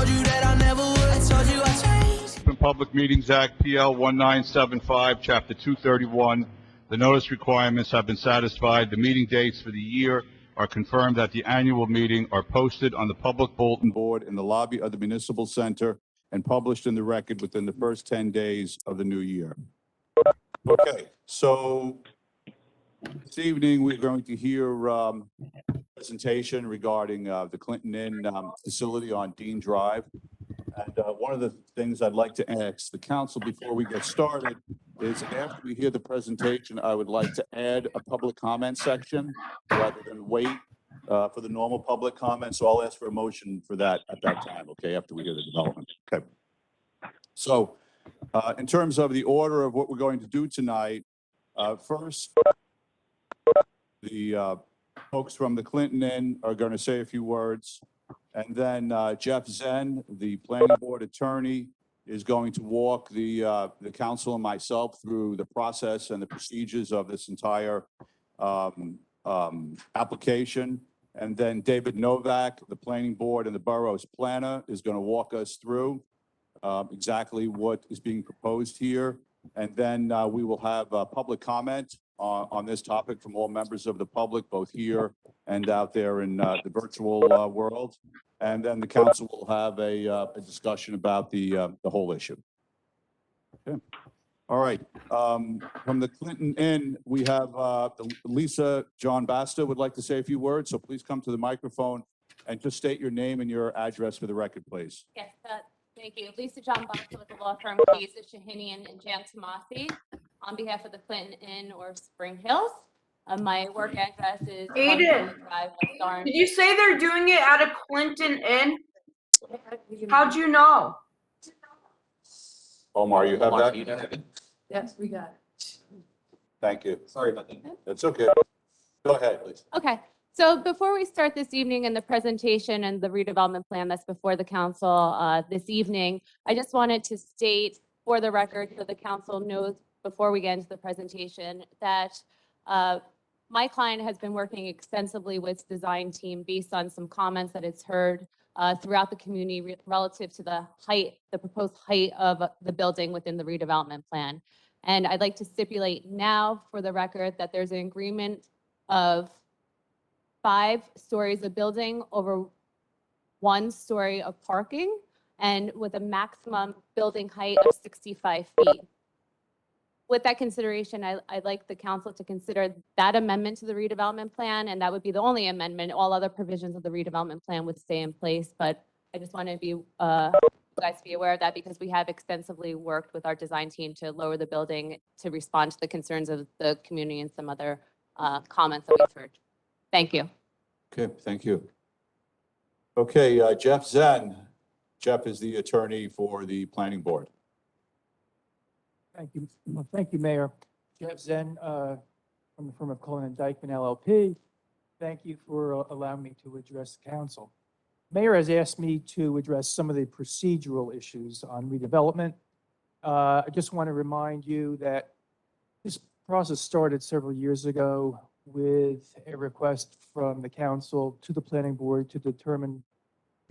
told you that I never would. I told you I changed. Open Public Meetings Act, PL 1975, Chapter 231. The notice requirements have been satisfied. The meeting dates for the year are confirmed at the annual meeting, are posted on the public bulletin board in the lobby of the Municipal Center, and published in the record within the first 10 days of the new year. Okay, so this evening we're going to hear a presentation regarding the Clinton Inn facility on Dean Drive. And one of the things I'd like to ask the council before we get started is after we hear the presentation, I would like to add a public comment section rather than wait for the normal public comment. So I'll ask for a motion for that at that time, okay, after we hear the development. Okay. So in terms of the order of what we're going to do tonight, first, the folks from the Clinton Inn are going to say a few words. And then Jeff Zen, the planning board attorney, is going to walk the council and myself through the process and the procedures of this entire application. And then David Novak, the planning board and the borough's planner, is going to walk us through exactly what is being proposed here. And then we will have public comment on this topic from all members of the public, both here and out there in the virtual world. And then the council will have a discussion about the whole issue. Okay. All right. From the Clinton Inn, we have Lisa John Basta would like to say a few words. So please come to the microphone and just state your name and your address for the record, please. Yes, thank you. Lisa John Basta with the law firm Keys, Shahinian and Jan Tomasi on behalf of the Clinton Inn or Spring Hills. My work address is Aiden, Drive, West Orange. did you say they're doing it at a Clinton Inn? How'd you know? Omar, you have that? Yes, we got it. Thank you. Sorry about that. That's okay. Go ahead, please. Okay. So before we start this evening and the presentation and the redevelopment plan that's before the council this evening, I just wanted to state for the record so the council knows before we get into the presentation that my client has been working extensively with design team based on some comments that it's heard throughout the community relative to the proposed height of the building within the redevelopment plan. And I'd like to stipulate now for the record that there's an agreement of 5 stories of building over 1 story of parking and with a maximum building height of 65 feet. With that consideration, I'd like the council to consider that amendment to the redevelopment plan, and that would be the only amendment. All other provisions of the redevelopment plan would stay in place, but I just want to be you guys to be aware of that because we have extensively worked with our design team to lower the building to respond to the concerns of the community and some other comments that we've heard. Thank you. Okay, thank you. Okay, Jeff Zen. Jeff is the attorney for the planning board. Thank you. Well, thank you, Mayor. Jeff Zen from the firm of Cullen and Dyckman LLP. Thank you for allowing me to address the council. Mayor has asked me to address some of the procedural issues on redevelopment. I just want to remind you that this process started several years ago with a request from the council to the planning board to determine,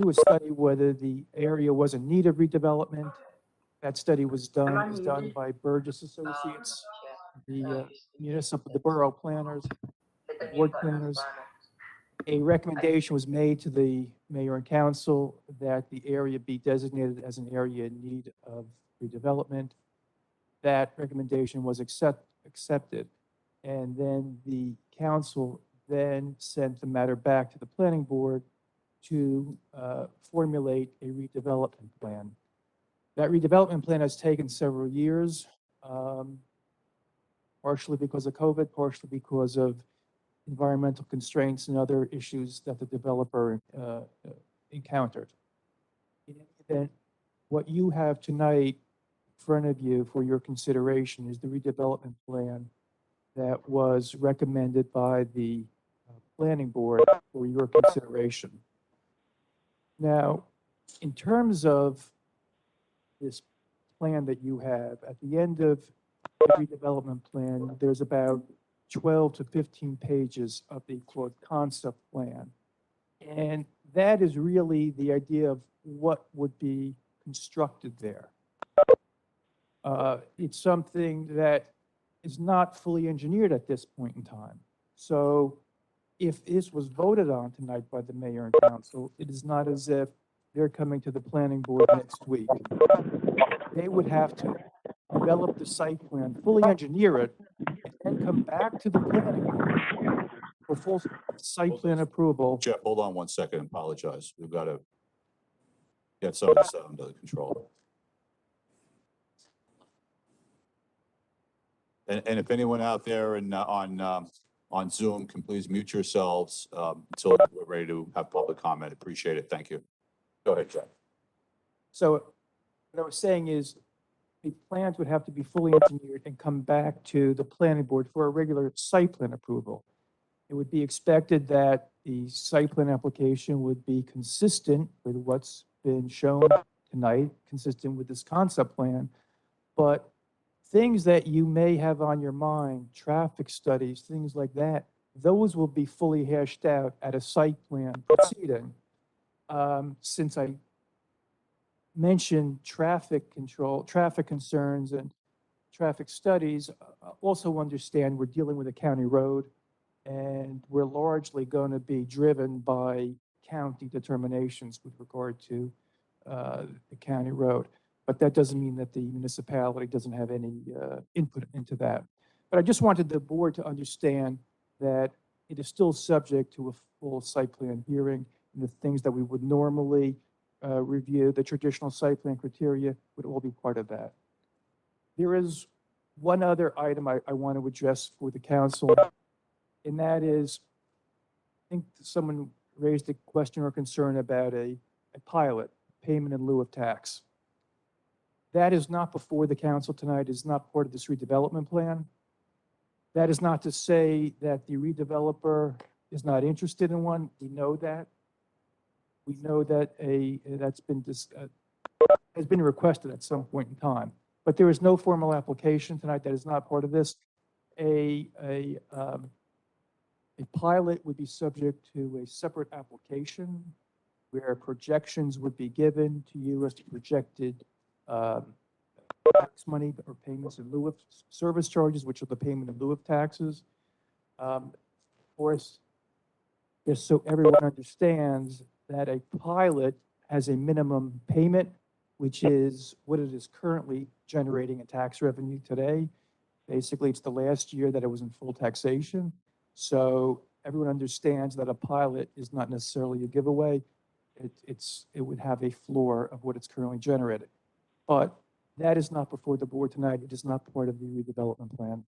do a study whether the area was in need of redevelopment. That study was done by Burgess Associates, the borough planners, the board planners. A recommendation was made to the mayor and council that the area be designated as an area in need of redevelopment. That recommendation was accepted. And then the council then sent the matter back to the planning board to formulate a redevelopment plan. That redevelopment plan has taken several years, partially because of COVID, partially because of environmental constraints and other issues that the developer encountered. In any event, what you have tonight in front of you for your consideration is the redevelopment plan that was recommended by the planning board for your consideration. Now, in terms of this plan that you have, at the end of every development plan, there's about 12 to 15 pages of the quote concept plan. And that is really the idea of what would be constructed there. It's something that is not fully engineered at this point in time. So if this was voted on tonight by the mayor and council, it is not as if they're coming to the planning board next week. They would have to develop the site plan, fully engineer it, and then come back to the planning board for full site plan approval. Jeff, hold on one second, apologize. We've got to get some of this under control. And if anyone out there and on Zoom can please mute yourselves until we're ready to have public comment. Appreciate it. Thank you. Go ahead, Jeff. So what I was saying is the plans would have to be fully engineered and come back to the planning board for a regular site plan approval. It would be expected that the site plan application would be consistent with what's been shown tonight, consistent with this concept plan, but things that you may have on your mind, traffic studies, things like that, those will be fully hashed out at a site plan proceeding. Since I mentioned traffic control, traffic concerns and traffic studies, also understand we're dealing with a county road and we're largely going to be driven by county determinations with regard to the county road. But that doesn't mean that the municipality doesn't have any input into that. But I just wanted the board to understand that it is still subject to a full site plan hearing, and the things that we would normally review, the traditional site plan criteria, would all be part of that. There is one other item I want to address for the council, and that is, I think someone raised a question or concern about a pilot, payment in lieu of tax. That is not before the council tonight, is not part of this redevelopment plan. That is not to say that the redeveloper is not interested in one. We know that. We know that that's been has been requested at some point in time, but there is no formal application tonight. That is not part of this. A pilot would be subject to a separate application where projections would be given to you as to projected tax money or payments in lieu of service charges, which are the payment in lieu of taxes. Of course, just so everyone understands that a pilot has a minimum payment, which is what it is currently generating in tax revenue today. Basically, it's the last year that it was in full taxation. So everyone understands that a pilot is not necessarily a giveaway. It would have a floor of what it's currently generating. But that is not before the board tonight. It is not part of the redevelopment plan.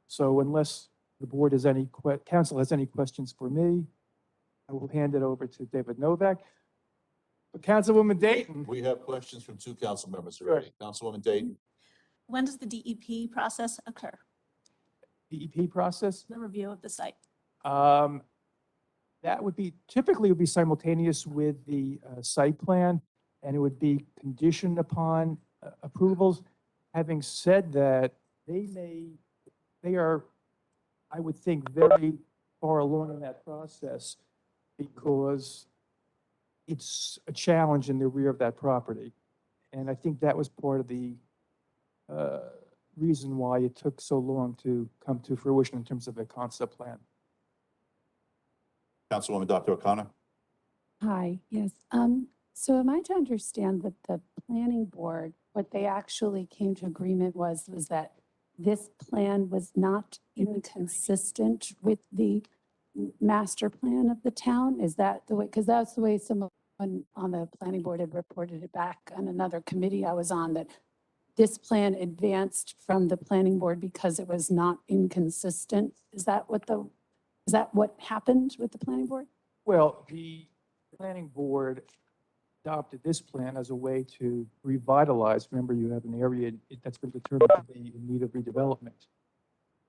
So unless the board has any, council has any questions for me, I will hand it over to David Novak. But Councilwoman Dayton. We have questions from two council members already. Councilwoman Dayton. When does the DEP process occur, DEP process? the review of the site? That would be, typically would be simultaneous with the site plan, and it would be conditioned upon approvals. Having said that, they are, I would think, very far along in that process because it's a challenge in the rear of that property. And I think that was part of the reason why it took so long to come to fruition in terms of a concept plan. Councilwoman Dr. O'Connor. Hi, yes. So am I to understand that the planning board, what they actually came to agreement was that this plan was not inconsistent with the master plan of the town? Is that the way, because that's the way someone on the planning board had reported it back on another committee I was on, that this plan advanced from the planning board because it was not inconsistent? Is that what happened with the planning board? Well, the planning board adopted this plan as a way to revitalize. Remember, you have an area that's been determined to be in need of redevelopment.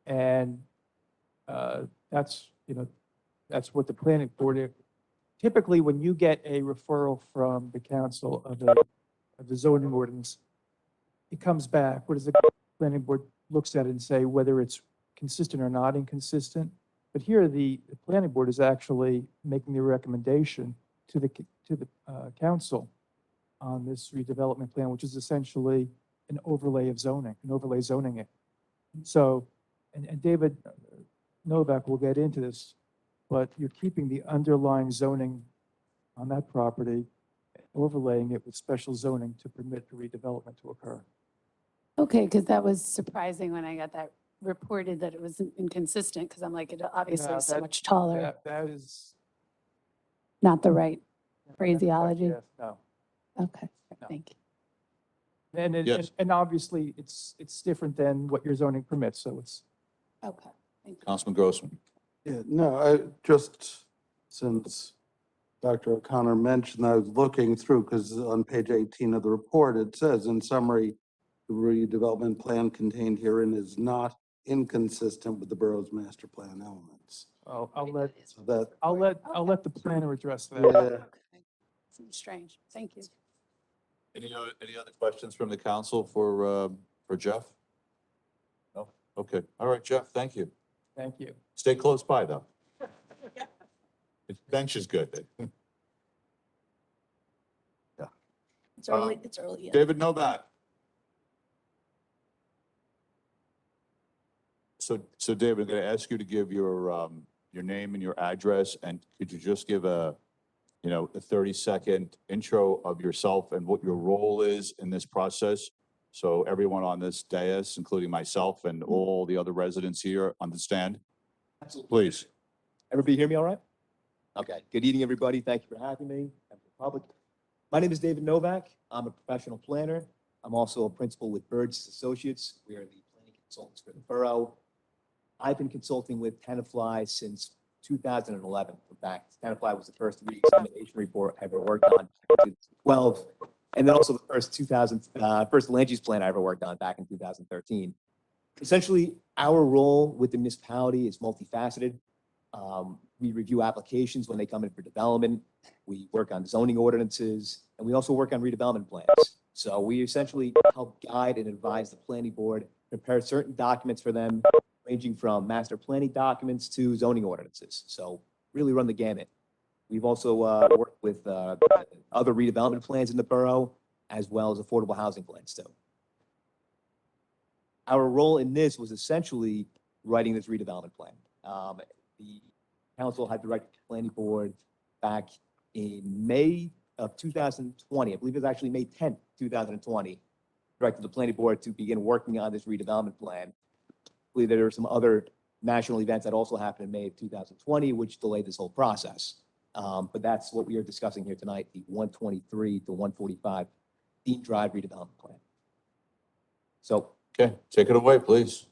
And that's what the planning board, typically when you get a referral from the council of the zoning ordinance, it comes back. What does the planning board looks at it and say whether it's consistent or not inconsistent? But here the planning board is actually making the recommendation to the council on this redevelopment plan, which is essentially an overlay of zoning, an overlay zoning it. So, and David Novak will get into this, but you're keeping the underlying zoning on that property, overlaying it with special zoning to permit the redevelopment to occur. Okay, because that was surprising when I got that reported that it was inconsistent, because I'm like, it obviously Yeah, is so that- much taller, That is. not the right phraseology. Yes, no. Okay, No. thank you. Yes. And obviously, it's different than what your zoning permits, so it's. Okay, thank you. Councilman Grossman. Yeah, no, I just, since Dr. O'Connor mentioned, I was looking through, because on page 18 of the report, it says, in summary, the redevelopment plan contained herein is not inconsistent with the borough's master plan elements. I'll let, So that, I'll let the planner address that. yeah, Okay. Seems strange. Thank you. Any other questions from the council for Jeff? No? Okay. All right, Jeff, thank you. Thank you. Stay close by, though. Bench is good. It's early, it's early. Yeah. David Novak. So David, I'm going to ask you to give your name and your address, and could you just give a 30-second intro of yourself and what your role is in this process? So everyone on this dais, including myself and all the other residents here, understand? Absolutely. Please. Everybody hear me all right? Okay. Good evening, everybody. Thank you for having me. And for the public. My name is David Novak. I'm a professional planner. I'm also a principal with Burgess Associates. We are the planning consultants for the borough. I've been consulting with Tenafly since 2011. In fact, Tenafly was the first re-examination report I ever worked on in 2012. And then also the first land use plan I ever worked on back in 2013. Essentially, our role with the municipality is multifaceted. We review applications when they come in for development. We work on zoning ordinances, and we also work on redevelopment plans. So we essentially help guide and advise the planning board, prepare certain documents for them, ranging from master planning documents to zoning ordinances. So really run the gamut. We've also worked with other redevelopment plans in the borough, as well as affordable housing plans too. Our role in this was essentially writing this redevelopment plan. The council had directed the planning board back in May of 2020. I believe it was actually May 10th, 2020, directed the planning board to begin working on this redevelopment plan. I believe there were some other national events that also happened in May of 2020, which delayed this whole process. But that's what we are discussing here tonight, the 123 to 145 Dean Drive redevelopment plan. So. Okay, take it away, please.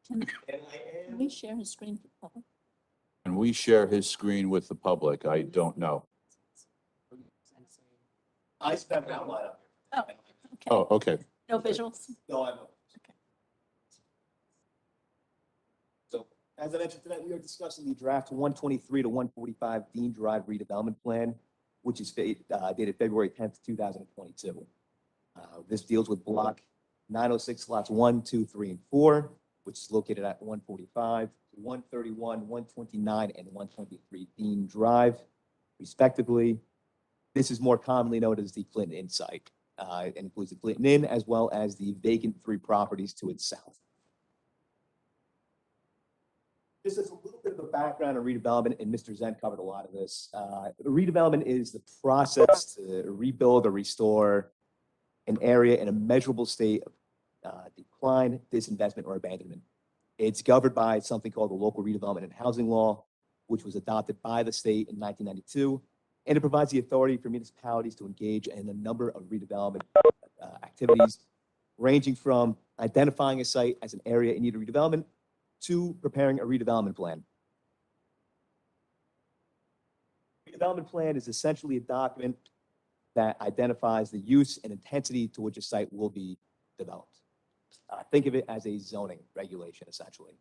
Can we share his screen for the public? And we share his screen with the public. I don't know. I spent an outline up Oh, okay. Oh, okay. No visuals? No, I know. So, as I mentioned tonight, we are discussing the draft 123 to 145 Dean Drive redevelopment plan, which is dated February 10th, 2022. This deals with block 906 lots 1, 2, 3, and 4, which is located at 145, 131, 129, and 123 Dean Drive, respectively. This is more commonly known as the Clinton Inn site. It includes the Clinton Inn as well as the vacant 3 properties to its south. This is a little bit of a background on redevelopment, and Mr. Zen covered a lot of this. Redevelopment is the process to rebuild or restore an area in a measurable state of decline, disinvestment, or abandonment. It's governed by something called the Local Redevelopment and Housing Law, which was adopted by the state in 1992, and it provides the authority for municipalities to engage in a number of redevelopment activities, ranging from identifying a site as an area in need of redevelopment to preparing a redevelopment plan. Redevelopment plan is essentially a document that identifies the use and intensity to which a site will be developed. Think of it as a zoning regulation, essentially.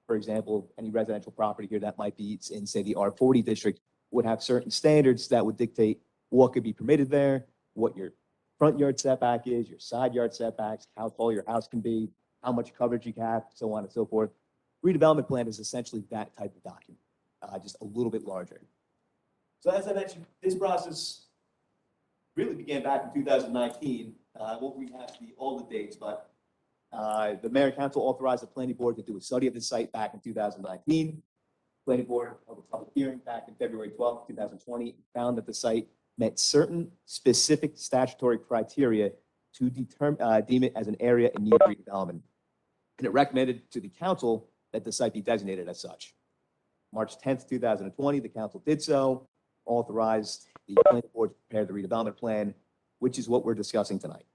For example, any residential property here that might be in, say, the R40 district would have certain standards that would dictate what could be permitted there, what your front yard setback is, your side yard setbacks, how tall your house can be, how much coverage you can have, so on and so forth. Redevelopment plan is essentially that type of document, just a little bit larger. So as I mentioned, this process really began back in 2019. Won't rehash all the dates, but the mayor and council authorized the planning board to do a study of the site back in 2019. Planning board held a public hearing back in February 12th, 2020, found that the site met certain specific statutory criteria to deem it as an area in need of redevelopment. And it recommended to the council that the site be designated as such. March 10th, 2020, the council did so, authorized the planning board to prepare the redevelopment plan, which is what we're discussing tonight.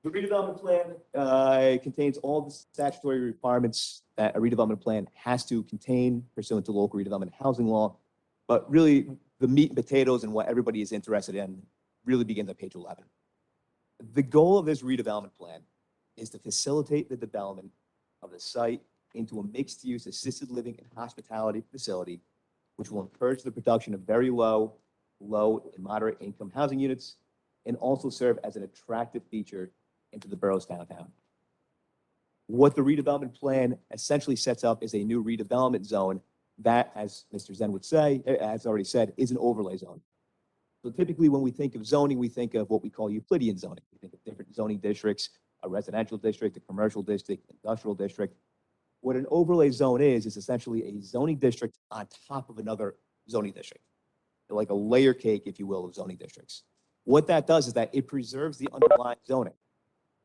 The redevelopment plan contains all the statutory requirements that a redevelopment plan has to contain pursuant to local redevelopment housing law. But really, the meat and potatoes and what everybody is interested in really begins on page 11. The goal of this redevelopment plan is to facilitate the development of the site into a mixed-use assisted living and hospitality facility, which will encourage the production of very low and moderate income housing units, and also serve as an attractive feature into the borough's downtown. What the redevelopment plan essentially sets up is a new redevelopment zone that, as Mr. Zen would say, as already said, is an overlay zone. So typically when we think of zoning, we think of what we call Euclidean zoning. We think of different zoning districts, a residential district, a commercial district, industrial district. What an overlay zone is essentially a zoning district on top of another zoning district, like a layer cake, if you will, of zoning districts. What that does is that it preserves the underlying zoning.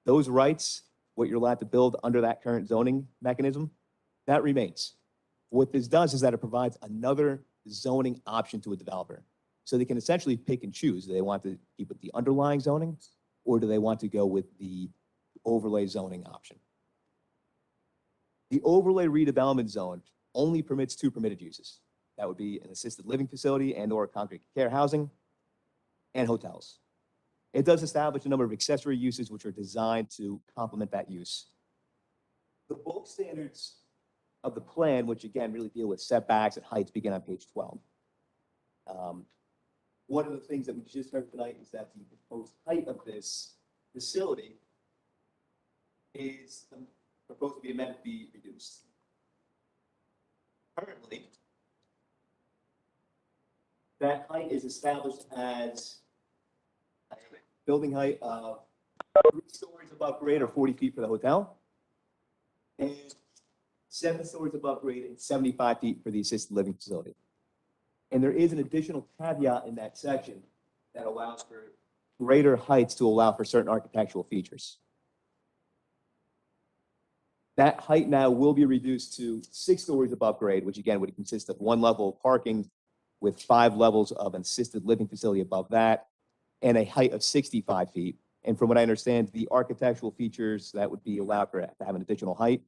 Those rights, what you're allowed to build under that current zoning mechanism, that remains. What this does is that it provides another zoning option to a developer. So they can essentially pick and choose. Do they want to keep with the underlying zoning, or do they want to go with the overlay zoning option? The overlay redevelopment zone only permits two permitted uses. That would be an assisted living facility and or congregate care housing and hotels. It does establish a number of accessory uses which are designed to complement that use. The bulk standards of the plan, which again really deal with setbacks and heights, begin on page 12. One of the things that we just heard tonight is that the proposed height of this facility is proposed to be amended to be reduced. Currently, that height is established as a building height of 3 stories above grade or 40 feet for the hotel, and 7 stories above grade and 75 feet for the assisted living facility. And there is an additional caveat in that section that allows for greater heights to allow for certain architectural features. That height now will be reduced to 6 stories above grade, which again would consist of 1 level of parking with 5 levels of an assisted living facility above that, and a height of 65 feet. And from what I understand, the architectural features that would be allowed for to have an additional height,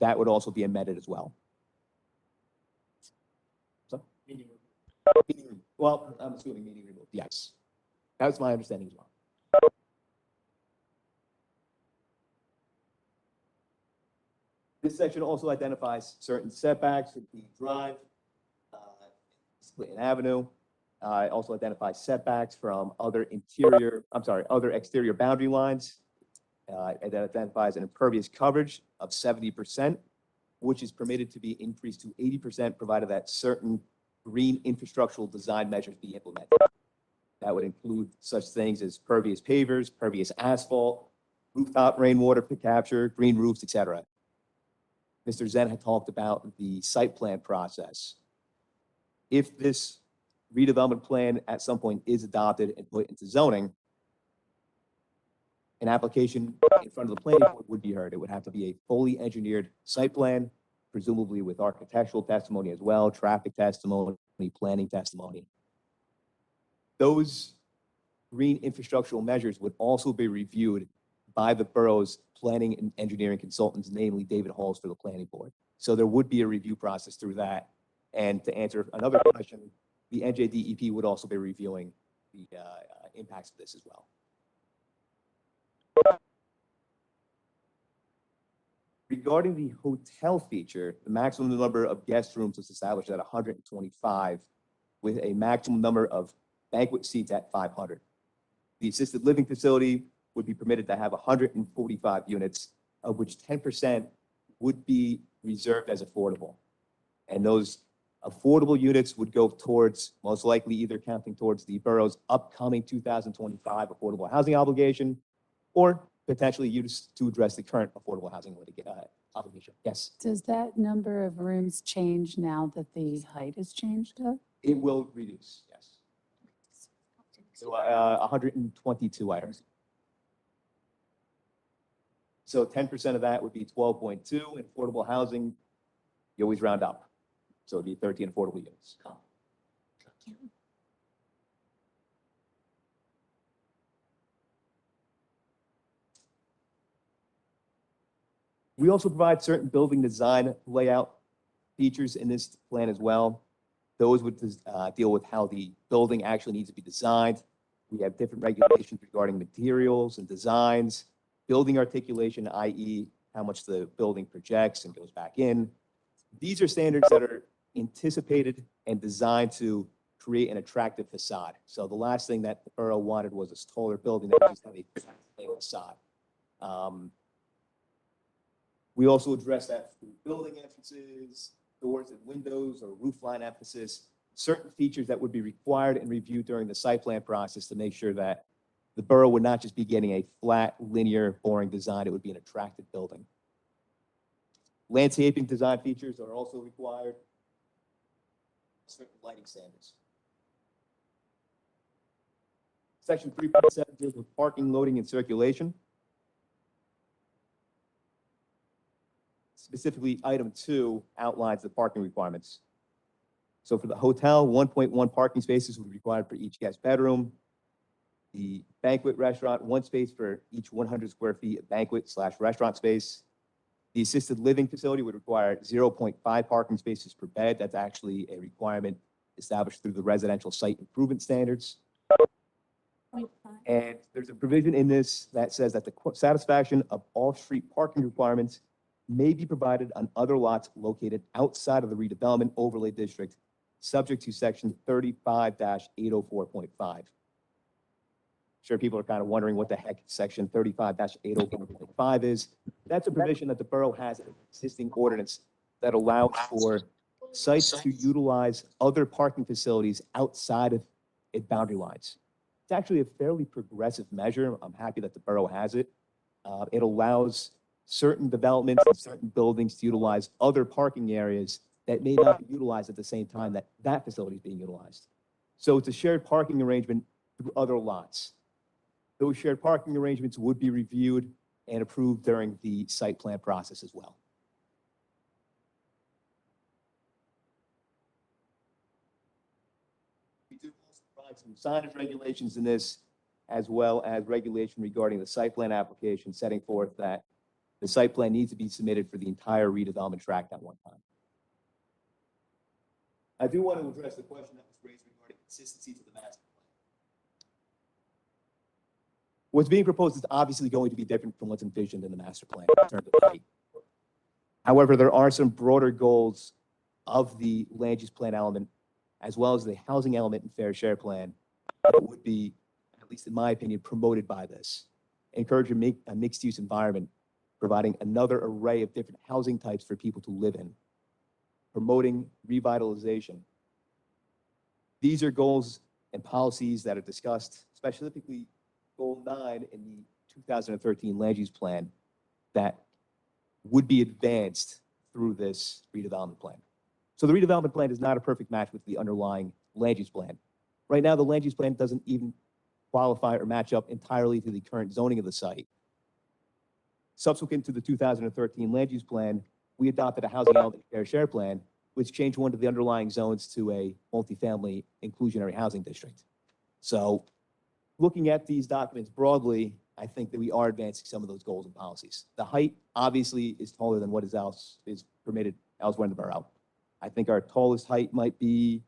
that would also be amended as well. So, well, I'm assuming meeting removed, yes. That's my understanding as well. This section also identifies certain setbacks from the drive, Clinton Avenue. It also identifies setbacks from other exterior boundary lines. It identifies an impervious coverage of 70%, which is permitted to be increased to 80%, provided that certain green infrastructural design measures be implemented. That would include such things as pervious pavers, pervious asphalt, rooftop rainwater capture, green roofs, etc. Mr. Zen had talked about the site plan process. If this redevelopment plan at some point is adopted and put into zoning, an application in front of the planning board would be heard. It would have to be a fully engineered site plan, presumably with architectural testimony as well, traffic testimony, planning testimony. Those green infrastructural measures would also be reviewed by the borough's planning and engineering consultants, namely David Halls for the planning board. So there would be a review process through that. And to answer another question, the NJDEP would also be reviewing the impacts of this as well. Regarding the hotel feature, the maximum number of guest rooms is established at 125, with a maximum number of banquet seats at 500. The assisted living facility would be permitted to have 145 units, of which 10% would be reserved as affordable. And those affordable units would go towards, most likely either counting towards the borough's upcoming 2025 affordable housing obligation, or potentially used to address the current affordable housing obligation. Yes, Does that number of rooms change now that the height has changed up? it will reduce, yes. So 122 items. So 10% of that would be 12.2. In affordable housing, you always round up. So it'd be 13 affordable units. We also provide certain building design layout features in this plan as well. Those would deal with how the building actually needs to be designed. We have different regulations regarding materials and designs, building articulation, i.e. how much the building projects and goes back in. These are standards that are anticipated and designed to create an attractive facade. So the last thing that the borough wanted was a taller building that just had a plain facade. We also address that through building entrances, doors and windows, or roofline emphasis, certain features that would be required and reviewed during the site plan process to make sure that the borough would not just be getting a flat, linear, boring design, it would be an attractive building. Landscaping design features are also required, certain lighting standards. Section 3.7 deals with parking, loading, and circulation. Specifically, item 2 outlines the parking requirements. So for the hotel, 1.1 parking spaces would be required for each guest bedroom. The banquet restaurant, 1 space for each 100 square feet of banquet/restaurant space. The assisted living facility would require 0.5 parking spaces per bed. That's actually a requirement established through the residential site improvement standards. And there's a provision in this that says that the satisfaction of all street parking requirements may be provided on other lots located outside of the redevelopment overlay district, subject to section 35-804.5. Sure, people are kind of wondering what the heck section 35-804.5 is. That's a provision that the borough has in an existing ordinance that allows for sites to utilize other parking facilities outside of its boundary lines. It's actually a fairly progressive measure. I'm happy that the borough has it. It allows certain developments and certain buildings to utilize other parking areas that may not be utilized at the same time that that facility is being utilized. So it's a shared parking arrangement through other lots. Those shared parking arrangements would be reviewed and approved during the site plan process as well. We do also provide some signage regulations in this, as well as regulation regarding the site plan application, setting forth that the site plan needs to be submitted for the entire redevelopment tract at one time. I do want to address the question that was raised regarding consistency to the master plan. What's being proposed is obviously going to be different from what's envisioned in the master plan in terms of height. However, there are some broader goals of the land use plan element, as well as the housing element and fair share plan, that would be, at least in my opinion, promoted by this. Encourage a mixed use environment, providing another array of different housing types for people to live in, promoting revitalization. These are goals and policies that are discussed, specifically Goal 9 in the 2013 land use plan, that would be advanced through this redevelopment plan. So the redevelopment plan is not a perfect match with the underlying land use plan. Right now, the land use plan doesn't even qualify or match up entirely to the current zoning of the site. Subsequent to the 2013 land use plan, we adopted a housing element fair share plan, which changed one of the underlying zones to a multifamily inclusionary housing district. So looking at these documents broadly, I think that we are advancing some of those goals and policies. The height obviously is taller than what is permitted elsewhere in the borough. I think our tallest height might be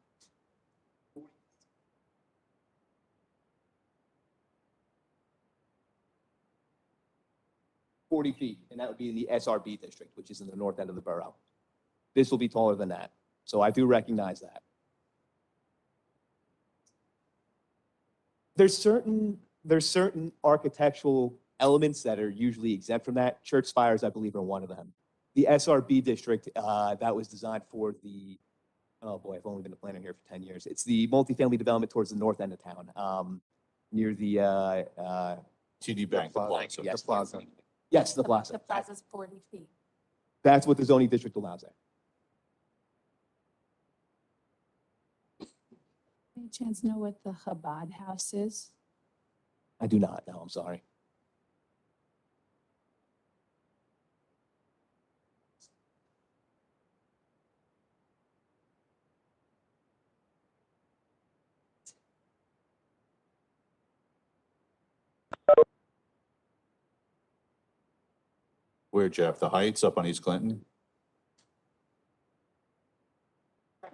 40 feet, and that would be in the SRB district, which is in the north end of the borough. This will be taller than that. So I do recognize that. There's certain architectural elements that are usually exempt from that. Church spires, I believe, are one of them. The SRB district, that was designed for the, oh boy, I've only been a planner here for 10 years. It's the multifamily development towards the north end of town, near the, TD Bank, the plaza. yes. Yes, the plaza. The plaza's 40 feet. That's what the zoning district allows there. Any chance know what the Chabad house is? I do not know, I'm sorry. Where, Jeff? The Heights up on East Clinton?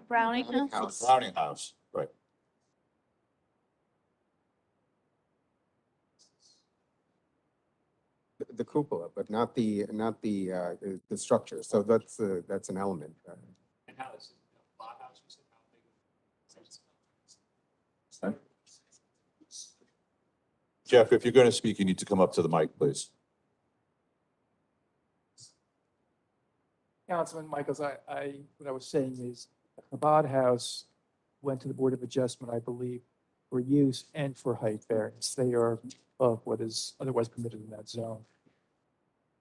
Browning House? Browning House, right. The cupola, but not the structure. So that's an element. Jeff, if you're going to speak, you need to come up to the mic, please. Councilman Michaels, what I was saying is Chabad House went to the Board of Adjustment, I believe, for use and for height variance. They are above what is otherwise permitted in that zone.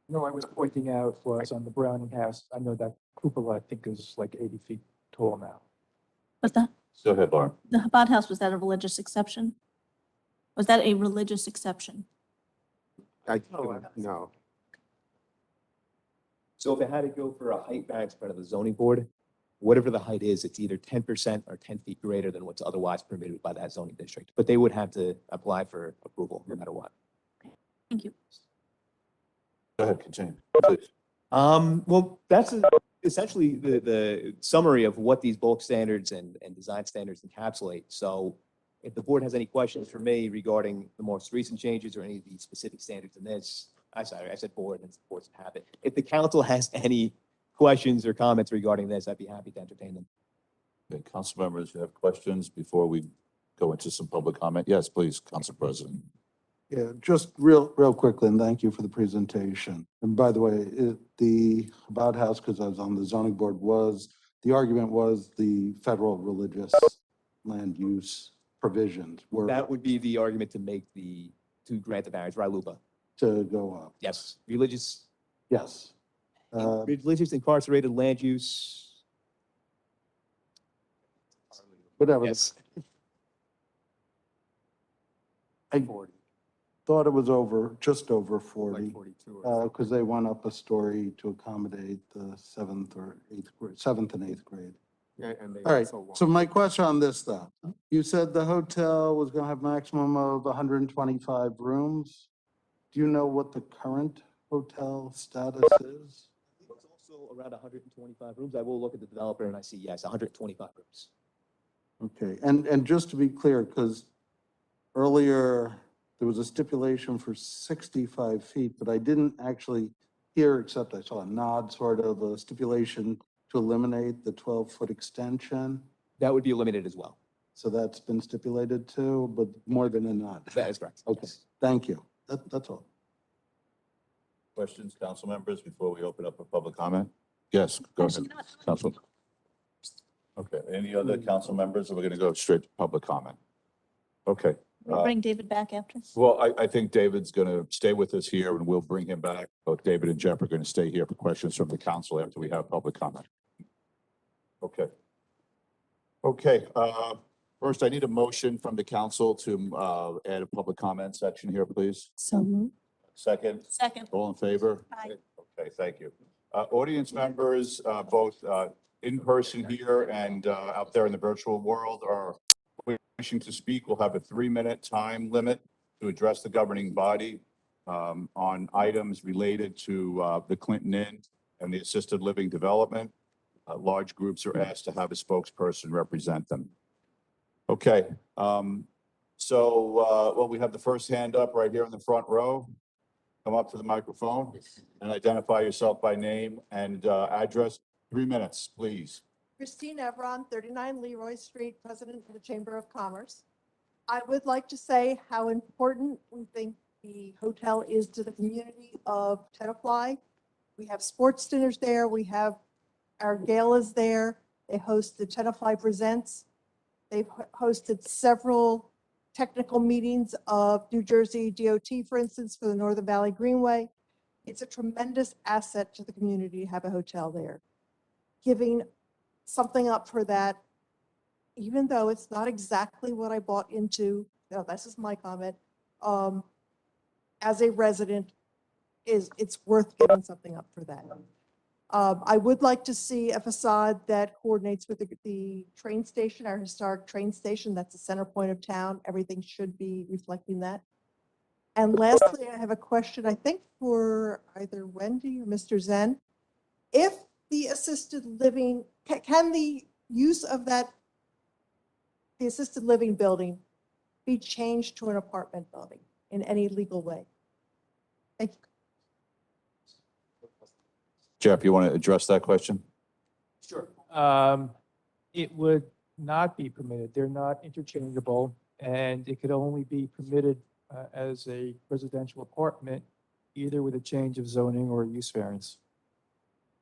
No, I was pointing out was on the Browning House, I know that cupola, I think, is like 80 feet tall now. But the Go ahead, Lauren. Chabad House, was that a religious exception? Was that a religious exception? No. So if it had to go for a height variance by the zoning board, whatever the height is, it's either 10% or 10 feet greater than what's otherwise permitted by that zoning district. But they would have to apply for approval no matter what. Thank you. Go ahead, continue, please. Well, that's essentially the summary of what these bulk standards and design standards encapsulate. So if the board has any questions for me regarding the most recent changes or any of the specific standards in this, I said board and boards have it. If the council has any questions or comments regarding this, I'd be happy to entertain them. Okay, council members, you have questions before we go into some public comment? Yes, please, Council President. Yeah, just real quickly, and thank you for the presentation. And by the way, the Chabad House, because I was on the zoning board, the argument was the federal religious land use provisions were That would be the argument to grant the variance, RILUPA. to go up. Yes, religious Yes. religious incarcerated land use. Whatever. Yes. I thought it was just over 40. Like 42 or Because they went up a story to accommodate the seventh and eighth grade. yeah, and they All right, also want- so my question on this though, you said the hotel was gonna have maximum of 125 rooms. Do you know what the current hotel status is? It's also around 125 rooms. I will look at the developer and I see, yes, 125 rooms. Okay, and just to be clear, because earlier there was a stipulation for 65 feet, but I didn't actually hear, except I saw a nod, sort of a stipulation to eliminate the 12-foot extension. That would be eliminated as well. So that's been stipulated too, but more than a nod. That is correct. Okay, Yes. thank you. That's all. Questions, council members, before we open up for public comment? Yes, go ahead, Council. Okay, any other council members, or we're gonna go straight to public comment? Okay, We'll bring David back after. well, I think David's gonna stay with us here and we'll bring him back. Both David and Jeff are gonna stay here for questions from the council after we have public comment. Okay. Okay, first I need a motion from the council to add a public comment section here, please. So moved. Second, Second. all in favor? Aye. Okay, thank you. Audience members, both in person here and out there in the virtual world are wishing to speak. We'll have a 3-minute time limit to address the governing body on items related to the Clinton Inn and the assisted living development. Large groups are asked to have a spokesperson represent them. Okay, well, we have the first hand up right here in the front row. Come up to the microphone and identify yourself by name and address. 3 minutes, please. Christine Evron, 39 Leroy Street, President of the Chamber of Commerce. I would like to say how important we think the hotel is to the community of Tenafly. We have sports dinners there. We have our galas there. They host the Tenafly Presents. They've hosted several technical meetings of New Jersey DOT, for instance, for the Northern Valley Greenway. It's a tremendous asset to the community to have a hotel there. Giving something up for that, even though it's not exactly what I bought into, no, this is my comment, as a resident, it's worth giving something up for that. I would like to see a facade that coordinates with the train station, our historic train station. That's the center point of town. Everything should be reflecting that. And lastly, I have a question, I think for either Wendy or Mr. Zen. If the assisted living, can the use of that, the assisted living building be changed to an apartment building in any legal way? Thank you. Jeff, you want to address that question? Sure. It would not be permitted. They're not interchangeable, and it could only be permitted as a residential apartment, either with a change of zoning or a use variance.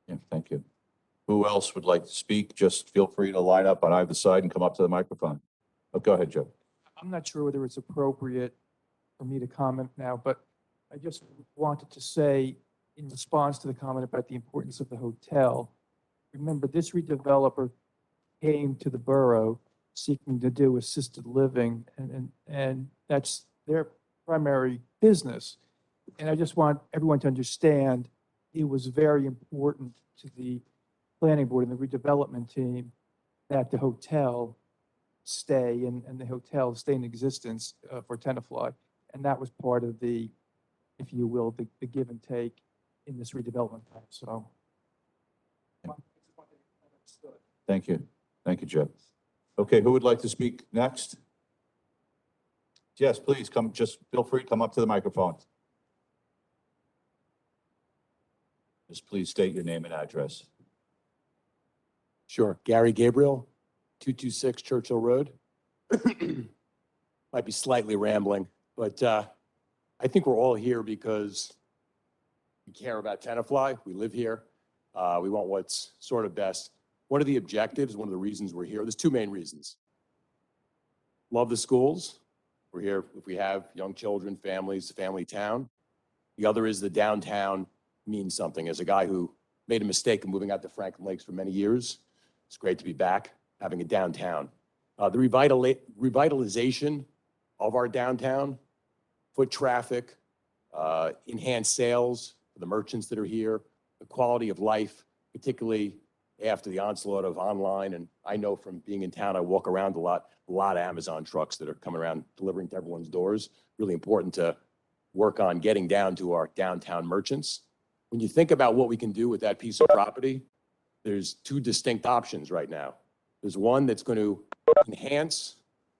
Yeah, thank you. Who else would like to speak? Just feel free to line up on either side and come up to the microphone. Oh, go ahead, Joe. I'm not sure whether it's appropriate for me to comment now, but I just wanted to say, in response to the comment about the importance of the hotel, remember, this redeveloper came to the borough seeking to do assisted living, and that's their primary business. And I just want everyone to understand it was very important to the planning board and the redevelopment team that the hotel stay and the hotel stay in existence for Tenafly. And that was part of the, if you will, the give and take in this redevelopment plan. So. Thank you. Thank you, Jeff. Okay, who would like to speak next? Yes, please come, just feel free to come up to the microphone. Just please state your name and address. Sure. Gary Gabriel, 226 Churchill Road. Might be slightly rambling, but I think we're all here because we care about Tenafly. We live here. We want what's sort of best. One of the objectives, one of the reasons we're here, there's two main reasons. Love the schools. We're here if we have young children, families, family town. The other is the downtown means something. As a guy who made a mistake of moving out to Franklin Lakes for many years, it's great to be back, having a downtown. The revitalization of our downtown, foot traffic, enhanced sales for the merchants that are here, the quality of life, particularly after the onslaught of online. And I know from being in town, I walk around a lot of Amazon trucks that are coming around delivering to everyone's doors. Really important to work on getting down to our downtown merchants. When you think about what we can do with that piece of property, there's two distinct options right now. There's one that's going to enhance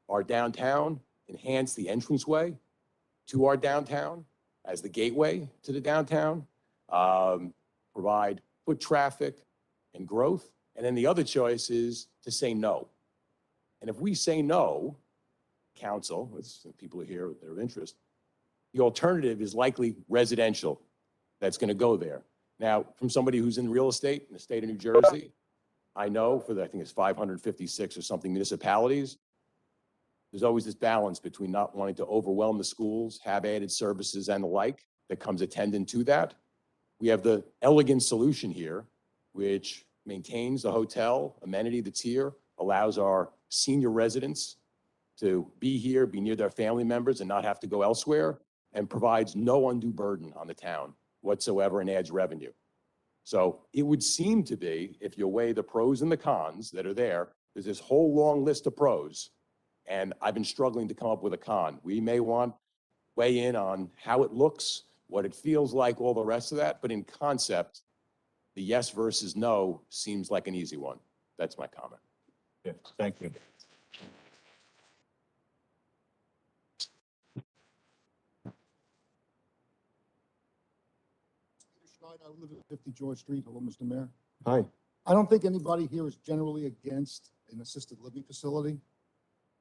our downtown, enhance the entranceway to our downtown as the gateway to the downtown, provide foot traffic and growth. And then the other choice is to say no. And if we say no, council, it's people are here that are of interest, the alternative is likely residential that's going to go there. Now, from somebody who's in real estate in the state of New Jersey, I know for the, I think it's 556 or something municipalities, there's always this balance between not wanting to overwhelm the schools, have added services and the like that comes attendant to that. We have the elegant solution here, which maintains the hotel amenity that's here, allows our senior residents to be here, be near their family members and not have to go elsewhere, and provides no undue burden on the town whatsoever and adds revenue. So it would seem to be, if you weigh the pros and the cons that are there, there's this whole long list of pros, and I've been struggling to come up with a con. We may want weigh in on how it looks, what it feels like, all the rest of that, but in concept, the yes versus no seems like an easy one. That's my comment. Yeah, thank you. I live at 50 George Street. Hello, Mr. Mayor. Hi. I don't think anybody here is generally against an assisted living facility.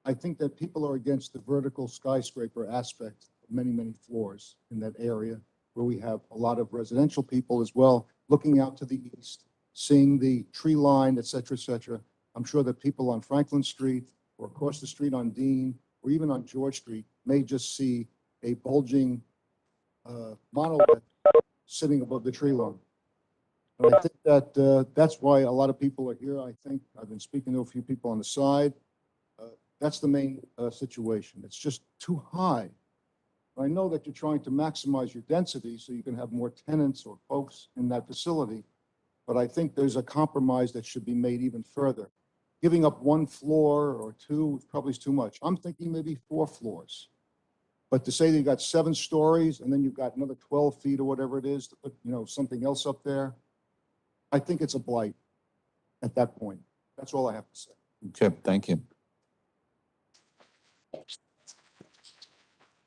I think that people are against the vertical skyscraper aspect of many, many floors in that area where we have a lot of residential people as well looking out to the east, seeing the tree line, et cetera, et cetera. I'm sure that people on Franklin Street or across the street on Dean or even on George Street may just see a bulging monolith sitting above the tree line. And I think that that's why a lot of people are here. I think I've been speaking to a few people on the side. That's the main situation. It's just too high. I know that you're trying to maximize your density so you can have more tenants or folks in that facility, but I think there's a compromise that should be made even further. Giving up one floor or two probably is too much. I'm thinking maybe 4 floors. But to say that you got 7 stories and then you've got another 12 feet or whatever it is to put, something else up there, I think it's a blight at that point. That's all I have to say. Okay, thank you.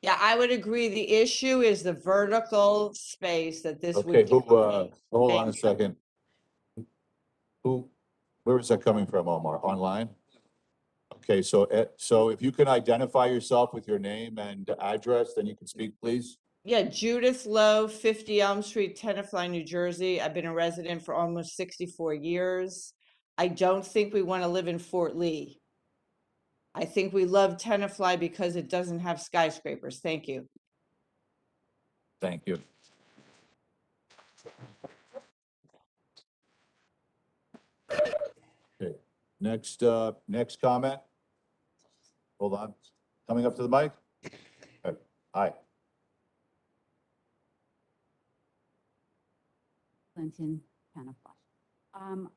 Yeah, I would agree. The issue is the vertical space that this would. Okay, hold on a Thank you. second. Where is that coming from, Omar? Online? Okay, so if you can identify yourself with your name and address, then you can speak, please. Yeah, Judith Lowe, 50 Elm Street, Tenafly, New Jersey. I've been a resident for almost 64 years. I don't think we want to live in Fort Lee. I think we love Tenafly because it doesn't have skyscrapers. Thank you. Thank you. Okay, next comment. Hold on. Coming up to the mic. Okay. Hi. Clinton, Tenafly.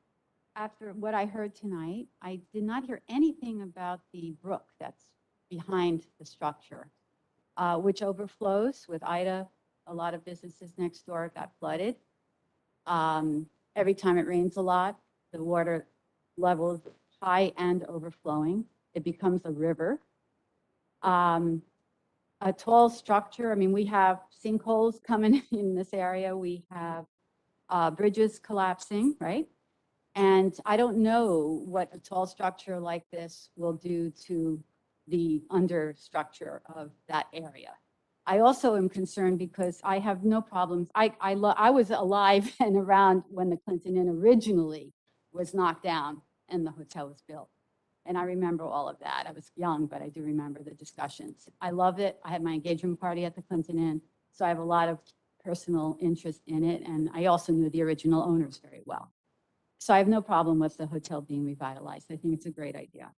After what I heard tonight, I did not hear anything about the brook that's behind the structure, which overflows with Ida. A lot of businesses next door got flooded. Every time it rains a lot, the water level is high and overflowing. It becomes a river. A tall structure, I mean, we have sinkholes coming in this area. We have bridges collapsing, right? And I don't know what a tall structure like this will do to the understructure of that area. I also am concerned because I have no problems. I was alive and around when the Clinton Inn originally was knocked down and the hotel was built. And I remember all of that. I was young, but I do remember the discussions. I love it. I had my engagement party at the Clinton Inn, so I have a lot of personal interest in it. And I also knew the original owners very well. So I have no problem with the hotel being revitalized. I think it's a great idea.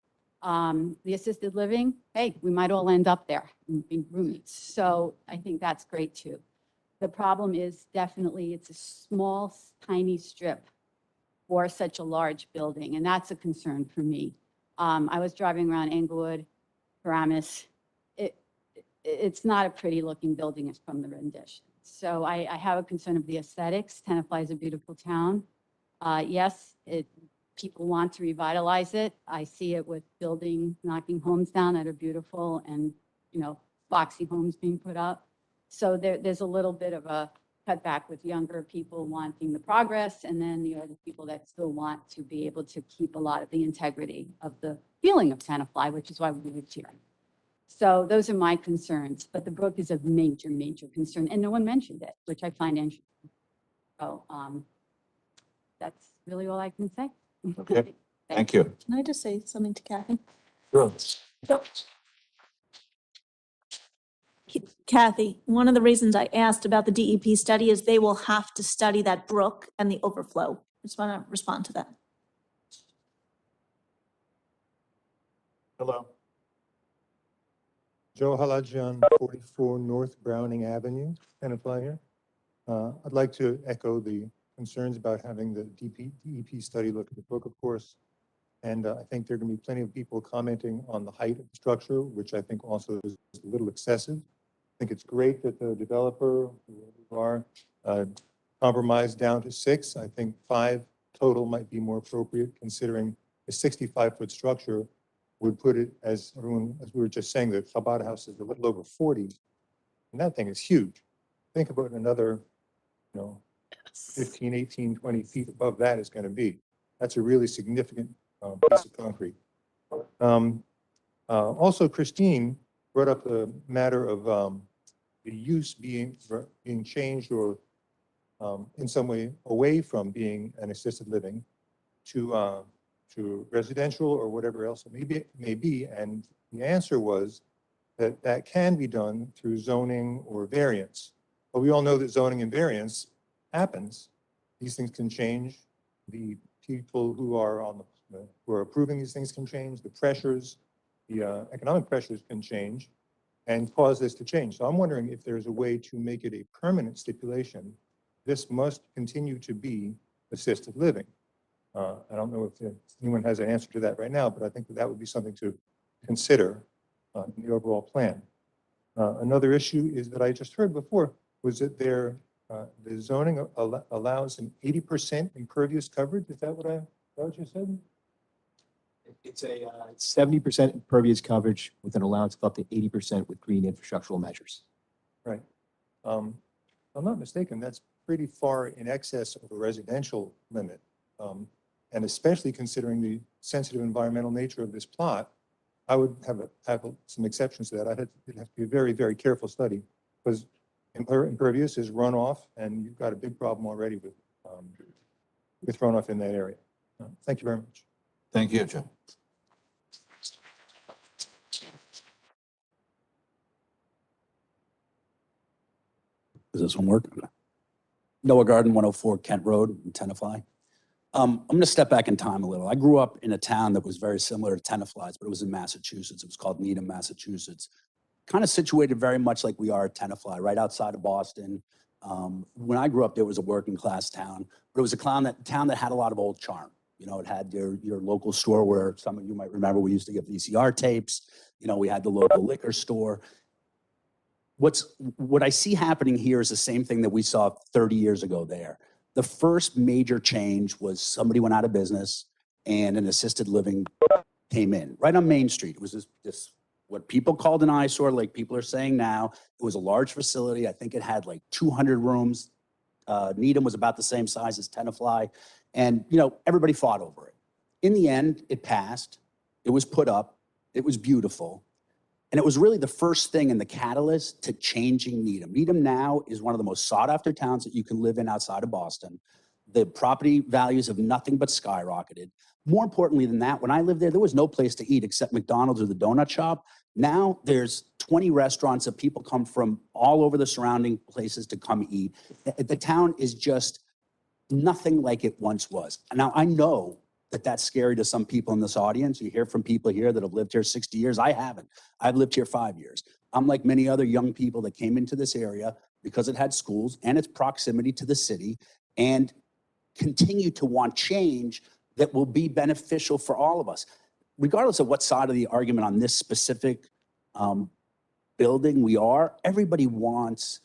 The assisted living, hey, we might all end up there and be roommates. So I think that's great too. The problem is definitely it's a small, tiny strip for such a large building. And that's a concern for me. I was driving around Englewood, Paramus. It's not a pretty looking building. It's from the rendition. So I have a concern of the aesthetics. Tenafly is a beautiful town. Yes, people want to revitalize it. I see it with knocking homes down that are beautiful and, boxy homes being put up. So there's a little bit of a cutback with younger people wanting the progress and then the other people that still want to be able to keep a lot of the integrity of the feeling of Tenafly, which is why we lived here. So those are my concerns, but the brook is a major, major concern and no one mentioned it, which I find interesting. So, that's really all I can say. Okay. Thank you. Can I just say something to Kathy? Sure. Kathy, one of the reasons I asked about the DEP study is they will have to study that brook and the overflow. I just want to respond to that. Hello. Joe Halajian, 44 North Browning Avenue, Tenafly here. I'd like to echo the concerns about having the DEP study look at the brook, of course. And I think there are going to be plenty of people commenting on the height of the structure, which I think also is a little excessive. I think it's great that the developer, who are compromised down to 6. I think 5 total might be more appropriate, considering a 65-foot structure would put it, as we were just saying, the Chabad house is a little over 40, and that thing is huge. Think about another, 15, 18, 20 feet above that is going to be. That's a really significant piece of concrete. Also, Christine brought up the matter of the use being changed or in some way away from being an assisted living to residential or whatever else it may be. And the answer was that that can be done through zoning or variance. But we all know that zoning and variance happens. These things can change. The people who are who are approving these things can change. The pressures, the economic pressures can change and cause this to change. So I'm wondering if there's a way to make it a permanent stipulation. This must continue to be assisted living. I don't know if anyone has an answer to that right now, but I think that that would be something to consider in the overall plan. Another issue is that I just heard before was that the zoning allows an 80% impervious coverage. Is that what you said? It's a 70% impervious coverage with an allowance of up to 80% with green infrastructural measures. Right. If I'm not mistaken, that's pretty far in excess of a residential limit. And especially considering the sensitive environmental nature of this plot, I would have some exceptions to that. It'd have to be a very, very careful study because impervious is runoff, and you've got a big problem already with runoff in that area. Thank you very much. Thank you, Jim. Does this one work? Noah Garden, 104 Kent Road in Tenafly. I'm going to step back in time a little. I grew up in a town that was very similar to Tenafly's, but it was in Massachusetts. It was called Needham, Massachusetts. Kind of situated very much like we are at Tenafly, right outside of Boston. When I grew up, there was a working class town, but it was a town that had a lot of old charm. You know, it had your local store where some of you might remember we used to get VCR tapes. You know, we had the local liquor store. What I see happening here is the same thing that we saw 30 years ago there. The first major change was somebody went out of business and an assisted living came in right on Main Street. It was this what people called an eyesore, like people are saying now. It was a large facility. I think it had like 200 rooms. Needham was about the same size as Tenafly. And, you know, everybody fought over it. In the end, it passed. It was put up. It was beautiful. And it was really the first thing in the catalyst to changing Needham. Needham now is one of the most sought after towns that you can live in outside of Boston. The property values have nothing but skyrocketed. More importantly than that, when I lived there was no place to eat except McDonald's or the donut shop. Now there's 20 restaurants that people come from all over the surrounding places to come eat. The town is just nothing like it once was. Now I know that that's scary to some people in this audience. You hear from people here that have lived here 60 years. I haven't. I've lived here 5 years. I'm like many other young people that came into this area because it had schools and its proximity to the city and continue to want change that will be beneficial for all of us. Regardless of what side of the argument on this specific building we are, everybody wants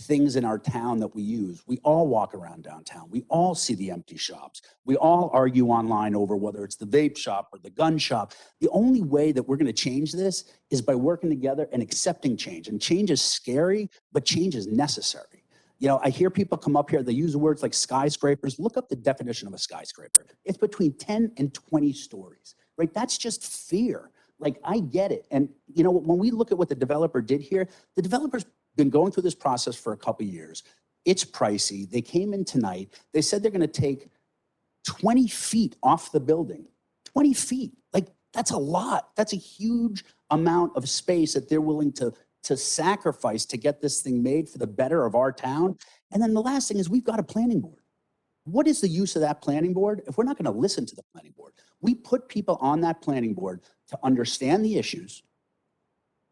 things in our town that we use. We all walk around downtown. We all see the empty shops. We all argue online over whether it's the vape shop or the gun shop. The only way that we're going to change this is by working together and accepting change. And change is scary, but change is necessary. You know, I hear people come up here, they use words like skyscrapers. Look up the definition of a skyscraper. It's between 10 and 20 stories, right? That's just fear. Like, I get it. And, you know, when we look at what the developer did here, the developer's been going through this process for a couple of years. It's pricey. They came in tonight. They said they're going to take 20 feet off the building. 20 feet. Like, that's a lot. That's a huge amount of space that they're willing to sacrifice to get this thing made for the better of our town. And then the last thing is we've got a planning board. What is the use of that planning board if we're not going to listen to the planning board? We put people on that planning board to understand the issues,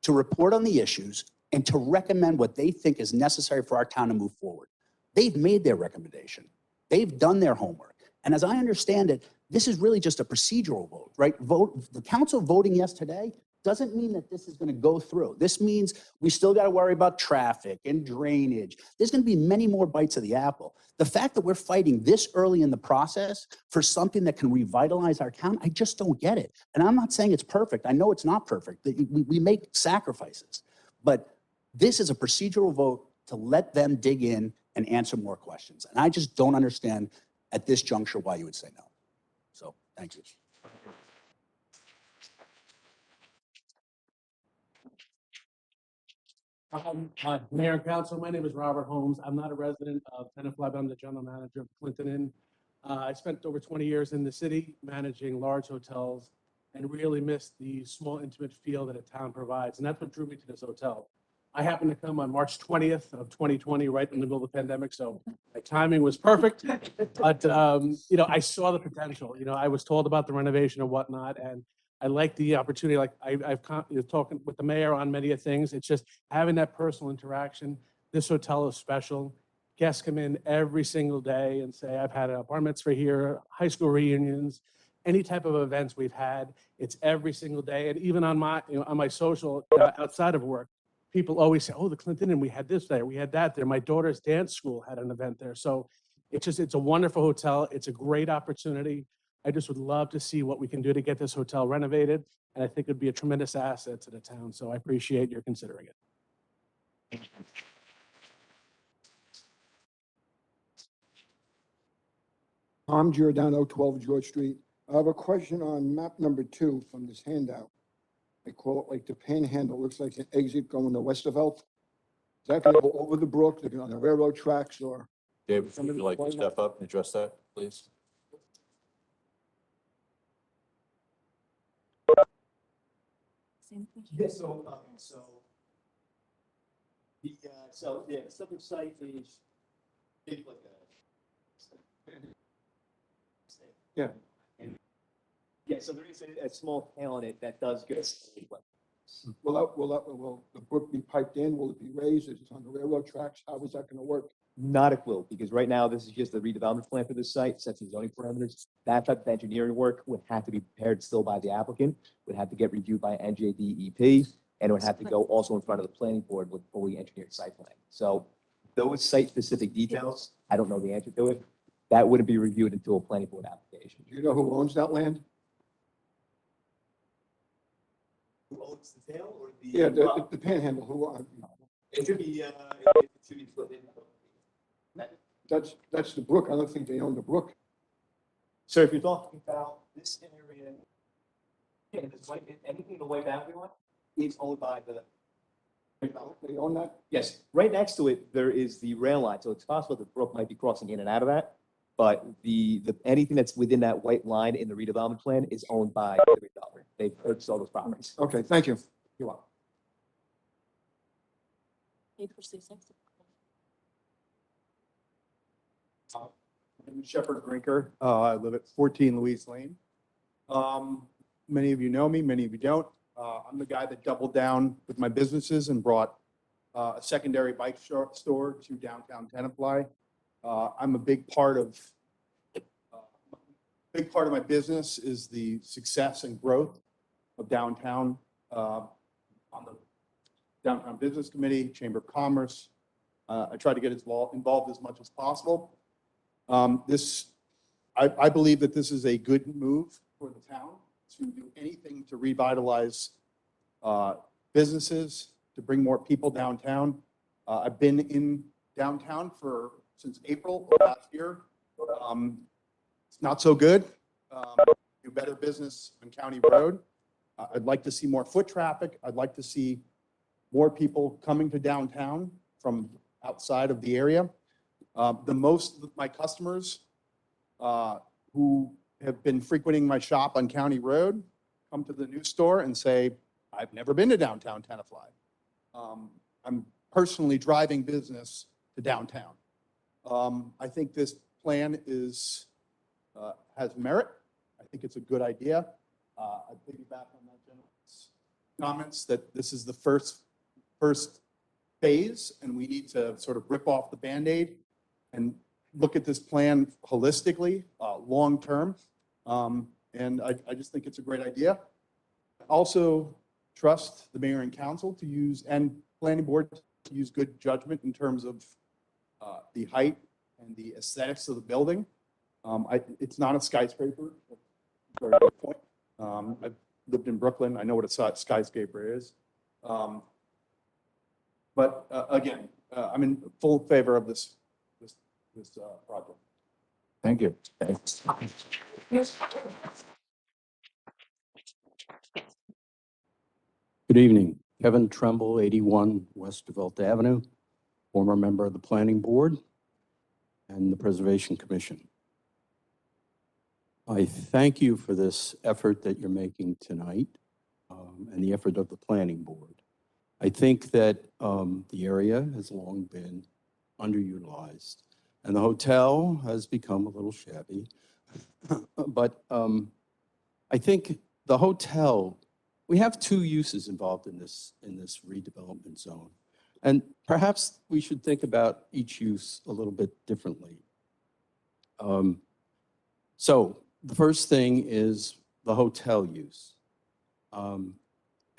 to report on the issues, and to recommend what they think is necessary for our town to move forward. They've made their recommendation. They've done their homework. And as I understand it, this is really just a procedural vote, right? The council voting yes today doesn't mean that this is going to go through. This means we still got to worry about traffic and drainage. There's going to be many more bites of the apple. The fact that we're fighting this early in the process for something that can revitalize our town, I just don't get it. And I'm not saying it's perfect. I know it's not perfect. We make sacrifices. But this is a procedural vote to let them dig in and answer more questions. And I just don't understand at this juncture why you would say no. So, thank you. Hi, Mayor and Council. My name is Robert Holmes. I'm not a resident of Tenafly, but I'm the general manager of Clinton Inn. I spent over 20 years in the city managing large hotels and really missed the small, intimate feel that a town provides. And that's what drew me to this hotel. I happened to come on March 20th of 2020, right in the middle of the pandemic, so my timing was perfect. But, I saw the potential. I was told about the renovation and whatnot, and I like the opportunity, like I've talking with the mayor on many of things. It's just having that personal interaction. This hotel is special. Guests come in every single day and say, I've had bar mitzvah here, high school reunions, any type of events we've had. It's every single day. And even on my social outside of work, people always say, oh, the Clinton Inn, we had this there, we had that there. My daughter's dance school had an event there. So it's a wonderful hotel. It's a great opportunity. I just would love to see what we can do to get this hotel renovated, and I think it'd be a tremendous asset to the town, so I appreciate your considering it. I'm Giordano, 12 George Street. I have a question on map number 2 from this handout. I call it like the panhandle, looks like an exit going to Westervelt. Is that going to go over the brook, they're on the railroad tracks, or? David, would you like to step up and address that, please? Yes, the subject site is big like a. Yeah. Yeah, so there is a small tail on it that does go. Will the brook be piped in? Will it be raised? Is it on the railroad tracks? How is that going to work? Not a clue, because right now this is just the redevelopment plan for this site, sets the zoning parameters. That type of engineering work would have to be prepared still by the applicant, would have to get reviewed by NJDEP, and it would have to go also in front of the planning board with fully engineered site plan. So those site-specific details, I don't know the answer to it. That wouldn't be reviewed until a planning board application. Do you know who owns that land? Who owns the tail or the? Yeah, the panhandle, who owns? It should be, split in. That's the brook. I don't think they own the brook. So if you're talking about this area, anything the way boundary line is owned by the. They own that? Yes, right next to it, there is the rail line, so it's possible the brook might be crossing in and out of that. But anything that's within that white line in the redevelopment plan is owned by the redeveloper. They've purchased all those properties. Okay, thank you. You're welcome. My name is Shepherd Brinker. I live at 14 Louise Lane. Many of you know me, many of you don't. I'm the guy that doubled down with my businesses and brought a secondary bike store to downtown Tenafly. I'm a big part of my business is the success and growth of downtown on the Downtown Business Committee, Chamber of Commerce. I try to get involved as much as possible. I believe that this is a good move for the town to do anything to revitalize businesses, to bring more people downtown. I've been in downtown since April of last year. It's not so good. Do better business on County Road. I'd like to see more foot traffic. I'd like to see more people coming to downtown from outside of the area. The most of my customers who have been frequenting my shop on County Road come to the new store and say, I've never been to downtown Tenafly. I'm personally driving business to downtown. I think this plan has merit. I think it's a good idea. I piggyback on that gentleman's comments that this is the first phase, and we need to sort of rip off the Band-Aid and look at this plan holistically, long-term. And I just think it's a great idea. Also trust the mayor and council and planning board to use good judgment in terms of the height and the aesthetics of the building. It's not a skyscraper. Very good point. I've lived in Brooklyn. I know what a skyscraper is. But again, I'm in full favor of this project. Thank you. Good evening. Kevin Tremble, 81 West Developed Avenue, former member of the Planning Board and the Preservation Commission. I thank you for this effort that you're making tonight and the effort of the Planning Board. I think that the area has long been underutilized and the hotel has become a little shabby. But I think the hotel, we have two uses involved in this redevelopment zone. And perhaps we should think about each use a little bit differently. So the first thing is the hotel use.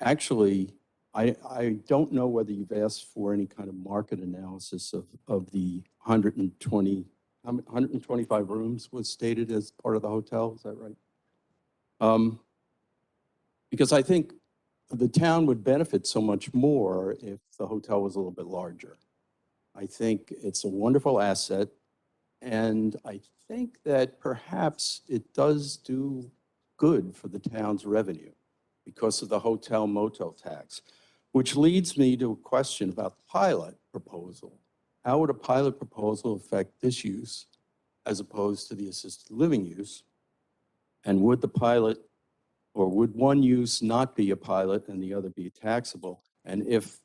Actually, I don't know whether you've asked for any kind of market analysis of the 125 rooms was stated as part of the hotel, is that right? Because I think the town would benefit so much more if the hotel was a little bit larger. I think it's a wonderful asset, and I think that perhaps it does do good for the town's revenue because of the hotel motel tax, which leads me to a question about the pilot proposal. How would a pilot proposal affect this use as opposed to the assisted living use? And would the pilot, or would one use not be a pilot and the other be taxable? And if,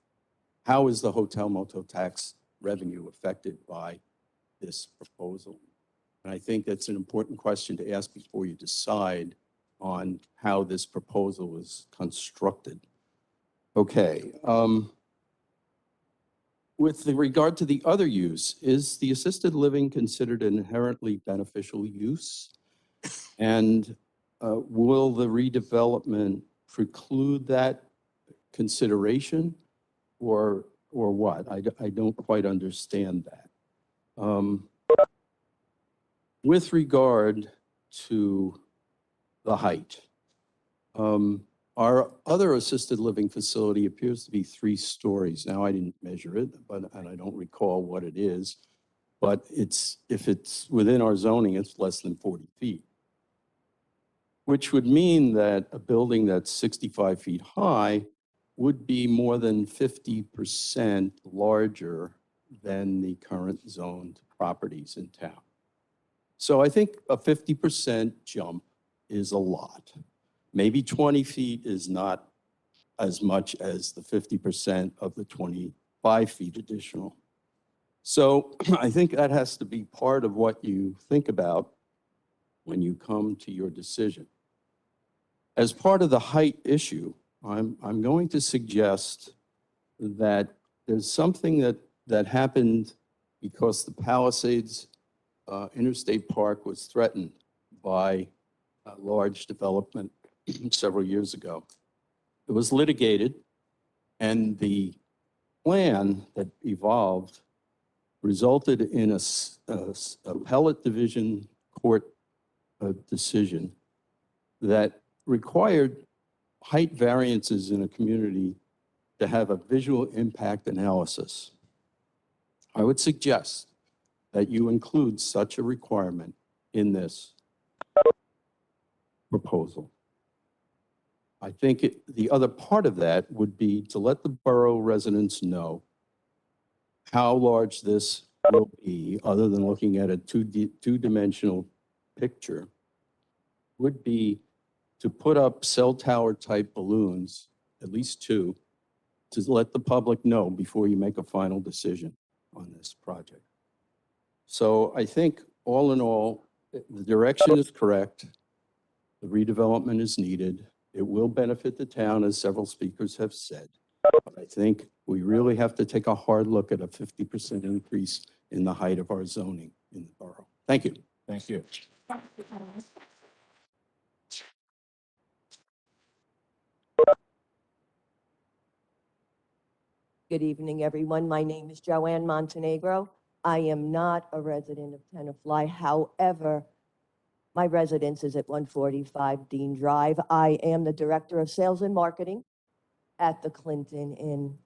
how is the hotel motel tax revenue affected by this proposal? And I think that's an important question to ask before you decide on how this proposal is constructed. Okay. With regard to the other use, is the assisted living considered an inherently beneficial use? And will the redevelopment preclude that consideration or what? I don't quite understand that. With regard to the height, our other assisted living facility appears to be 3 stories. Now, I didn't measure it, and I don't recall what it is, but if it's within our zoning, it's less than 40 feet, which would mean that a building that's 65 feet high would be more than 50% larger than the current zoned properties in town. So I think a 50% jump is a lot. Maybe 20 feet is not as much as the 50% of the 25 feet additional. So I think that has to be part of what you think about when you come to your decision. As part of the height issue, I'm going to suggest that there's something that happened because the Palisades Interstate Park was threatened by a large development several years ago. It was litigated, and the plan that evolved resulted in a appellate division court decision that required height variances in a community to have a visual impact analysis. I would suggest that you include such a requirement in this proposal. I think the other part of that would be to let the borough residents know how large this will be, other than looking at a two-dimensional picture, would be to put up cell tower type balloons, at least 2, to let the public know before you make a final decision on this project. So I think all in all, the direction is correct. The redevelopment is needed. It will benefit the town, as several speakers have said. But I think we really have to take a hard look at a 50% increase in the height of our zoning in the borough. Thank you. Thank you. Good evening, everyone. My name is Joanne Montenegro. I am not a resident of Tenafly. However, my residence is at 145 Dean Drive. I am the Director of Sales and Marketing at the Clinton Inn.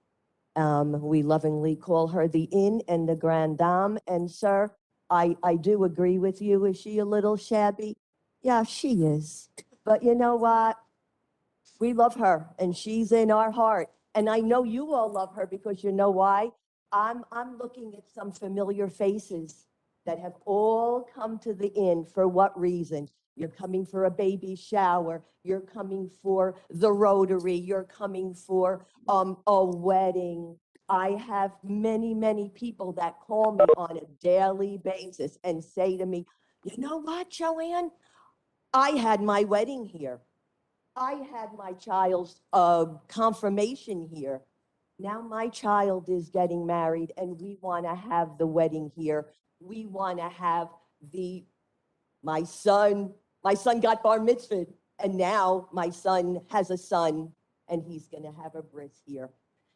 We lovingly call her the Inn and the Grande Dame. And sir, I do agree with you. Is she a little shabby? Yeah, she is. But you know what? We love her, and she's in our heart. And I know you all love her because you know why? I'm looking at some familiar faces that have all come to the inn. For what reason? You're coming for a baby shower. You're coming for the Rotary. You're coming for a wedding. I have many, many people that call me on a daily basis and say to me, you know what, Joanne? I had my wedding here. I had my child's confirmation here. Now my child is getting married and we want to have the wedding here. We want to have my son got bar mitzvahed and now my son has a son and he's going to have a bris here.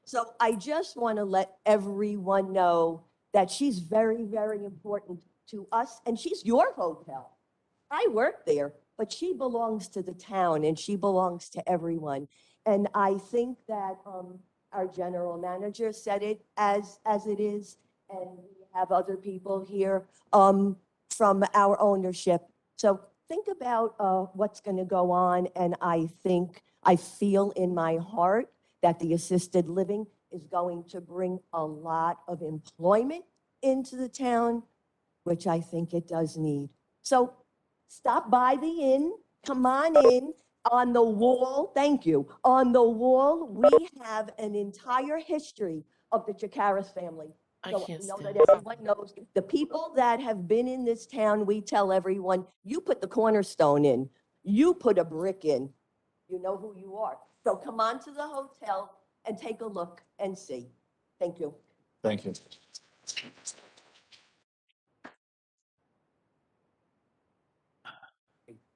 So I just want to let everyone know that she's very, very important to us and she's your hotel. I work there, but she belongs to the town and she belongs to everyone. And I think that our general manager said it as it is, and we have other people here from our ownership. So think about what's going to go on, and I feel in my heart that the assisted living is going to bring a lot of employment into the town, which I think it does need. So stop by the inn, come on in. On the wall, thank you. On the wall, we have an entire history of the Chikaris family. So I know that everyone knows. The people that have been in this town, we tell everyone, you put the cornerstone in, you put a brick in, you know who you are. So come on to the hotel and take a look and see. Thank you. Thank you.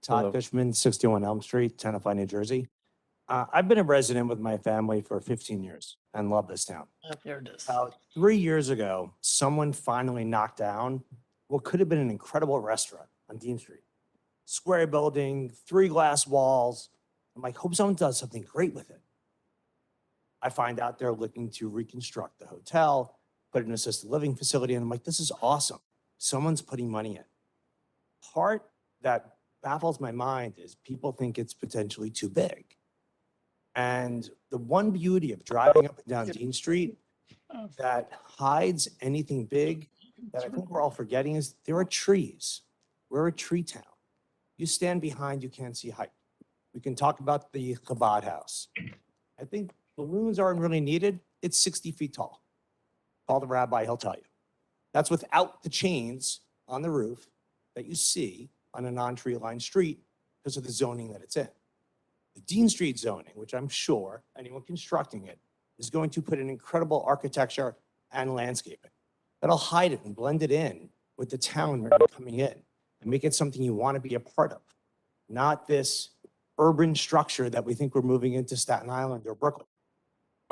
Todd Fishman, 61 Elm Street, Tenafly, New Jersey. I've been a resident with my family for 15 years and love this town. There it is. About 3 years ago, someone finally knocked down what could have been an incredible restaurant on Dean Street. Square building, 3 glass walls. I'm like, hope someone does something great with it. I find out they're looking to reconstruct the hotel, put an assisted living facility, and I'm like, this is awesome. Someone's putting money in. Part that baffles my mind is people think it's potentially too big. And the one beauty of driving up and down Dean Street that hides anything big that I think we're all forgetting is there are trees. We're a tree town. You stand behind, you can't see height. We can talk about the Chabad house. I think balloons aren't really needed. It's 60 feet tall. Call the rabbi, he'll tell you. That's without the chains on the roof that you see on a non-tree lined street because of the zoning that it's in. The Dean Street zoning, which I'm sure anyone constructing it is going to put in incredible architecture and landscaping that'll hide it and blend it in with the town where you're coming in and make it something you want to be a part of, not this urban structure that we think we're moving into Staten Island or Brooklyn.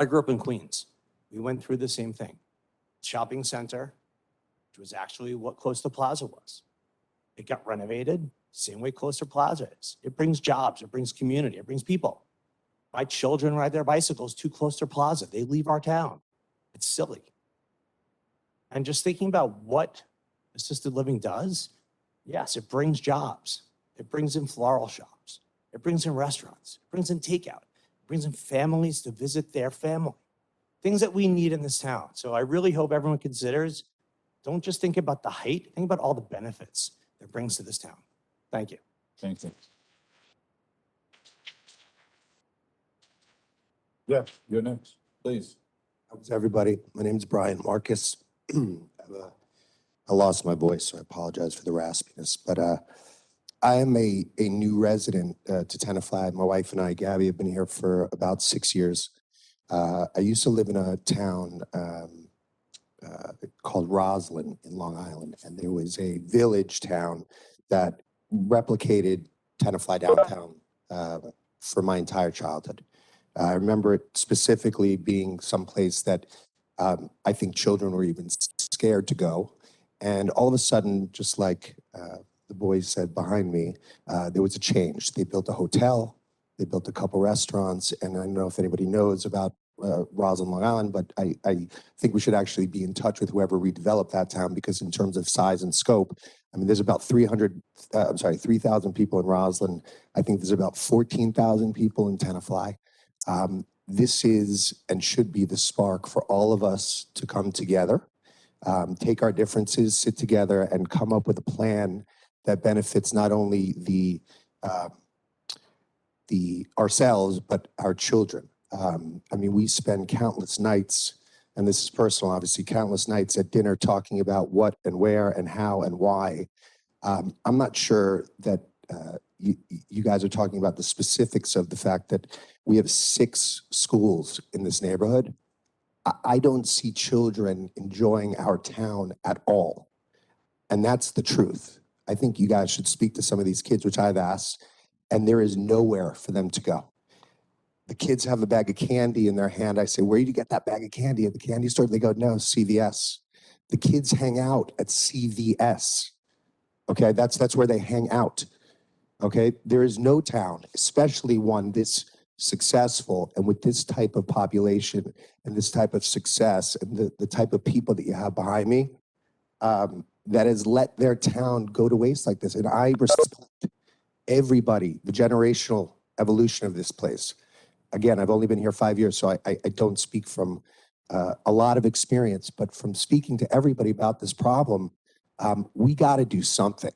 I grew up in Queens. We went through the same thing. Shopping center, which was actually what Coastal Plaza was. It got renovated, same way Coastal Plaza is. It brings jobs, it brings community, it brings people. My children ride their bicycles to Coastal Plaza. They leave our town. It's silly. And just thinking about what assisted living does, yes, it brings jobs. It brings in floral shops. It brings in restaurants. It brings in takeout. It brings in families to visit their family. Things that we need in this town. So I really hope everyone considers, don't just think about the height, think about all the benefits it brings to this town. Thank you. Thank you. Yeah, you're next, please. How's everybody? My name is Brian Marcus. I lost my voice, so I apologize for the raspiness. But I am a new resident to Tenafly. My wife and I, Gabby, have been here for about 6 years. I used to live in a town called Roslyn in Long Island, and there was a village town that replicated Tenafly downtown for my entire childhood. I remember it specifically being someplace that I think children were even scared to go. And all of a sudden, just like the boys said behind me, there was a change. They built a hotel, they built a couple restaurants, and I don't know if anybody knows about Roslyn, Long Island, but I think we should actually be in touch with whoever redeveloped that town, because in terms of size and scope, I mean, there's about 3,000 people in Roslyn. I think there's about 14,000 people in Tenafly. This is and should be the spark for all of us to come together, take our differences, sit together, and come up with a plan that benefits not only the ourselves, but our children. I mean, we spend countless nights, and this is personal, obviously, countless nights at dinner talking about what and where and how and why. I'm not sure that you guys are talking about the specifics of the fact that we have 6 schools in this neighborhood. I don't see children enjoying our town at all. And that's the truth. I think you guys should speak to some of these kids, which I've asked, and there is nowhere for them to go. The kids have a bag of candy in their hand. I say, where did you get that bag of candy? At the candy store? They go, no, CVS. The kids hang out at CVS. Okay, that's where they hang out. Okay, there is no town, especially one this successful and with this type of population and this type of success and the type of people that you have behind me, that has let their town go to waste like this. And I respect everybody, the generational evolution of this place. Again, I've only been here 5 years, so I don't speak from a lot of experience, but from speaking to everybody about this problem, we got to do something.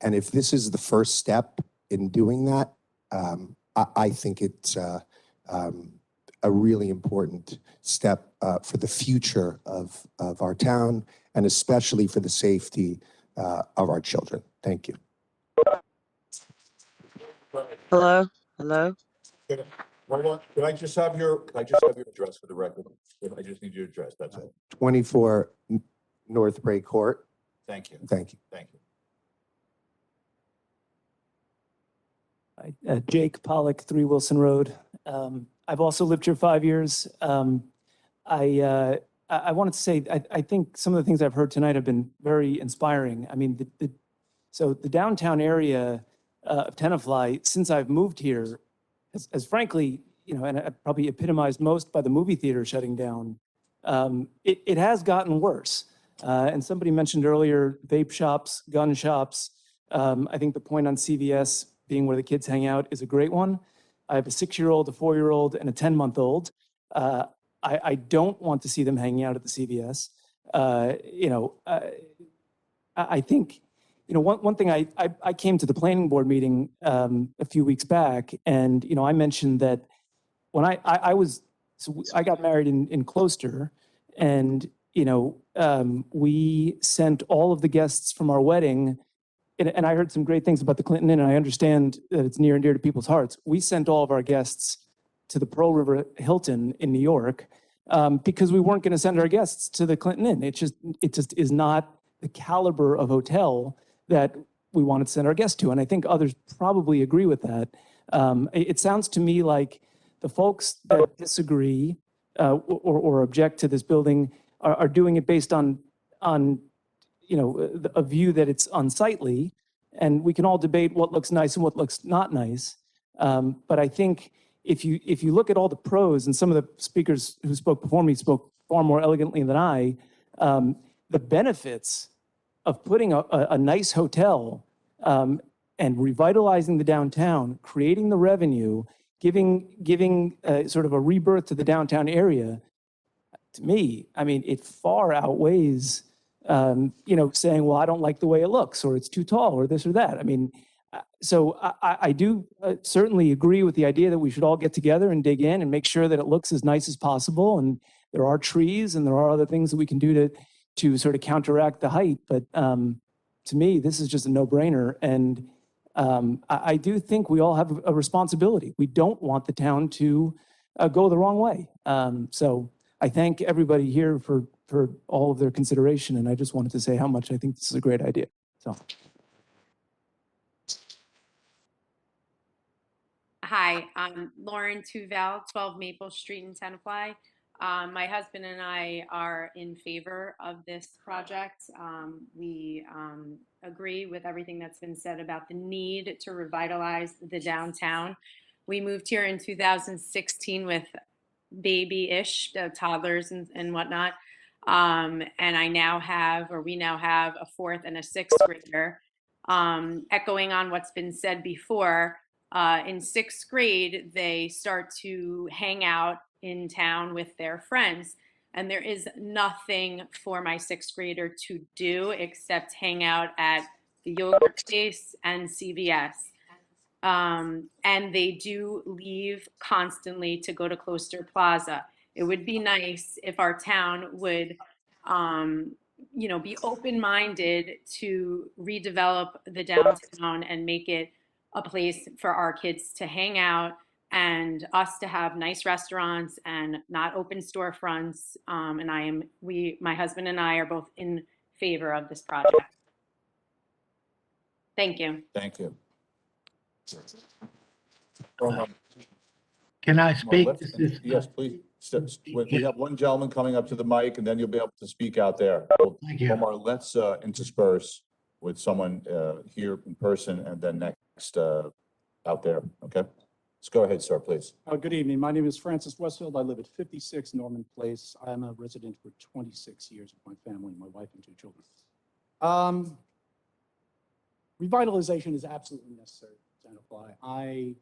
And if this is the first step in doing that, I think it's a really important step for the future of our town and especially for the safety of our children. Thank you. Hello? Hello? Could I just have your address for the record? I just need your address, that's it. 24 North Bray Court. Thank you. Thank you. Thank you. Jake Pollock, 3 Wilson Road. I've also lived here 5 years. I wanted to say, I think some of the things I've heard tonight have been very inspiring. I mean, so the downtown area of Tenafly, since I've moved here, has frankly, you know, and I probably epitomized most by the movie theater shutting down. It has gotten worse. And somebody mentioned earlier, vape shops, gun shops. I think the point on CVS being where the kids hang out is a great one. I have a 6-year-old, a 4-year-old, and a 10-month-old. I don't want to see them hanging out at the CVS. You know, I think, you know, one thing I came to the planning board meeting a few weeks back, and, you know, I mentioned that when I got married in Closter, and, you know, we sent all of the guests from our wedding, and I heard some great things about the Clinton Inn, and I understand that it's near and dear to people's hearts. We sent all of our guests to the Pearl River Hilton in New York because we weren't going to send our guests to the Clinton Inn. It just is not the caliber of hotel that we wanted to send our guests to, and I think others probably agree with that. It sounds to me like the folks that disagree or object to this building are doing it based on you know, a view that it's unsightly, and we can all debate what looks nice and what looks not nice. But I think if you look at all the pros, and some of the speakers who spoke before me spoke far more elegantly than I, the benefits of putting a nice hotel and revitalizing the downtown, creating the revenue, giving sort of a rebirth to the downtown area, to me, I mean, it far outweighs you know, saying, well, I don't like the way it looks, or it's too tall, or this or that. I mean, so I do certainly agree with the idea that we should all get together and dig in and make sure that it looks as nice as possible. And there are trees and there are other things that we can do to sort of counteract the height. But to me, this is just a no-brainer. And I do think we all have a responsibility. We don't want the town to go the wrong way. So I thank everybody here for all of their consideration, and I just wanted to say how much I think this is a great idea. So. Hi, I'm Lauren Tuval, 12 Maple Street in Tenafly. My husband and I are in favor of this project. We agree with everything that's been said about the need to revitalize the downtown. We moved here in 2016 with baby-ish toddlers and whatnot. And we now have a 4th and a 6th grader. Echoing on what's been said before, In sixth grade, they start to hang out in town with their friends. And there is nothing for my sixth grader to do except hang out at the yogurt place and CVS. And they do leave constantly to go to Closter Plaza. It would be nice if our town would, be open-minded to redevelop the downtown and make it a place for our kids to hang out and us to have nice restaurants and not open storefronts. And my husband and I are both in favor of this project. Thank you. Thank you. Can I Omar, speak? let's- This is, Yes, please. We have one gentleman coming up to the mic, and then you'll be able to speak out there. Thank you. Omar, let's intersperse with someone here in person and then next out there, okay? Let's go ahead, sir, please. Good evening. My name is Francis Westfield. I live at 56 Norman Place. I'm a resident for 26 years with my family, my wife and 2 children. Revitalization is absolutely necessary for Tenafly. I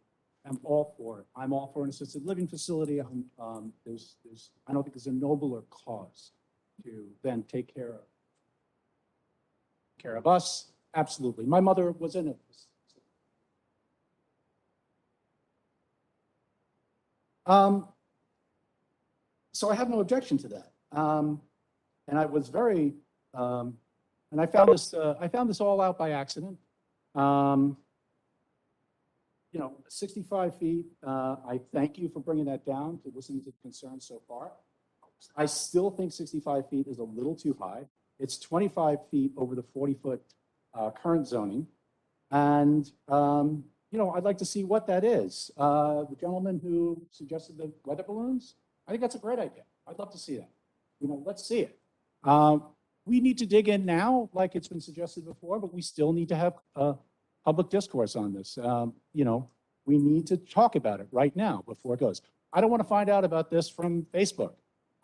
am all for it. I'm all for an assisted living facility. I don't think there's a nobler cause to then take care of us. Absolutely. My mother was in it. So I have no objection to that. And I was very, and I found this all out by accident. 65 feet, I thank you for bringing that down to listen to the concerns so far. I still think 65 feet is a little too high. It's 25 feet over the 40-foot current zoning. And, I'd like to see what that is. The gentleman who suggested the weather balloons, I think that's a great idea. I'd love to see that. Let's see it. We need to dig in now, like it's been suggested before, but we still need to have public discourse on this. We need to talk about it right now before it goes. I don't want to find out about this from Facebook.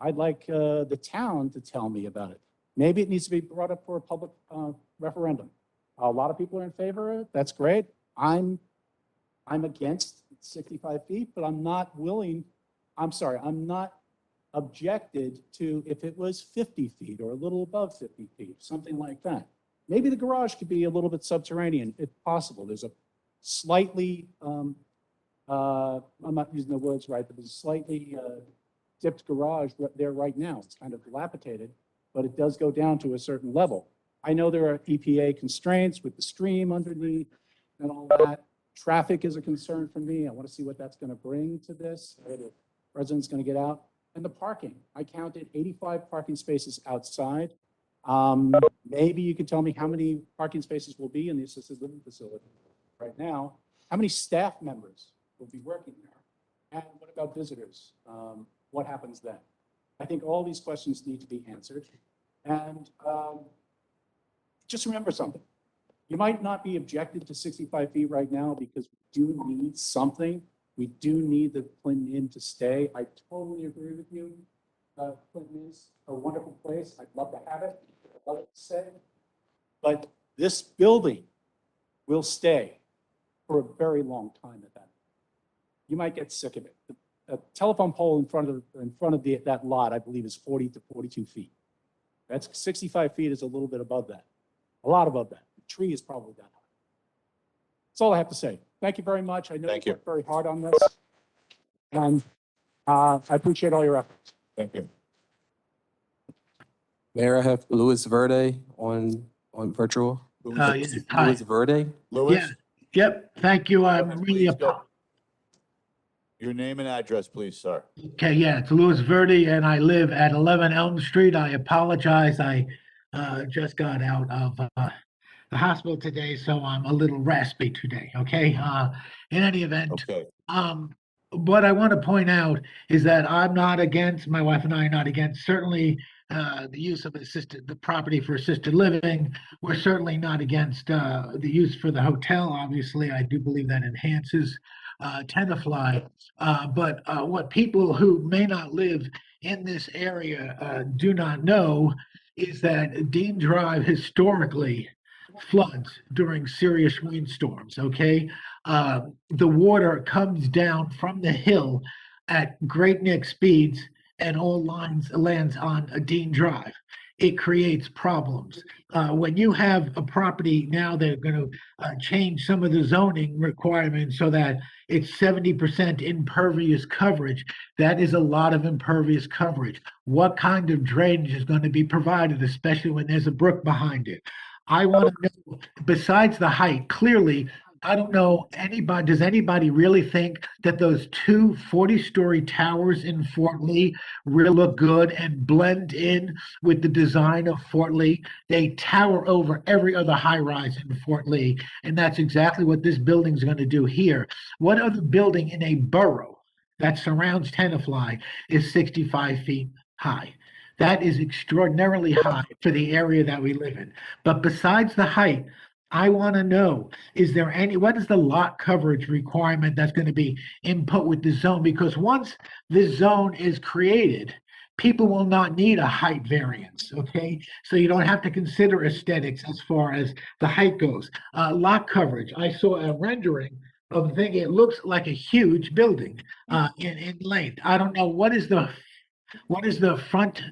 I'd like the town to tell me about it. Maybe it needs to be brought up for a public referendum. A lot of people are in favor of it. That's great. I'm against 65 feet, but I'm not objected to if it was 50 feet or a little above 50 feet, something like that. Maybe the garage could be a little bit subterranean if possible. There's a slightly, I'm not using the words right, but there's a slightly dipped garage there right now. It's kind of dilapidated, but it does go down to a certain level. I know there are EPA constraints with the stream underneath and all that. Traffic is a concern for me. I want to see what that's going to bring to this, where the residents going to get out. And the parking, I counted 85 parking spaces outside. Maybe you could tell me how many parking spaces will be in the assisted living facility right now. How many staff members will be working there? And what about visitors? What happens then? I think all these questions need to be answered. And just remember something. You might not be objected to 65 feet right now because we do need something. We do need the Clinton Inn to stay. I totally agree with you. Clinton is a wonderful place. I'd love to have it. I'd love it to stay. But this building will stay for a very long time at that. You might get sick of it. The telephone pole in front of that lot, I believe, is 40 to 42 feet. That's 65 feet is a little bit above that, a lot above that. The tree is probably that high. That's all I have to say. Thank you very much. I know you worked very hard on this, and I appreciate all your efforts. Thank you. Mayor, I have Luis Verde on virtual. Yes, Luis Verde. Louis? Yep, thank you. I'm really, Please go. Your name and address, please, sir. okay, yeah, it's Louis Verde, and I live at 11 Elm Street. I apologize. I just got out of the hospital today, so I'm a little raspy today, okay? In any event, what I want to point out is that I'm not against, my wife and I are not against, certainly the use of the property for assisted living. We're certainly not against the use for the hotel. Obviously, I do believe that enhances Tenafly. But what people who may not live in this area do not know is that Dean Drive historically floods during serious windstorms, okay? the water comes down from the hill at breakneck speeds and all lands on a Dean Drive. It creates problems. When you have a property now, they're going to change some of the zoning requirements so that it's 70% impervious coverage. That is a lot of impervious coverage. What kind of drainage is going to be provided, especially when there's a brook behind it? I want to know, besides the height, clearly, I don't know anybody, does anybody really think that those two 40-story towers in Fort Lee really look good and blend in with the design of Fort Lee? They tower over every other high rise in Fort Lee, and that's exactly what this building is going to do here. What other building in a borough that surrounds Tenafly is 65 feet high? That is extraordinarily high for the area that we live in. But besides the height, I want to know, what is the lot coverage requirement that's going to be input with the zone? Because once this zone is created, people will not need a height variance, okay? So you don't have to consider aesthetics as far as the height goes. Lot coverage, I saw a rendering of the thing, it looks like a huge building in length. I don't know, what is the front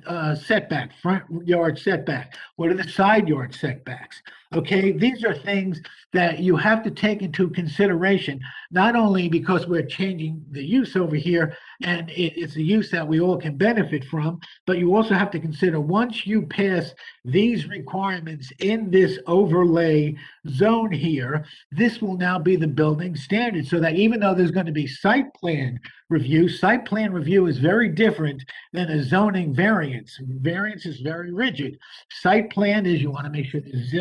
setback, front yard setback? What are the side yard setbacks? Okay, these are things that you have to take into consideration, not only because we're changing the use over here and it's a use that we all can benefit from, but you also have to consider once you pass these requirements in this overlay zone here, this will now be the building standard, so that even though there's going to be site plan review is very different than a zoning variance. Variance is very rigid. Site plan is you want to make sure there's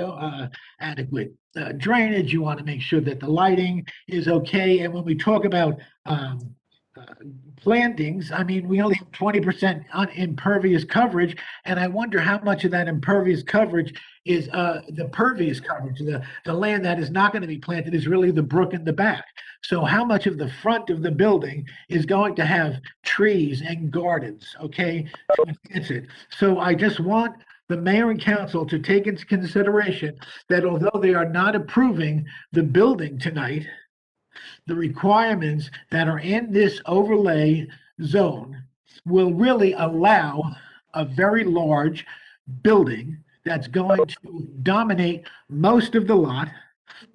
adequate drainage. You want to make sure that the lighting is okay. And when we talk about plantings, I mean, we only have 20% impervious coverage, and I wonder how much of that impervious coverage is the pervious coverage. The land that is not going to be planted is really the brook in the back. So how much of the front of the building is going to have trees and gardens, okay? That's it. So I just want the mayor and council to take into consideration that although they are not approving the building tonight, the requirements that are in this overlay zone will really allow a very large building that's going to dominate most of the lot,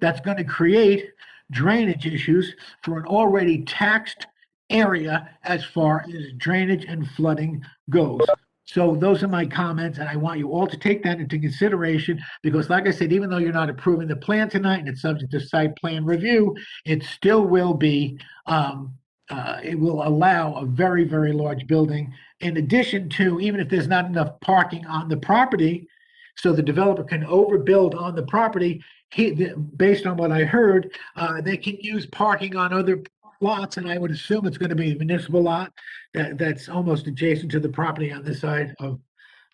that's going to create drainage issues for an already taxed area as far as drainage and flooding goes. So those are my comments, and I want you all to take that into consideration, because like I said, even though you're not approving the plan tonight and it's subject to site plan review, it still will be, it will allow a very, very large building. In addition to, even if there's not enough parking on the property, so the developer can overbuild on the property, based on what I heard, they can use parking on other lots, and I would assume it's going to be a municipal lot that's almost adjacent to the property on this side of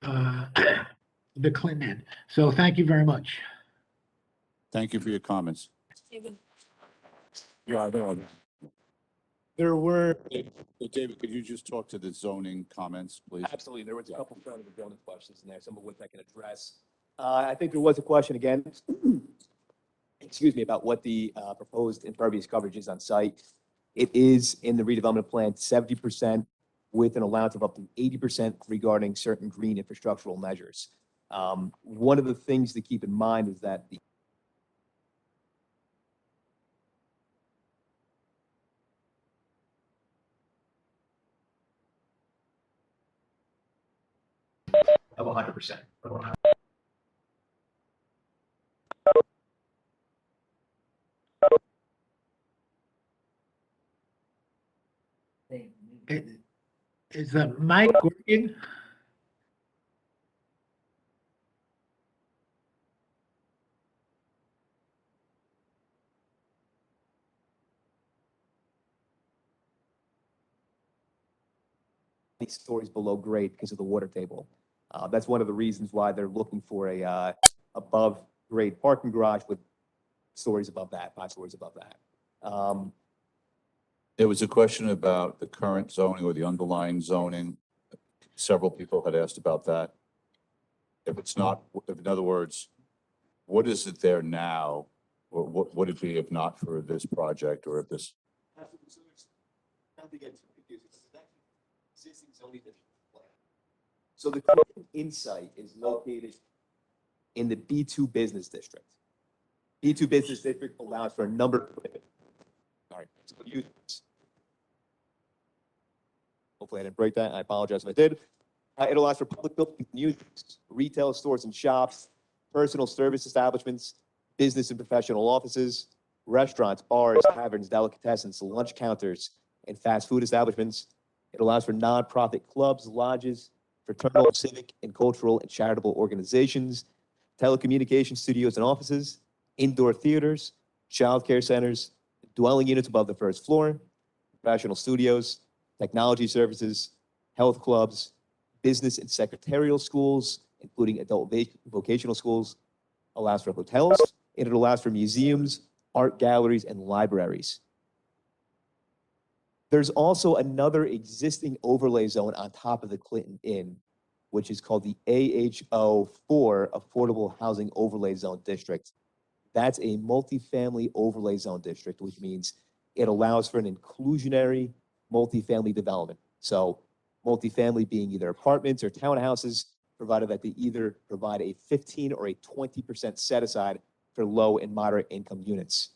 the Clinton end. So thank you very much. Thank you for your comments. Yeah, There were, David, could you just talk to the zoning comments, please? absolutely, there was a couple of zoning questions in there, some of which I can address. I think there was a question again, excuse me, about what the proposed impervious coverage is on site. It is in the redevelopment plan, 70% with an allowance of up to 80% regarding certain green infrastructural measures. One of the things to keep in mind is that the of 100%. Is the mic working? Stories below grade because of the water table. That's one of the reasons why they're looking for a above grade parking garage with stories above that, 5 stories above that. There was a question about the current zoning or the underlying zoning. Several people had asked about that. If it's not, in other words, what is it there now Or what would it be if not for this project or if this? Not to get too confused, this is actually existing zoning district plan. So the Clinton Insight is located in the B2 business district. B2 business district allows for a number of. Sorry. Hopefully I didn't break that. I apologize if I did. It allows for public buildings, uses, retail stores and shops, personal service establishments, business and professional offices, restaurants, bars, taverns, delicatessens, lunch counters, and fast food establishments. It allows for nonprofit clubs, lodges, fraternal, civic, and cultural and charitable organizations, telecommunication studios and offices, indoor theaters, childcare centers, dwelling units above the first floor, professional studios, technology services, health clubs, business and secretarial schools, including adult vocational schools, allows for hotels, and it allows for museums, art galleries, and libraries. There's also another existing overlay zone on top of the Clinton Inn, which is called the AHO4 Affordable Housing Overlay Zone District. That's a multifamily overlay zone district, which means it allows for an inclusionary multifamily development. So multifamily being either apartments or townhouses, provided that they either provide a 15 or a 20% set aside for low and moderate income units.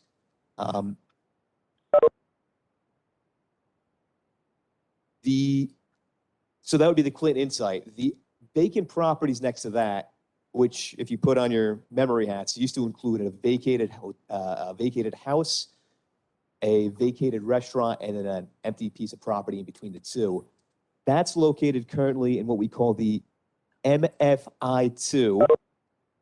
So that would be the Clinton Insight. The vacant properties next to that, which if you put on your memory hats, used to include a vacated house, a vacated restaurant, and then an empty piece of property in between the two. That's located currently in what we call the MFI2,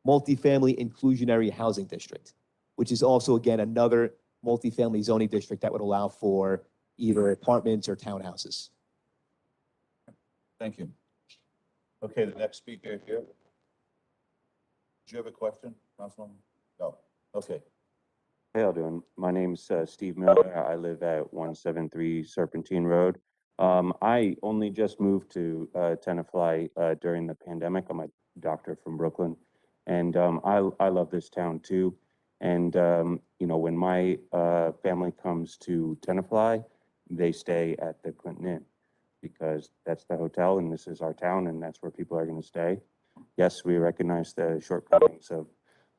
Multifamily Inclusionary Housing District, which is also, again, another multifamily zoning district that would allow for either apartments or townhouses. Thank you. Okay, the next speaker here. Do you have a question, Councilman? No. Okay. Hey, how doing? My name's Steve Miller. I live at 173 Serpentine Road. I only just moved to Tenafly during the pandemic. I'm a doctor from Brooklyn, and I love this town too. And you know, when my family comes to Tenafly, they stay at the Clinton Inn because that's the hotel, and this is our town, and that's where people are going to stay. Yes, we recognize the shortcomings of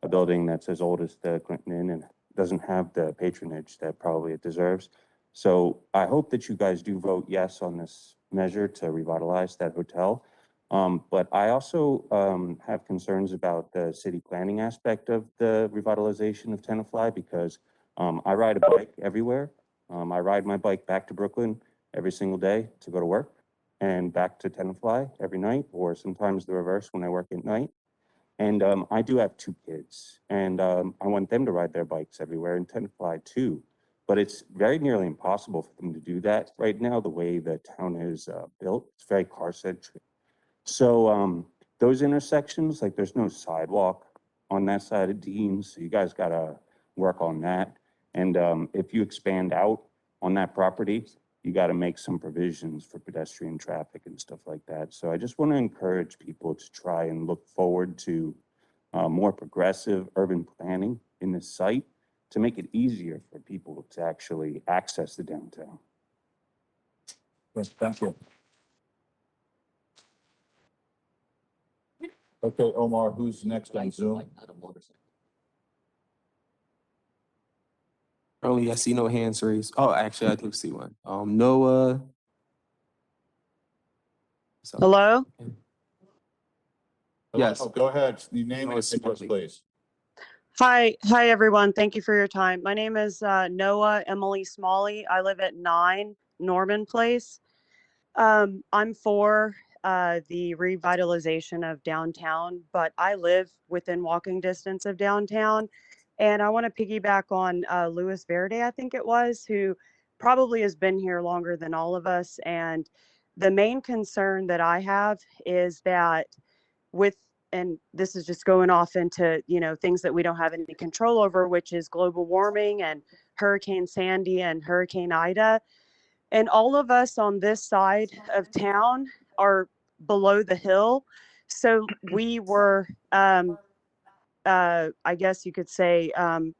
a building that's as old as the Clinton Inn and doesn't have the patronage that probably it deserves. So I hope that you guys do vote yes on this measure to revitalize that hotel. But I also have concerns about the city planning aspect of the revitalization of Tenafly because I ride a bike everywhere. I ride my bike back to Brooklyn every single day to go to work and back to Tenafly every night, or sometimes the reverse when I work at night. And I do have 2 kids, and I want them to ride their bikes everywhere in Tenafly too. But it's very nearly impossible for them to do that right now, the way the town is built. It's very car-centric. So those intersections, like there's no sidewalk on that side of Dean's, so you guys gotta work on that. And if you expand out on that property, you gotta make some provisions for pedestrian traffic and stuff like that. So I just wanna encourage people to try and look forward to more progressive urban planning in this site to make it easier for people to actually access the downtown. Yes, thank you. Okay, Omar, who's next on Zoom? Currently, I see no hands raised. Oh, actually, I do see one. Noah. Hello? Yes. Oh, go ahead. Your name and address, please. Hi, everyone. Thank you for your time. My name is Noah Emily Smalley. I live at 9 Norman Place. I'm for the revitalization of downtown, but I live within walking distance of downtown. And I want to piggyback on Luis Verde, I think it was, who probably has been here longer than all of us. And the main concern that I have is that and this is just going off into, things that we don't have any control over, which is global warming and Hurricane Sandy and Hurricane Ida. And all of us on this side of town are below the hill. So we were I guess you could say,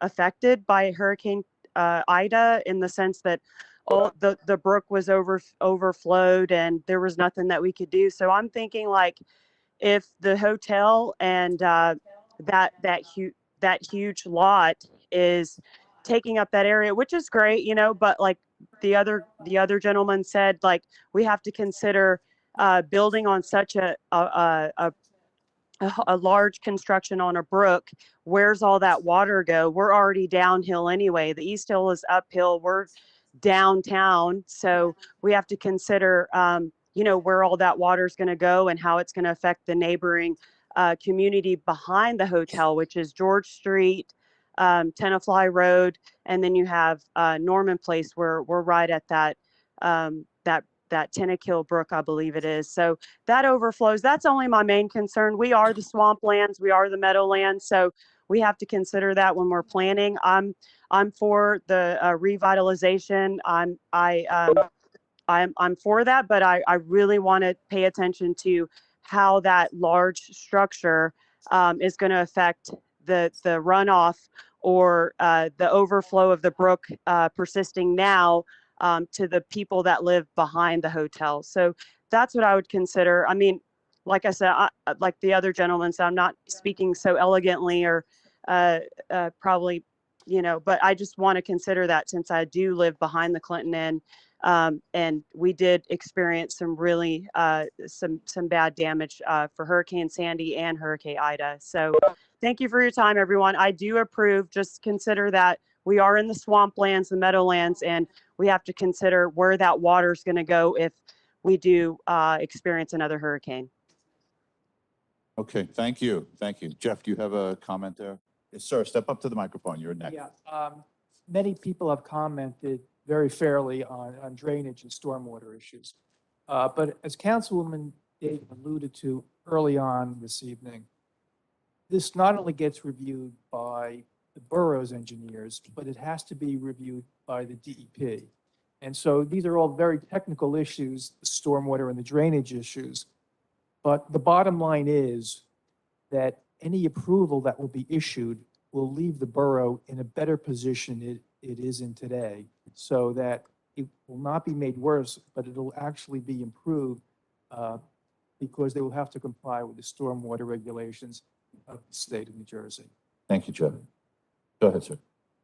affected by Hurricane Ida, in the sense that all the brook was overflowed and there was nothing that we could do. So I'm thinking, like, if the hotel and that huge lot is taking up that area, which is great, but like the other gentleman said, like, we have to consider building on such a large construction on a brook. Where's all that water go? We're already downhill anyway. The East Hill is uphill. We're downtown. So we have to consider, where all that water is going to go and how it's going to affect the neighboring community behind the hotel, which is George Street, Tenafly Road, and then you have Norman Place, where we're right at that Tennakill Brook, I believe it is. So that overflows. That's only my main concern. We are the swamplands, we are the meadowlands, so we have to consider that when we're planning. I'm for the revitalization. I'm for that, but I really want to pay attention to how that large structure is going to affect the runoff or the overflow of the brook persisting now to the people that live behind the hotel. So that's what I would consider. I mean, like I said, like the other gentleman said, I'm not speaking so elegantly or probably, but I just want to consider that, since I do live behind the Clinton Inn. And we did experience some really some bad damage for Hurricane Sandy and Hurricane Ida. So thank you for your time, everyone. I do approve. Just consider that we are in the swamplands, the meadowlands, and we have to consider where that water is going to go if we do experience another hurricane. Okay, thank you. Thank you. Jeff, do you have a comment there? Yes, sir. Step up to the microphone. You're next. Yeah, many people have commented very fairly on drainage and stormwater issues. But as Councilwoman Dayton alluded to early on this evening, this not only gets reviewed by the borough's engineers, but it has to be reviewed by the DEP. And so these are all very technical issues, the stormwater and the drainage issues. But the bottom line is that any approval that will be issued will leave the borough in a better position it is in today, so that it will not be made worse, but it'll actually be improved because they will have to comply with the stormwater regulations of the state of New Jersey. Thank you, Jeff. Go ahead, sir.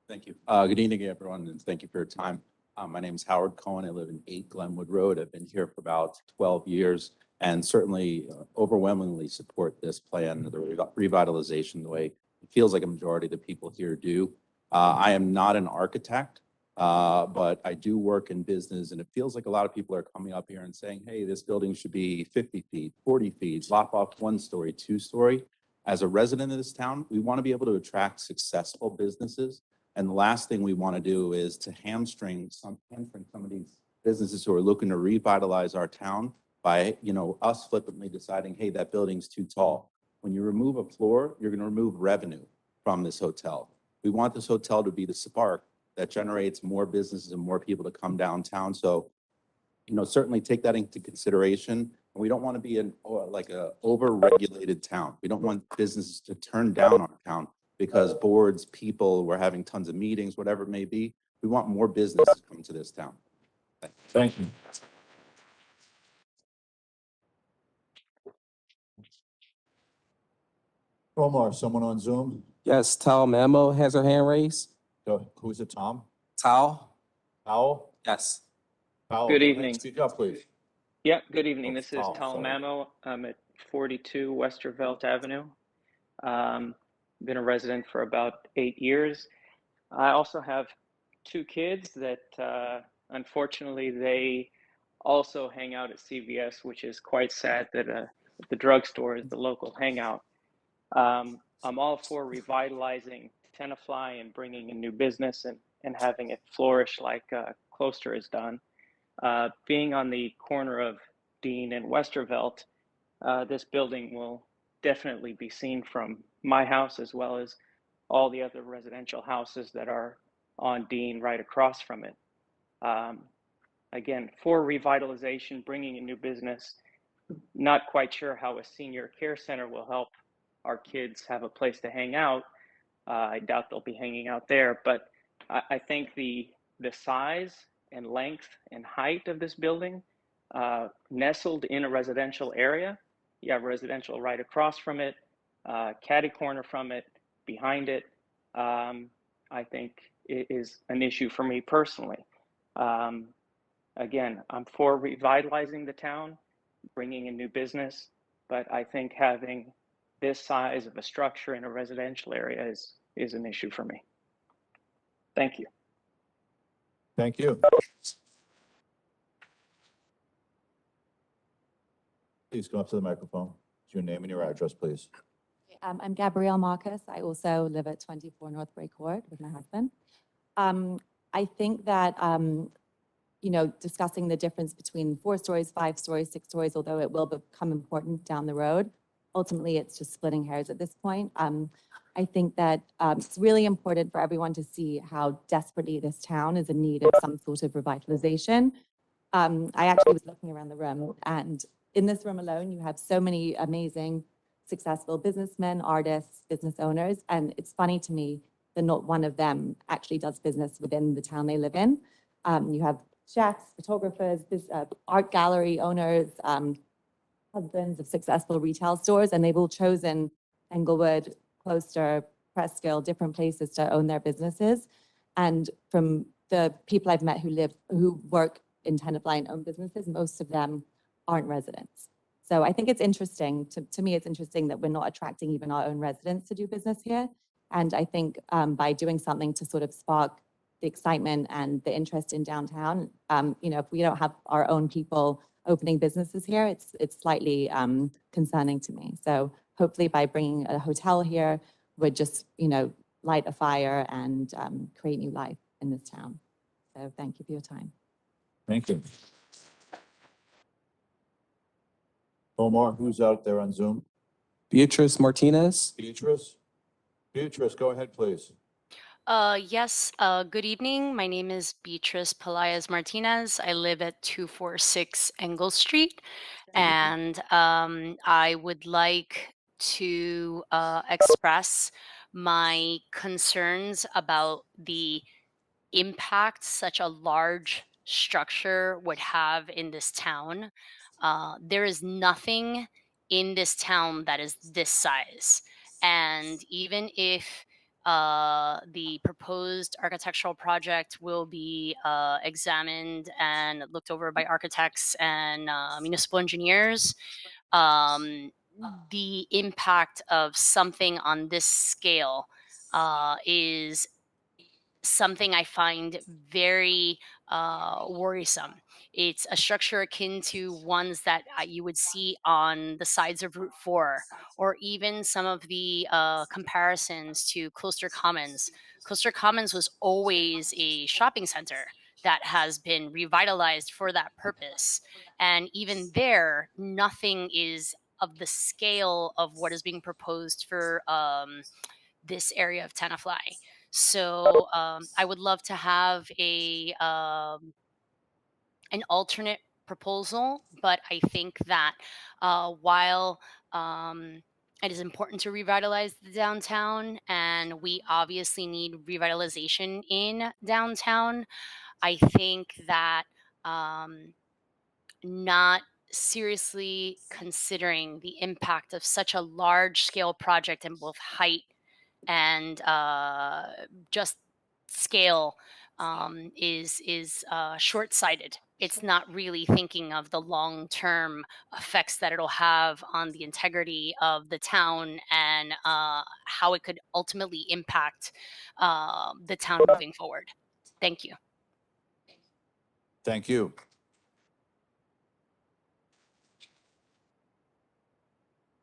Thank you. Good evening, everyone, and thank you for your time. My name is Howard Cohen. I live in 8 Glenwood Road. I've been here for about 12 years and certainly overwhelmingly support this plan, the revitalization, the way it feels like a majority of the people here do. I am not an architect, but I do work in business, and it feels like a lot of people are coming up here and saying, hey, this building should be 50 feet, 40 feet, lop off 1-story, 2-story. As a resident of this town, we want to be able to attract successful businesses. And the last thing we want to do is to hamstring some of these businesses who are looking to revitalize our town by, us flippantly deciding, hey, that building's too tall. When you remove a floor, you're going to remove revenue from this hotel. We want this hotel to be the spark that generates more businesses and more people to come downtown. So, certainly take that into consideration. And we don't want to be like a over-regulated town. We don't want businesses to turn down our town because boards, people, we're having tons of meetings, whatever it may be. We want more business to come to this town. Thank you. Omar, someone on Zoom? Yes, Tal Mamo has her hand raised. Who's it, Tom? Tal? Powell? Yes. Powell, Good go ahead, evening. speak up, please. Yeah, good evening. Oh, This is Tal, Tal sorry. Mamo. I'm at 42 Westervelt Avenue. Been a resident for about 8 years. I also have 2 kids that unfortunately they also hang out at CVS, which is quite sad that the drugstore is the local hangout. I'm all for revitalizing Tenafly and bringing in new business and having it flourish like Closter has done. Being on the corner of Dean and Westervelt, this building will definitely be seen from my house as well as all the other residential houses that are on Dean right across from it. Again, for revitalization, bringing in new business, not quite sure how a senior care center will help our kids have a place to hang out. I doubt they'll be hanging out there, but I think the size and length and height of this building, nestled in a residential area, you have residential right across from it, catty corner from it, behind it, I think it is an issue for me personally. Again, I'm for revitalizing the town, bringing in new business, but I think having this size of a structure in a residential area is an issue for me. Thank you. Thank you. Please come up to the microphone. Your name and your address, please. I'm Gabrielle Marcus. I also live at 24 North Bray Court with my husband. I think that, you know, discussing the difference between 4 stories, 5 stories, 6 stories, although it will become important down the road, ultimately it's just splitting hairs at this point. I think that it's really important for everyone to see how desperately this town is in need of some sort of revitalization. I actually was looking around the room, and in this room alone, you have so many amazing, successful businessmen, artists, business owners, and it's funny to me that not one of them actually does business within the town they live in. You have chefs, photographers, art gallery owners, husbands of successful retail stores, and they've all chosen Englewood, Closter, Presskill, different places to own their businesses. And from the people I've met who work in Tenafly and own businesses, most of them aren't residents. So I think it's interesting, to me, it's interesting that we're not attracting even our own residents to do business here. And I think by doing something to sort of spark the excitement and the interest in downtown, you know, if we don't have our own people opening businesses here, it's slightly concerning to me. So hopefully by bringing a hotel here, would just, you know, light a fire and create new life in this town. So thank you for your time. Thank you. Omar, who's out there on Zoom? Beatrice Martinez. Beatrice? Beatrice, go ahead, please. Yes, good evening. My name is Beatrice Pelaez Martinez. I live at 246 Engel Street, and I would like to express my concerns about the impact such a large structure would have in this town. There is nothing in this town that is this size. And even if the proposed architectural project will be examined and looked over by architects and municipal engineers, the impact of something on this scale is something I find very worrisome. It's a structure akin to ones that you would see on the sides of Route 4, or even some of the comparisons to Closter Commons. Closter Commons was always a shopping center that has been revitalized for that purpose. And even there, nothing is of the scale of what is being proposed for this area of Tenafly. So I would love to have an alternate proposal, but I think that while it is important to revitalize the downtown, and we obviously need revitalization in downtown, I think that not seriously considering the impact of such a large scale project in both height and just scale is short-sighted. It's not really thinking of the long-term effects that it'll have on the integrity of the town and how it could ultimately impact the town moving forward. Thank you. Thank you.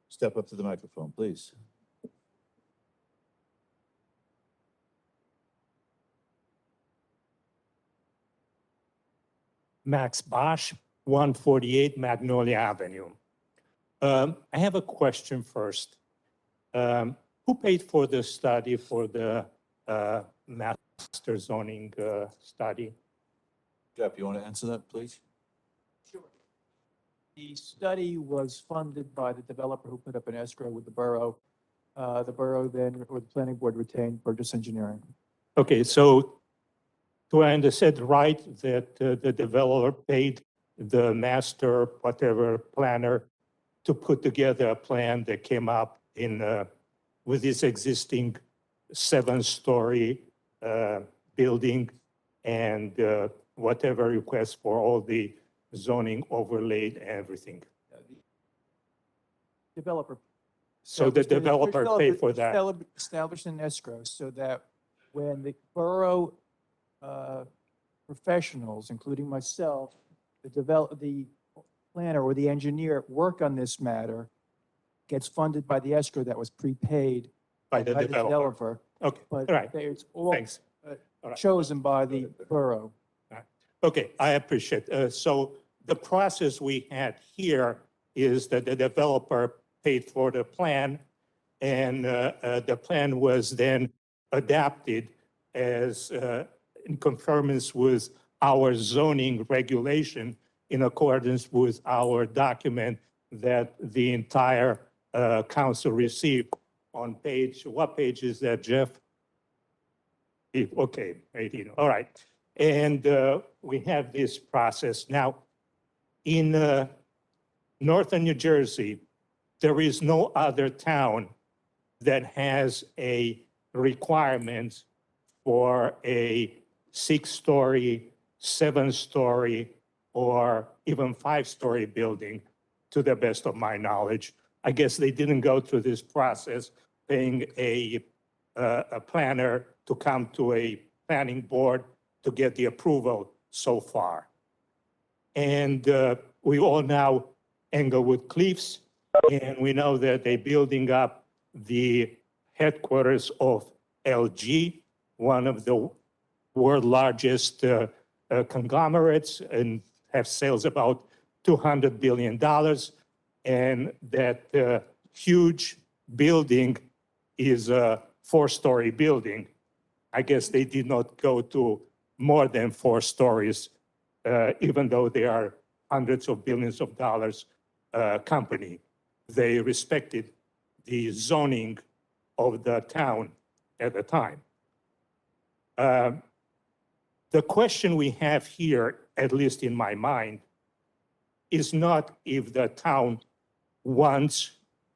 Step up to the microphone, please. Max Bosch, 148 Magnolia Avenue. I have a question first. Who paid for the study for the master zoning study? Jeff, you want to answer that, please? The study was funded by the developer who put up an escrow with the borough. the borough then, or the planning board retain purchase engineering. Okay, so do I understand right that the developer paid the master, whatever planner, to put together a plan that came up with this existing 7-story building and whatever request for all the zoning overlaid and everything? Developer. So the established an- developer paid for that? Established an escrow so that when the borough professionals, including myself, the planner or the engineer work on this matter, gets funded by the escrow that was prepaid By the developer. Okay, But all right. it's all Thanks. All right. chosen by the borough. Okay, I appreciate. So the process we had here is that the developer paid for the plan, and the plan was then adapted as in conformance with our zoning regulation, in accordance with our document that the entire council received on what page is that, Jeff? Okay, 18, all right. And we have this process. Now, in northern New Jersey, there is no other town that has a requirement for a 6-story, 7-story, or even 5-story building, to the best of my knowledge. I guess they didn't go through this process, paying a planner to come to a planning board to get the approval so far. And we all know Englewood Cliffs, and we know that they're building up the headquarters of LG, one of the world's largest conglomerates, and have sales about $200 billion. And that huge building is a 4-story building. I guess they did not go to more than 4 stories, even though they are hundreds of billions of dollars company. They respected the zoning of the town at the time. The question we have here, at least in my mind, is not if the town wants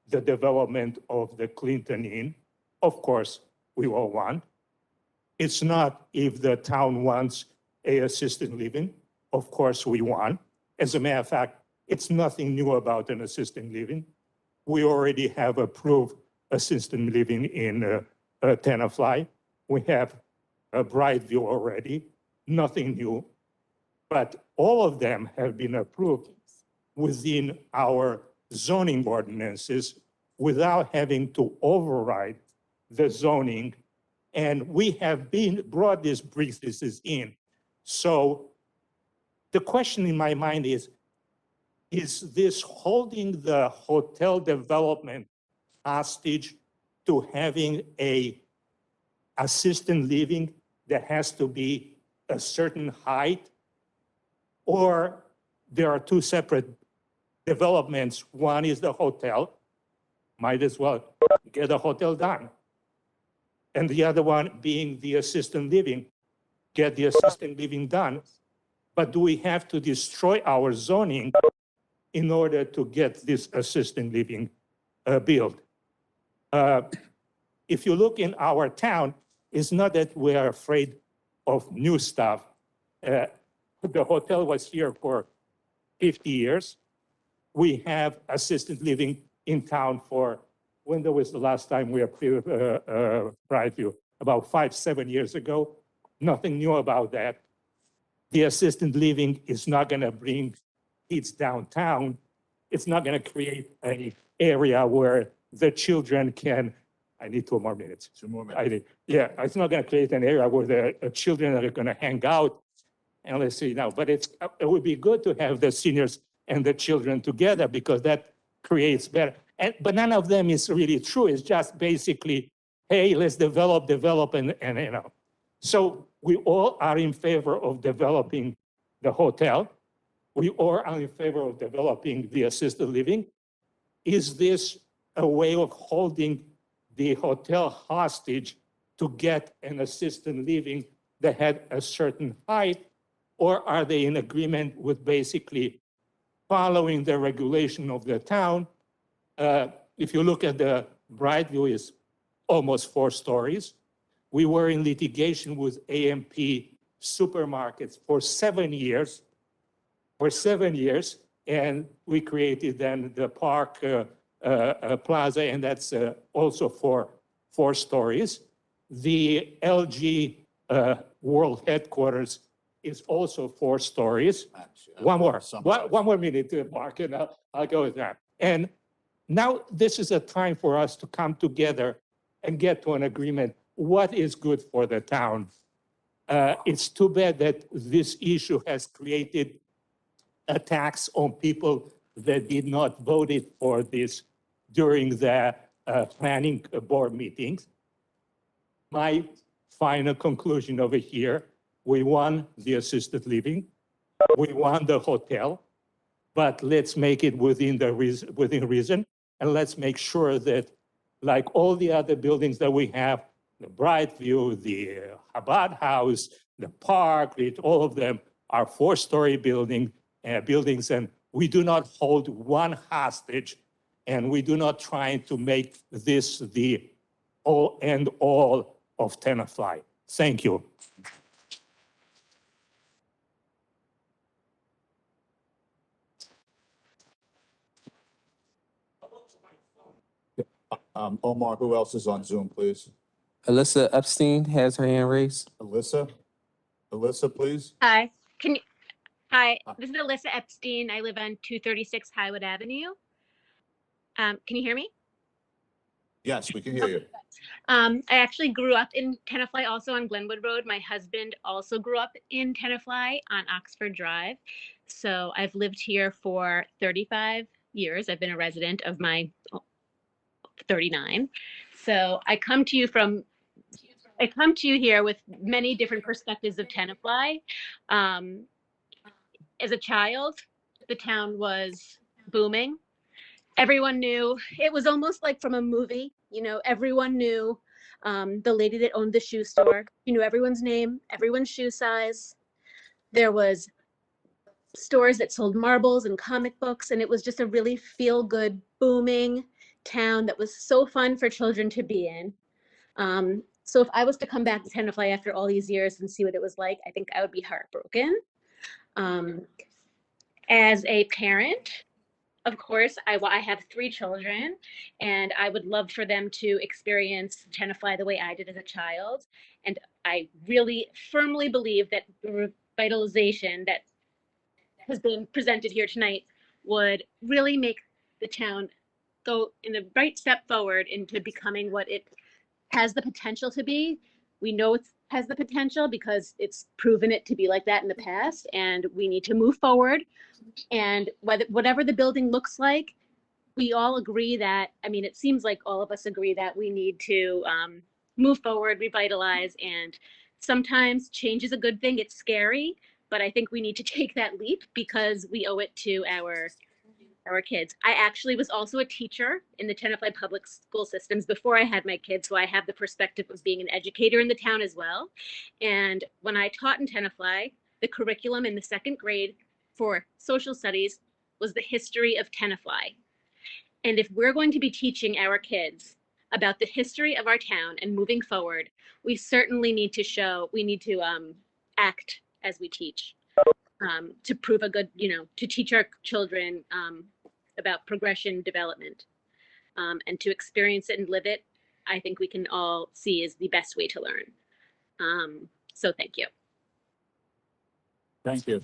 the development of the Clinton Inn. Of course, we all want. It's not if the town wants a assisted living. Of course, we want. As a matter of fact, it's nothing new about an assisted living. We already have approved assisted living in Tenafly. We have a Brightview already, nothing new. But all of them have been approved within our zoning ordinances without having to override the zoning. And we have brought these breaches in. So the question in my mind is this holding the hotel development hostage to having a assisted living that has to be a certain height? Or there are two separate developments. One is the hotel, might as well get a hotel done. And the other one being the assisted living, get the assisted living done. But do we have to destroy our zoning in order to get this assisted living built? If you look in our town, it's not that we are afraid of new stuff. The hotel was here for 50 years. We have assisted living in town for, when was the last time we approved Brightview? About 5-7 years ago. Nothing new about that. The assisted living is not going to bring kids downtown. It's not going to create an area where the children can, I need 2 more minutes. 2 more minutes. Yeah, it's not going to create an area where the children are going to hang out. And let's see now, but it would be good to have the seniors and the children together because that creates better. But none of them is really true. It's just basically, hey, let's develop, and you know. So we all are in favor of developing the hotel. We all are in favor of developing the assisted living. Is this a way of holding the hotel hostage to get an assisted living that had a certain height? Or are they in agreement with basically following the regulation of the town? If you look at the Brightview, is almost 4 stories. We were in litigation with AMP Supermarkets for 7 years. And we created then the Park Plaza, and that's also 4 stories. The LG World Headquarters is also 4 stories. One more minute, Mark, and I'll go with that. And now this is a time for us to come together and get to an agreement. What is good for the town? It's too bad that this issue has created a tax on people that did not vote it for this during the planning board meetings. My final conclusion over here, we won the assisted living, we won the hotel, but let's make it within reason, and let's make sure that, like all the other buildings that we have, the Brightview, the Chabad House, the park, all of them are 4-story buildings, and we do not hold one hostage, and we do not try to make this the all and all of Tenafly. Thank you. Omar, who else is on Zoom, please? Alyssa Epstein has her hand raised. Alyssa, please. Hi. Hi, this is Alyssa Epstein. I live on 236 Highwood Avenue. Can you hear me? Yes, we can hear you. I actually grew up in Tenafly, also on Glenwood Road. My husband also grew up in Tenafly on Oxford Drive. So I've lived here for 35 years. I've been a resident of my 39. So I come to you here with many different perspectives of Tenafly. As a child, the town was booming. Everyone knew, it was almost like from a movie, everyone knew the lady that owned the shoe store. You knew everyone's name, everyone's shoe size. There was stores that sold marbles and comic books, and it was just a really feel-good, booming town that was so fun for children to be in. So if I was to come back to Tenafly after all these years and see what it was like, I think I would be heartbroken. As a parent, of course, I have 3 children, and I would love for them to experience Tenafly the way I did as a child. And I really firmly believe that the revitalization that has been presented here tonight would really make the town go in the right step forward into becoming what it has the potential to be. We know it has the potential because it's proven it to be like that in the past, and we need to move forward. And whatever the building looks like, we all agree that, it seems like all of us agree that we need to move forward, revitalize, and sometimes change is a good thing. It's scary, but I think we need to take that leap because we owe it to our kids. I actually was also a teacher in the Tenafly public school systems before I had my kids, so I have the perspective of being an educator in the town as well. And when I taught in Tenafly, the curriculum in the 2nd grade for social studies was the history of Tenafly. And if we're going to be teaching our kids about the history of our town and moving forward, we certainly need to act as we teach. To prove a good, to teach our children about progression, development, and to experience it and live it, I think we can all see is the best way to learn. So thank you. Thank you.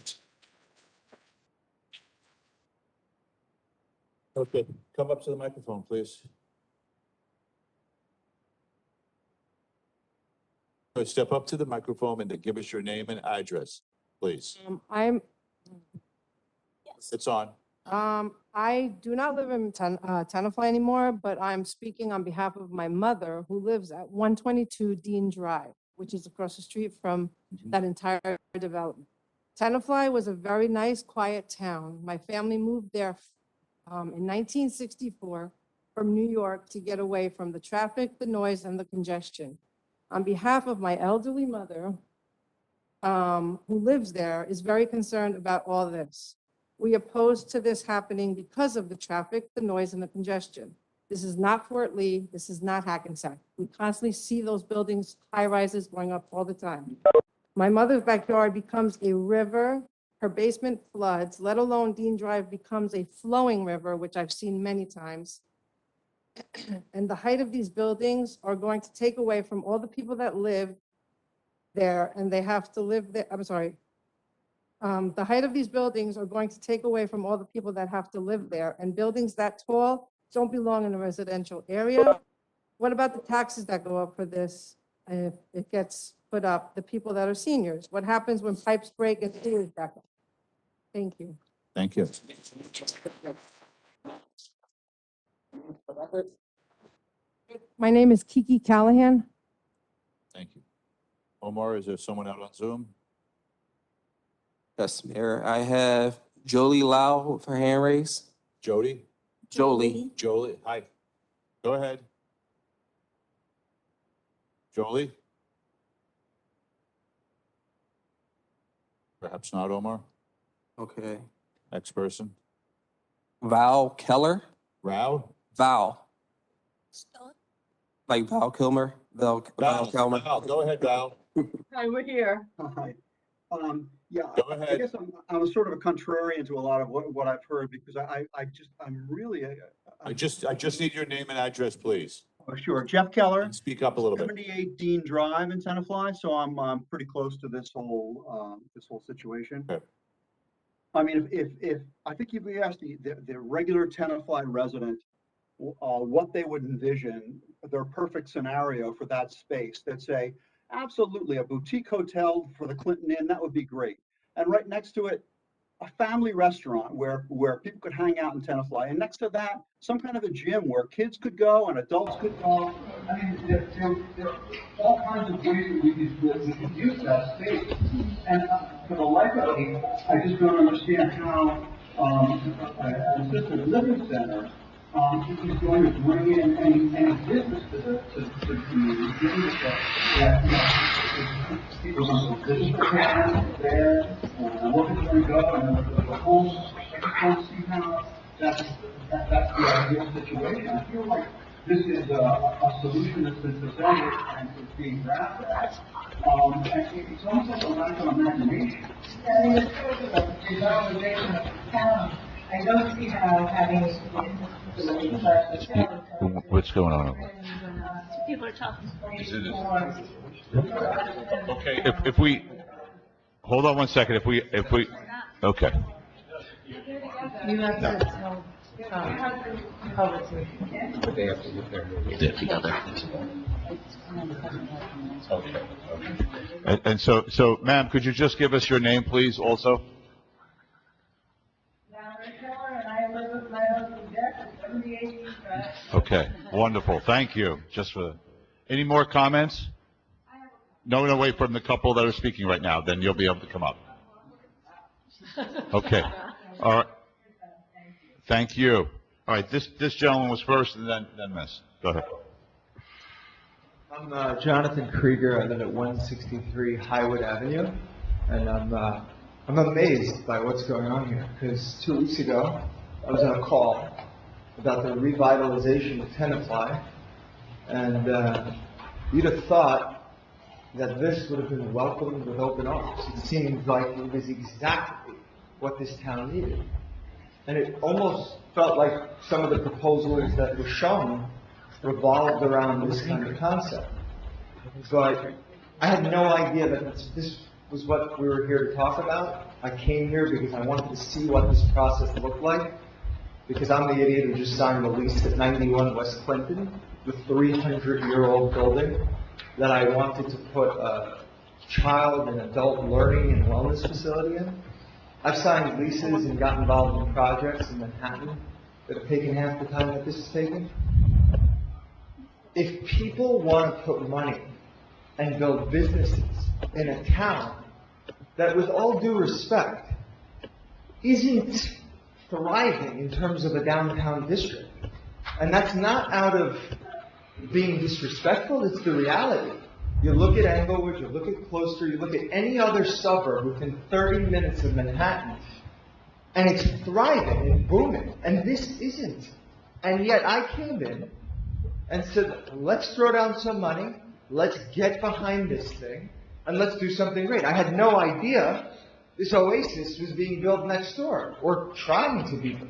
Okay, come up to the microphone, please. Step up to the microphone and then give us your name and address, please. It's on. I do not live in Tenafly anymore, but I'm speaking on behalf of my mother who lives at 122 Dean Drive, which is across the street from that entire development. Tenafly was a very nice, quiet town. My family moved there in 1964 from New York to get away from the traffic, the noise, and the congestion. On behalf of my elderly mother, who lives there, is very concerned about all this. We oppose to this happening because of the traffic, the noise, and the congestion. This is not Fort Lee. This is not Hackensack. We constantly see those buildings, high rises going up all the time. My mother's backyard becomes a river. Her basement floods, let alone Dean Drive becomes a flowing river, which I've seen many times. And the height of these buildings are going to take away from all the people that live there, and they have to live there. I'm sorry. The height of these buildings are going to take away from all the people that have to live there, and buildings that tall don't belong in a residential area. What about the taxes that go up for this? And if it gets put up, the people that are seniors, what happens when pipes break and sewers back up? Thank you. Thank you. My name is Kiki Callahan. Thank you. Omar, is there someone out on Zoom? Yes, Mayor. I have Jolie Lau with her hand raised. Jody? Jolie. Jolie, hi. Go ahead. Jolie? Perhaps not, Omar. Okay. Next person. Val Keller. Rao? Val. Like Val Kilmer. Val Kilmer. Val, go ahead, Val. Hi, we're here. Hi. Yeah, Go I ahead. guess I'm sort of a contrarian to a lot of what I've heard because I'm really. I just need your name and address, please. Oh, sure. Jeff Keller. And speak up a little bit. 78 Dean Drive in Tenafly, so I'm pretty close to this whole situation. Okay. I mean, if I think if we asked the regular Tenafly resident what they would envision their perfect scenario for that space, they'd say, absolutely, a boutique hotel for the Clinton Inn, that would be great. And right next to it, a family restaurant where people could hang out in Tenafly. And next to that, some kind of a gym where kids could go and adults could go. I mean, there are all kinds of ways that we could use that space. And for the life of me, I just don't understand how an assisted living center is going to bring in any business to the community. People on the business there, where it's going to go, and the whole, I just don't see how that's the ideal situation. I feel like this is a solution that's been presented and is being grasped at. And it's almost like a lack of imagination. I mean, it's sort of a revitalization of the town. I don't see how having What's going on? people are talking. Okay, if we, hold on one second, if we, okay. You have to tell, They have to get there together. Okay. And so ma'am, could you just give us your name, please, also? Okay, wonderful. Thank you. Just for any more comments? No, wait, from the couple that are speaking right now, then you'll be able to come up. Okay. All right. Thank you. All right, this gentleman was first and then Miss. Go ahead. I'm Jonathan Krieger. I live at 163 Highwood Avenue, and I'm amazed by what's going on here, because 2 weeks ago, I was on a call about the revitalization of Tenafly, and you'd have thought that this would have been welcomed with open arms. It seemed like it was exactly what this town needed. And it almost felt like some of the proposals that were shown revolved around this kind of concept. But I had no idea that this was what we were here to talk about. I came here because I wanted to see what this process looked like, because I'm the idiot who just signed a lease at 91 West Clinton, the 300-year-old building that I wanted to put a child and adult learning and wellness facility in. I've signed leases and got involved in projects in Manhattan that have taken half the time that this has taken. If people want to put money and build businesses in a town that, with all due respect, isn't thriving in terms of a downtown district, And that's not out of being disrespectful, it's the reality. You look at Englewood, you look at Closter, you look at any other suburb within 30 minutes of Manhattan, and it's thriving and booming, and this isn't. And yet I came in and said, let's throw down some money, let's get behind this thing, and let's do something great. I had no idea this oasis was being built next door, or trying to be built.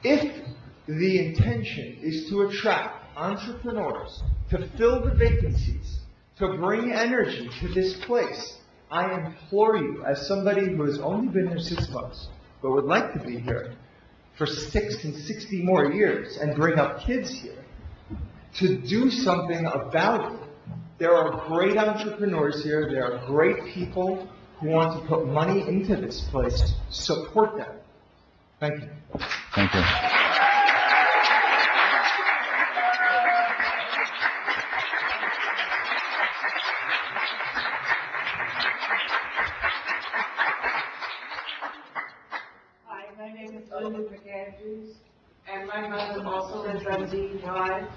If the intention is to attract entrepreneurs, to fill the vacancies, to bring energy to this place, I implore you, as somebody who has only been here 6 months, but would like to be here for 6 and 60 more years and bring up kids here, to do something about it. There are great entrepreneurs here. There are great people who want to put money into this place. Support them. Thank you. Thank you. Hi, my name is Linda McAndrews, and my mother also lives on Dean Drive.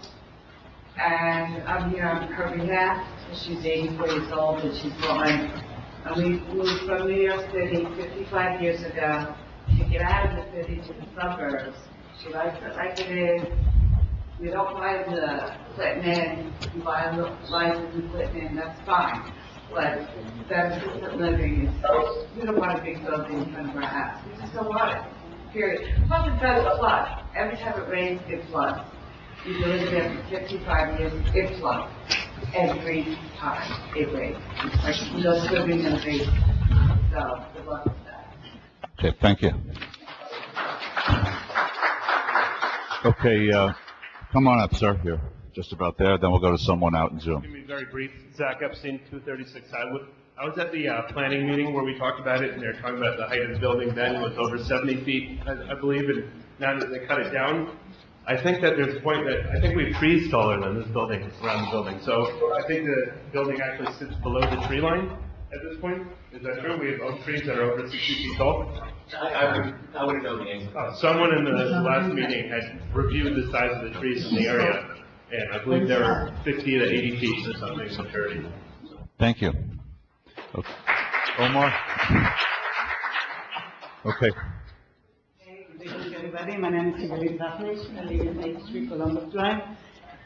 And I'm here on her behalf. She's 84 years old and she's blind. And we moved from New York City 55 years ago to get out of the city to the suburbs. She likes it like it is. We don't mind the Clinton Inn. We buy license in Clinton Inn, that's fine. But that assisted living is, we don't want a big building in front of our house. We just don't want it, period. Plus it does flood. Every time it rains, it floods. We've been living there for 55 years, it floods. Every time it rains. Like no swimming in the basement. So, good luck with that. Okay, thank you. Okay, come on up, sir, here. Just about there, then we'll go to someone out in Zoom. Give me very brief. Zach Epstein, 236 Highwood. I was at the planning meeting where we talked about it, and they were talking about the height of the building then was over 70 feet, I believe, and now that they cut it down, I think that there's a point that, I think we have trees taller than this building, around the building. So I think the building actually sits below the tree line at this point. Is that true? We have oak trees that are over 60 feet tall? I wouldn't know the answer. Someone in the last meeting had reviewed the size of the trees in the area, and I believe they were 50 to 80 feet or something in maturity. Thank you. Okay. Omar? Okay. Good evening, everybody. My name is Kimberly Zafnish. I live in 8th Street, Columbus Drive.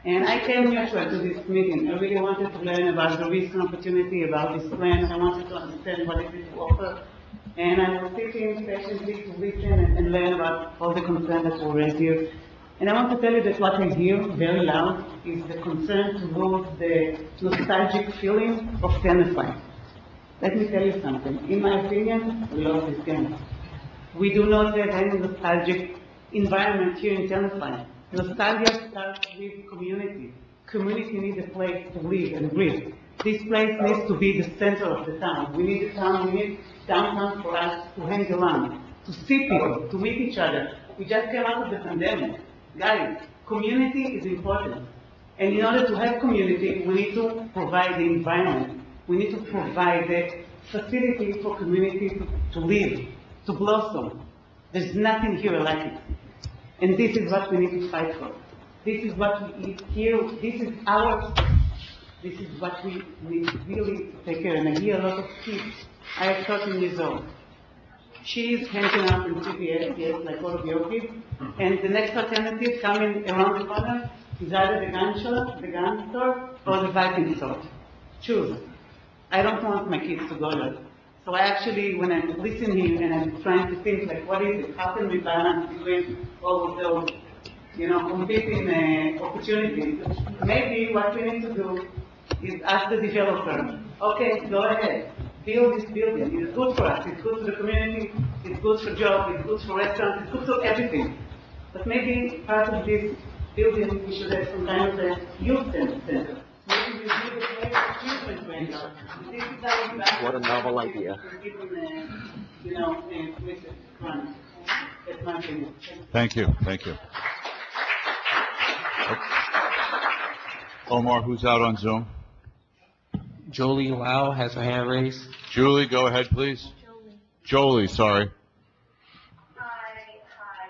And I came neutral to this meeting. I really wanted to learn about the recent opportunity, about this plan. I wanted to understand what it is to offer. And I was sitting patiently to listen and learn about all the concerns that were raised here. And I want to tell you that what I hear very loud is the concern to lose the nostalgic feeling of Tenafly. Let me tell you something. In my opinion, we lost this game. We do not have any nostalgic environment here in Tenafly. Nostalgia starts with community. Community needs a place to live and breathe. This place needs to be the center of the town. We need a town, we need downtown for us to hang around, to see people, to meet each other. We just came out of the pandemic. Guys, community is important. And in order to have community, we need to provide the environment. We need to provide the facility for community to live, to blossom. There's nothing here like it. And this is what we need to fight for. This is what we eat here. This is ours. This is what we need really to take care of. And I hear a lot of kids. I have 13 years old. She's hanging out in CPS, yes, like all of your kids. And the next alternative coming around the corner is either the gun store, or the Viking store. Choose. I don't want my kids to go there. So I actually, when I'm listening and I'm trying to think, like, what is it? How can we balance between all of those, competing opportunities? Maybe what we need to do is ask the developer, okay, go ahead, build this building. It's good for us. It's good for the community. It's good for jobs. It's good for restaurants. It's good for everything. But maybe part of this building, we should have some kind of a youth center. Maybe we build a place for children to enter. This is our What a novel idea. Places to run. That's my opinion. Thank you, thank you. Omar, who's out on Zoom? Jolie Lau has her hand raised. Julie, go ahead, please. Jolie, sorry. Hi,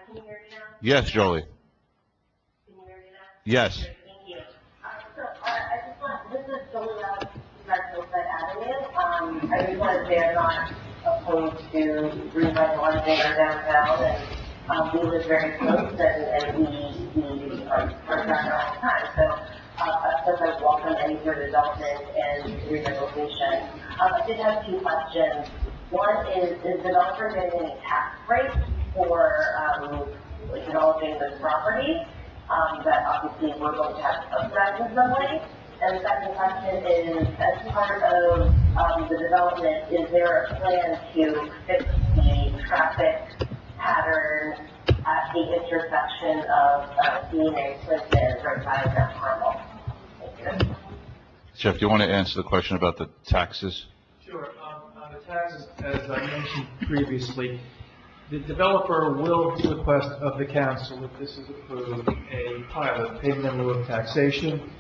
can you hear me now? Yes, Jolie. Yes. Thank you. So I just want, this is going up Redwood Avenue. I just want to say I'm not opposed to revitalizing our downtown, and we live very close, and we are there all the time. So of course I welcome any sort of development and revitalization. I did have two questions. One is developer getting any tax breaks for developing this property? That obviously we're going to have to subsidize in some way. And the second question is, as part of the development, is there a plan to fix the traffic pattern at the intersection of Dean and Clinton right by Mount Carmel? Thank you. Jeff, do you want to answer the question about the taxes? Sure. On the taxes, as I mentioned previously, the developer will request of the council, if this is approved, a pilot payment in lieu of taxation.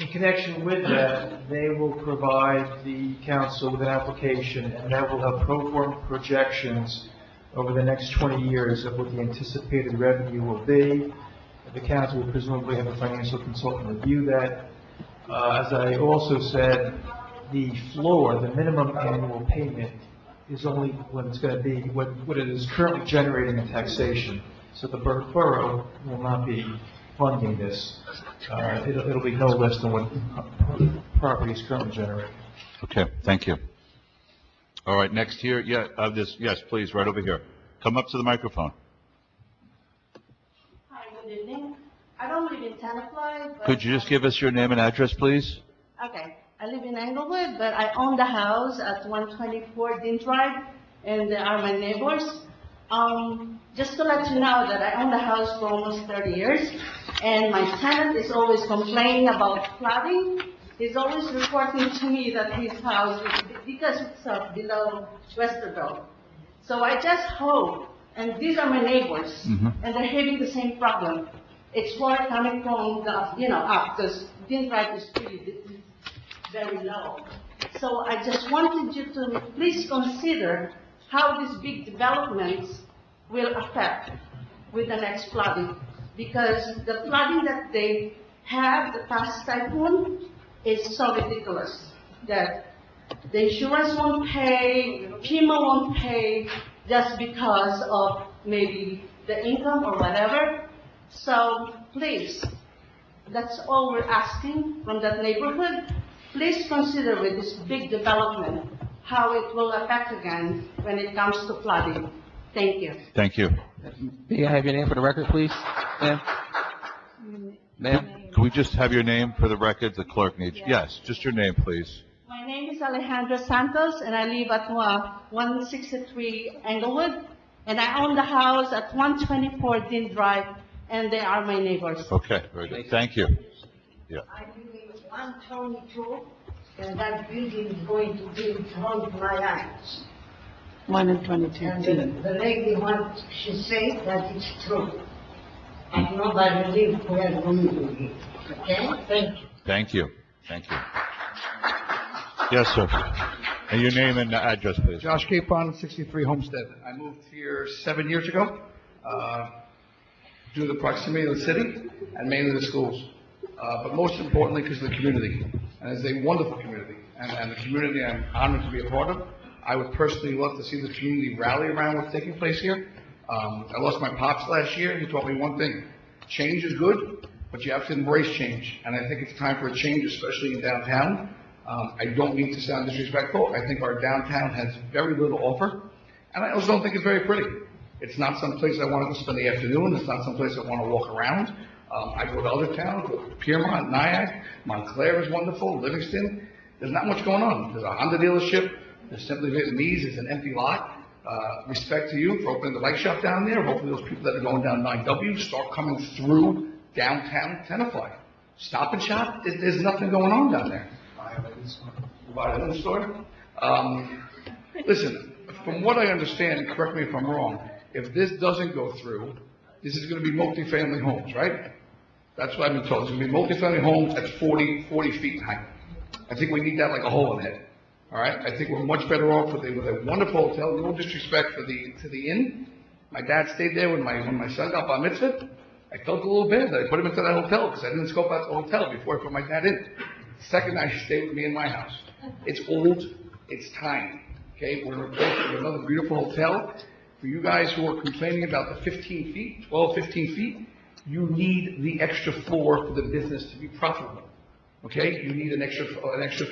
In connection with that, they will provide the council with an application, and that will have pro forma projections over the next 20 years of what the anticipated revenue will be. The council will presumably have a financial consultant review that. As I also said, the floor, the minimum annual payment, is only what it's going to be, what it is currently generating in taxation. So the borough will not be funding this. It'll be no less than what property is currently generating. Okay, thank you. All right, next here, yes, please, right over here. Come up to the microphone. Hi, good evening. I don't live in Tenafly, but... Could you just give us your name and address, please? Okay, I live in Englewood, but I own the house at 124 Dean Drive, and they are my neighbors. Just to let you know that I own the house for almost 30 years, and my tenant is always complaining about flooding. He's always reporting to me that his house is, because it's below Westerville. So I just hope, and these are my neighbors, and they're having the same problem. It's water coming from the, up, because Dean Drive is very low. So I just wanted you to please consider how these big developments will affect with the next flooding. Because the flooding that they had, the past typhoon, is so ridiculous that the insurance won't pay, FEMA won't pay, just because of maybe the income or whatever. So please, that's all we're asking from that neighborhood. Please consider with this big development how it will affect again when it comes to flooding. Thank you. Thank you. May I have your name for the record, please, ma'am? Ma'am? Can we just have your name for the record? The clerk needs, yes, just your name, please. My name is Alejandra Santos, and I live at 163 Englewood, and I own the house at 124 Dean Drive, and they are my neighbors. Okay, very good. Thank you. Yeah. I live in 122, and that building is going to be in front of my eyes. 1 and 22. And the lady, what she said, that it's true. And nobody lives where we live. Okay? Thank you. Thank you. Thank you. Yes, sir. And your name and address, please. Josh Capon, 63 Homestead. I moved here 7 years ago due to the proximity of the city and mainly the schools. But most importantly, because of the community. And it's a wonderful community. And the community I'm honored to be a part of. I would personally love to see the community rally around what's taking place here. I lost my pops last year. He taught me one thing. Change is good, but you have to embrace change. And I think it's time for a change, especially in downtown. I don't mean to sound disrespectful. I think our downtown has very little offer. And I also don't think it's very pretty. It's not some place I want to spend the afternoon. It's not some place I want to walk around. I go to other towns, Piermont, Nyack, Montclair is wonderful, Livingston. There's not much going on. There's a Honda dealership. There's Simply Vietnamese. It's an empty lot. Respect to you for opening the bike shop down there. Hopefully those people that are going down 9W start coming through downtown Tenafly. Stop and Shop, there's nothing going on down there. Violin store. Listen, from what I understand, and correct me if I'm wrong, if this doesn't go through, this is going to be multifamily homes, right? That's what I've been told. It's going to be multifamily homes at 40 feet in height. I think we need that like a hole in the head. All right? I think we're much better off with a wonderful hotel. No disrespect to the inn. My dad stayed there when my son got bar mitzvah. I felt a little bad that I put him into that hotel because I didn't scope out the hotel before I put my dad in. Second night, he stayed with me in my house. It's old, it's tiny, okay? We're replacing it with another beautiful hotel. For you guys who are complaining about the 15 feet, 12, 15 feet, you need the extra floor for the business to be profitable, okay? You need an extra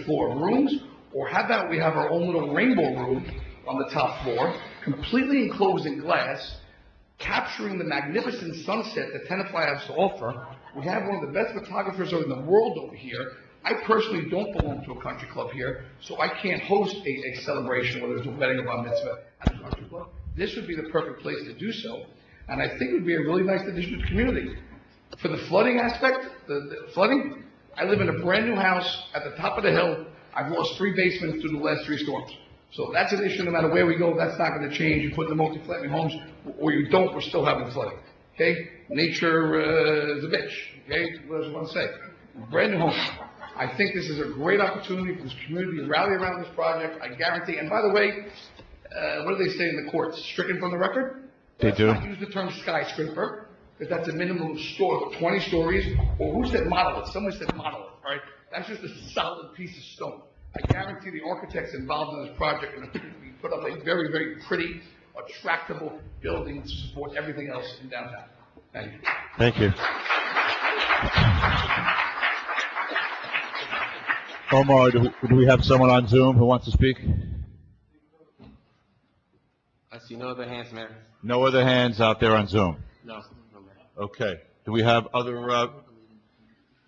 floor of rooms, or how about we have our own little rainbow room on the top floor, completely enclosed in glass, capturing the magnificent sunset that Tenafly has to offer. We have one of the best photographers in the world over here. I personally don't belong to a country club here, so I can't host a celebration, whether it's a wedding or bar mitzvah at a country club. This would be the perfect place to do so, and I think it would be a really nice addition to the community. For the flooding aspect, the flooding, I live in a brand new house at the top of the hill. I've lost 3 basements through the last 3 storms. So that's an issue, no matter where we go, that's not gonna change. You put in the multi-family homes, or you don't, we're still having flooding, okay? Nature is a bitch, okay? What does one say? Brand new home. I think this is a great opportunity for this community to rally around this project, I guarantee. And by the way, what do they say in the courts? Stricken from the record? They do. Let's not use the term skyscraper, because that's a minimum of 20 stories, or who said monolith? Someone said monolith, all right? That's just a solid piece of stone. I guarantee the architects involved in this project are going to put up a very, very pretty, attractable building to support everything else in downtown. Thank you. Thank you. Omar, do we have someone on Zoom who wants to speak? I see no other hands, Mayor. No other hands out there on Zoom? No. Okay. Do we have other,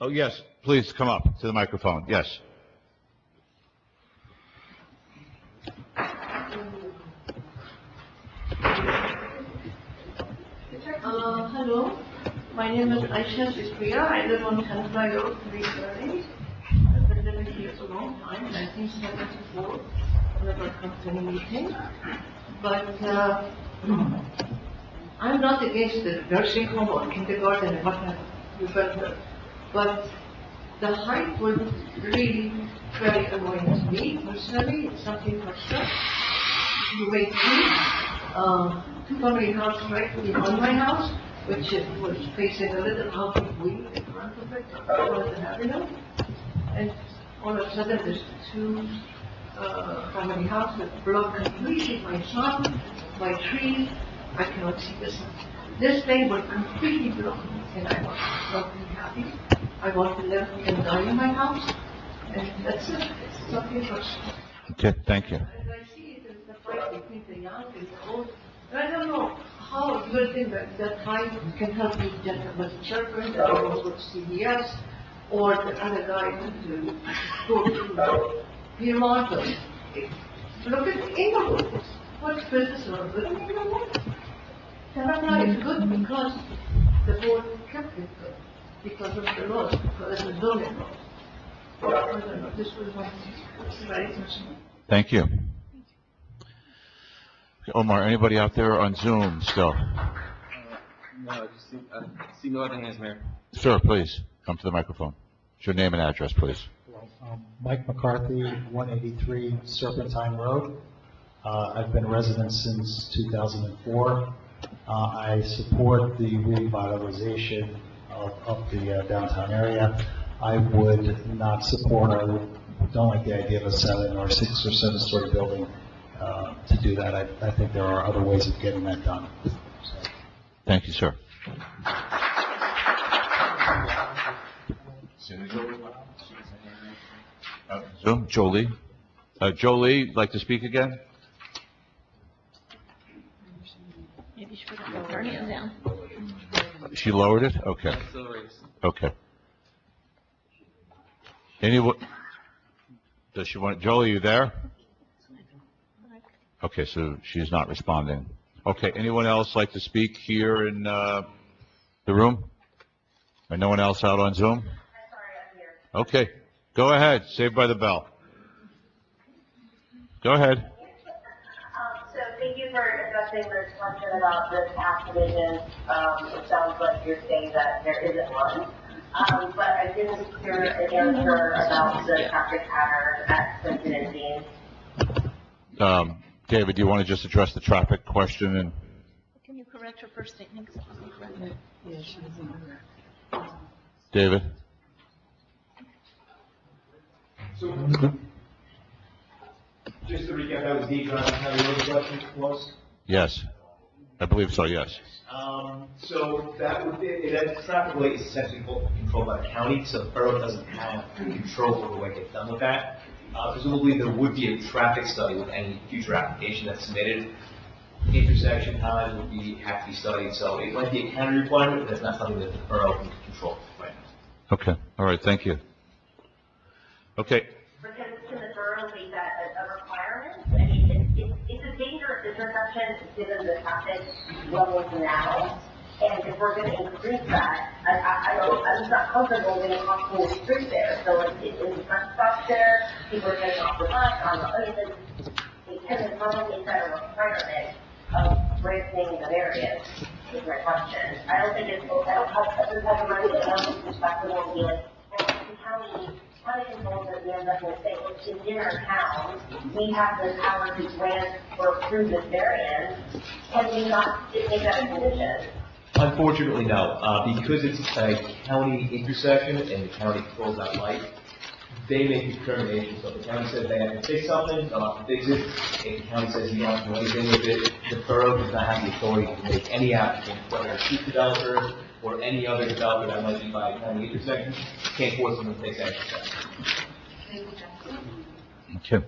oh, yes, please come up to the microphone. Yes. Hello, my name is Aisha Sispriya. I live on Tenafly Road, 330. I've been living here for a long time, 1974, never come to any meeting. But I'm not against the nursing home or kindergarten and whatever, but the height was really very annoying to me personally. It's something personal. The way two-family house right behind my house, which was facing a little house of wing in front of it, on the avenue. And all of a sudden, there's 2 family houses block completely my sun, my trees. I cannot see this. This thing will completely block me, and I want not be happy. I want to live and die in my house, and that's it. It's something personal. Okay, thank you. And I see it as the fight between the young and the old. And I don't know how you will think that fight can help you get with children that will go to CBS, or the other guy to go to Vermont. Look at Inglewood. What business are good in Inglewood? Tenafly is good because the board kept it good, because of the laws, because of the zoning laws. I don't know, this was my, very personal. Thank you. Okay, Omar, anybody out there on Zoom still? No, I see no other hands, Mayor. Sir, please, come to the microphone. What's your name and address, please? Mike McCarthy, 183 Serpentine Road. I've been a resident since 2004. I support the revitalization of the downtown area. I would not support, don't like the idea of a 7 or 6 or 7 story building to do that. I think there are other ways of getting that done. Thank you, sir. Zoom, Jolie. Jolie, like to speak again? Maybe she put her hand down. She lowered it? Okay. Okay. Anyone? Does she want, Jolie, you there? Okay, so she's not responding. Okay, anyone else like to speak here in the room? And no one else out on Zoom? Okay, go ahead, Saved by the Bell. Go ahead. So thank you for addressing this question about the tax division. It sounds like you're saying that there isn't one. But I didn't hear an answer about the traffic pattern at Clinton and Dean. David, do you want to just address the traffic question? And Can you correct correct her first statement? Yeah, she was in there. David? So, just to recap, that was the how the other question was? Yes, I believe so, yes. So that would be, that traffic light is essentially controlled by the county, so the borough doesn't have control over what gets done with that. Presumably there would be a traffic study with any future application that's submitted. Intersection times would have to be studied, so it might be a county requirement, but that's not something that the borough can control right now. Okay, all right, thank you. Okay, But can the borough make that a requirement? I mean, it's a dangerous intersection given the traffic levels now. And if we're going to increase that, I'm not comfortable getting off the street there. So it's the truck stops there, people are getting off the bus, can the borough make that a requirement of granting the variance? Is my question. I don't think it's, I don't have a right to perspective will be like, the county controls at the end of the day, it's in our town, we have the power to grant or approve this variance. Can we not make that a condition? Unfortunately, no, because it's a county intersection and the county controls that light, they make determinations. So if the county says they have to fix something, they'll have to fix it. If the county says you don't have to do anything with it, the borough does not have the authority to make any application, whether it's street developer or any other developer that might be by a county intersection, can't force them to fix action steps. okay.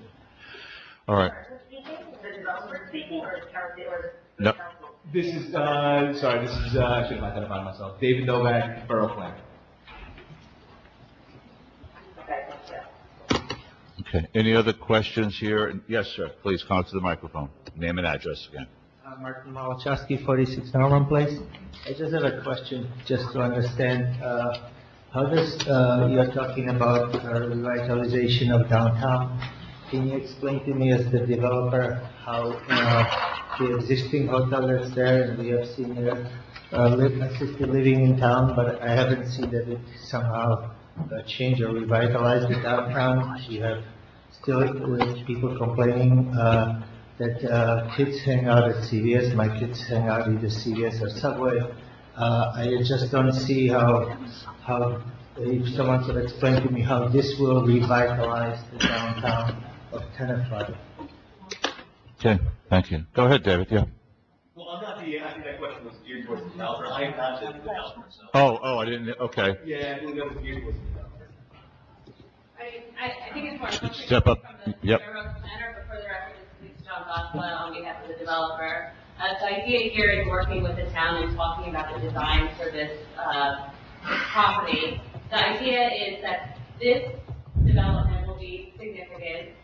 All right. The developer speaking or the county or the No. council? This is, I should have identified myself. David Novak, Borough Planner. Okay, thank you. Okay, any other questions here? Yes, sir, please come up to the microphone. Name and address again. Martin Malachowski, 46 Norman Place. I just have a question, just to understand, how does, you're talking about revitalization of downtown. Can you explain to me as the developer how the existing hotel that's there, and we have seen assisted living in town, but I haven't seen that it somehow changed or revitalized the downtown. You have still people complaining that kids hang out at CVS. My kids hang out either CVS or Subway. I just don't see how if someone could explain to me how this will revitalize the downtown of Tenafly. Okay, thank you. Go ahead, David, yeah. Well, I'm not I think that question was geared towards the developer. I am not the developer, so. Oh, I didn't, okay. Yeah, I believe that was geared towards the developer. I think it's more something Step up, from the yep. borough planner, but for the record, this is John Boswell on behalf of the developer. The idea here is working with the town and talking about the design for this property. The idea is that this development will be significant.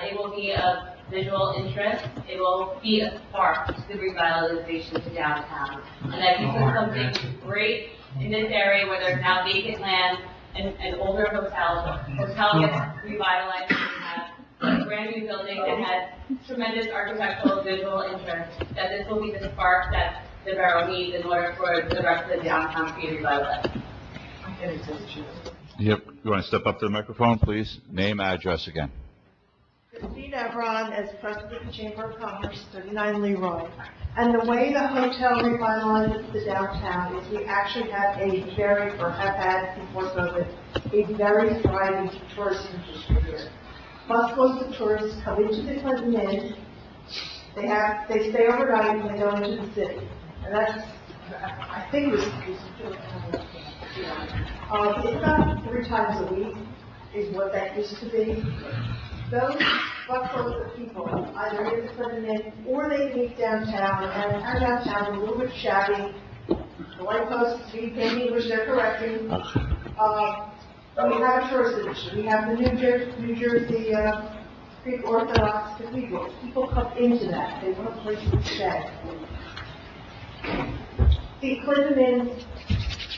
It will be of visual interest. It will be a spark to the revitalization to downtown. And that you put something great in this area where there's now vacant land and older hotels. Hotel gets revitalized and we have a brand new building that has tremendous architectural visual interest. That this will be the spark that the borough needs in order for the rest of the downtown to be revitalized. Yep, you want to step up to the microphone, please? Name, address again. Christine Evron as president of the Chamber of Commerce, 39 Leroy. And the way the hotel revitalizes the downtown is we actually have or have had before COVID, a very thriving tourist industry here. Busloads of tourists come into the Clinton Inn, they stay overnight and they go into the city. And that's, I think it's about 3 times a week is what that used to be. Those busloads of people either in the Clinton Inn or they meet downtown, and our downtown is a little bit shabby. The light posts speak in English, they're correcting. We have a tourist industry. We have the New Jersey Greek Orthodox Cathedral. People come into that. They want a place to stay. The Clinton Inn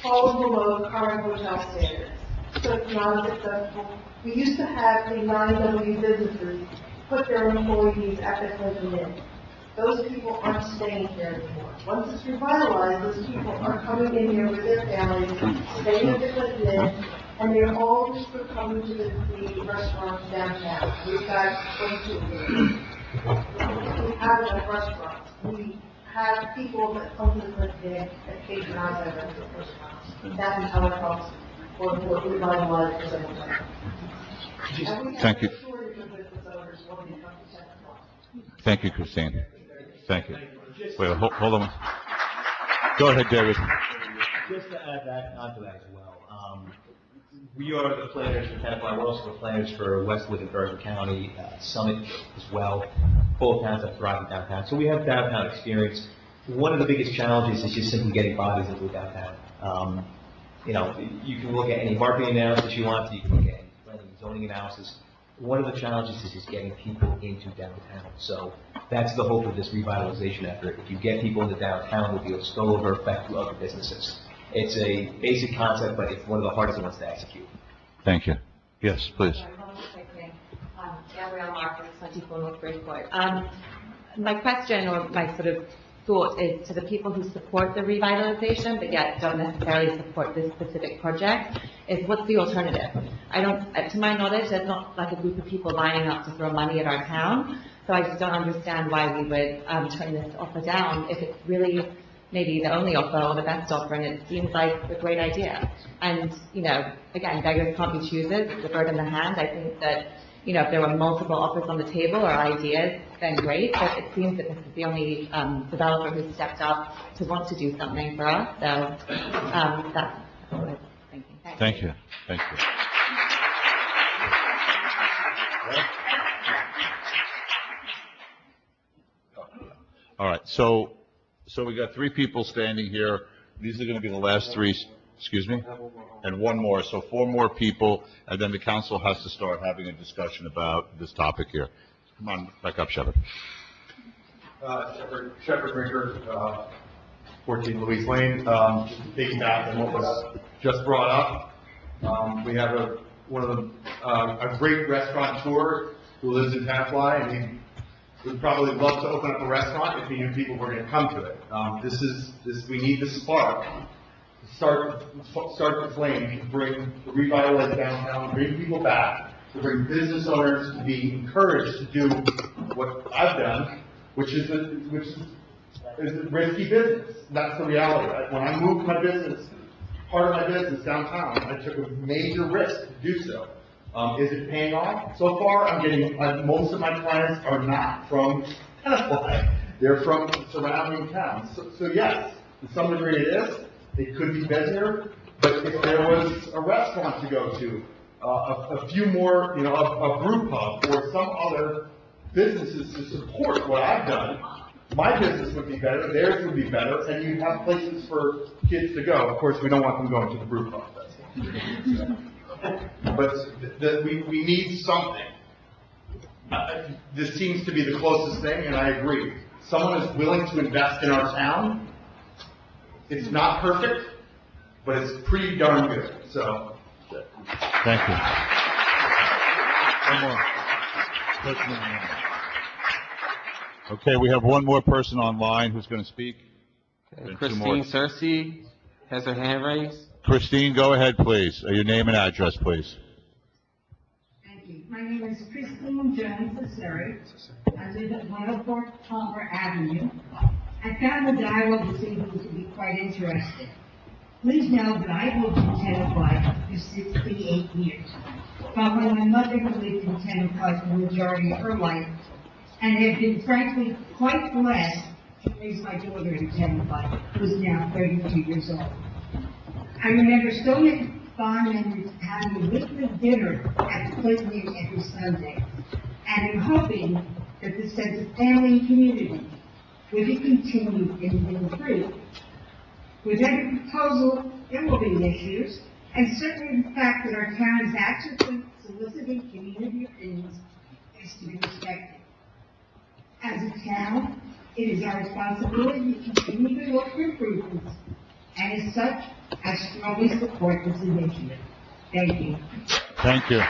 falls below current hotel standards, so it's not as successful. We used to have the 9W businesses put their employees at the Clinton Inn. Those people aren't staying here anymore. Once it's revitalized, those people are coming in here with their families, staying at the Clinton Inn, and they're all just coming to the restaurants downtown. We've got 22 here. We have enough restaurants. We have people that come to the clinic that patronize our rental restaurants. That is how it helps or revitalize the center. And we have Thank you. a shortage of business owners wanting to come to Tenafly. Thank you, Christine. Thank you. Wait, hold on. Go ahead, David. Just to add that onto that as well. We are the planners for Tenafly. We're also the planners for Westwood and Bergen County, Summit as well. Both towns have thriving downtown. So we have downtown experience. One of the biggest challenges is just simply getting bodies into downtown. You can look at any marketing analysis you want. You can look at any planning and zoning analysis. One of the challenges is just getting people into downtown. So that's the hope of this revitalization effort. If you get people into downtown, it'll be a spillover effect to other businesses. It's a basic concept, but it's one of the hardest ones to execute. Thank you. Yes, please. Gabrielle Marcus, 24 North Bridgeport. My question or my sort of thought is to the people who support the revitalization but yet don't necessarily support this specific project is what's the alternative? To my knowledge, there's not like a group of people lining up to throw money at our town, so I just don't understand why we would turn this offer down if it's really maybe the only offer or the best offer, and it seems like a great idea. And, again, beggars can't be choosers. It's a bird in the hand. I think that, if there were multiple offers on the table or ideas, then great, but it seems that this is the only developer who's stepped up to want to do something for us, so that's what I was thinking. Thank you. Thank you. All right, so we got three people standing here. These are going to be the last three, excuse me? And one more, so four more people, and then the council has to start having a discussion about this topic here. Come on, back up, Shepard. Shepard Brinker, 14 Louise Lane. Just piggyback on what was just brought up. We have a great restaurateur who lives in Tenafly, and he would probably love to open up a restaurant if he knew people were going to come to it. We need the spark to start the flame, to revitalize downtown, bring people back, to bring business owners to be encouraged to do what I've done, which is a risky business. That's the reality. When I moved my business, part of my business downtown, I took a major risk to do so. Is it paying off? So far, I'm getting, most of my clients are not from Tenafly. They're from surrounding towns. So yes, to some degree it is. It could be busier, but if there was a restaurant to go to, a few more, a brew pub or some other businesses to support what I've done, my business would be better, theirs would be better, and you'd have places for kids to go. Of course, we don't want them going to the brew pub. But we need something. This seems to be the closest thing, and I agree. Someone is willing to invest in our town. It's not perfect, but it's pretty darn good. So, thank you. One more. Okay, we have one more person online who's going to speak. Okay, Christine Cersei has her hand raised. Christine, go ahead, please. Your name and address, please. Thank you. My name is Christine Jones-Cersei. I live at 104 Palmer Avenue. I found the dialogue this evening to be quite interesting. Please know that I lived in Tenafly for 68 years, following my mother who lived in Tenafly for the majority of her life, and have been frankly quite blessed to raise my daughter in Tenafly, who is now 32 years old. I remember so many fond memories of having a weekly dinner at the Clinton Inn every Sunday, and I'm hoping that the sense of family and community will be continued and improved. With every proposal, there will be issues, and certainly the fact that our town is actively soliciting community opinions is to be respected. As a town, it is our responsibility to continue to look for improvements, and as such, I strongly support this initiative. Thank you. Thank you.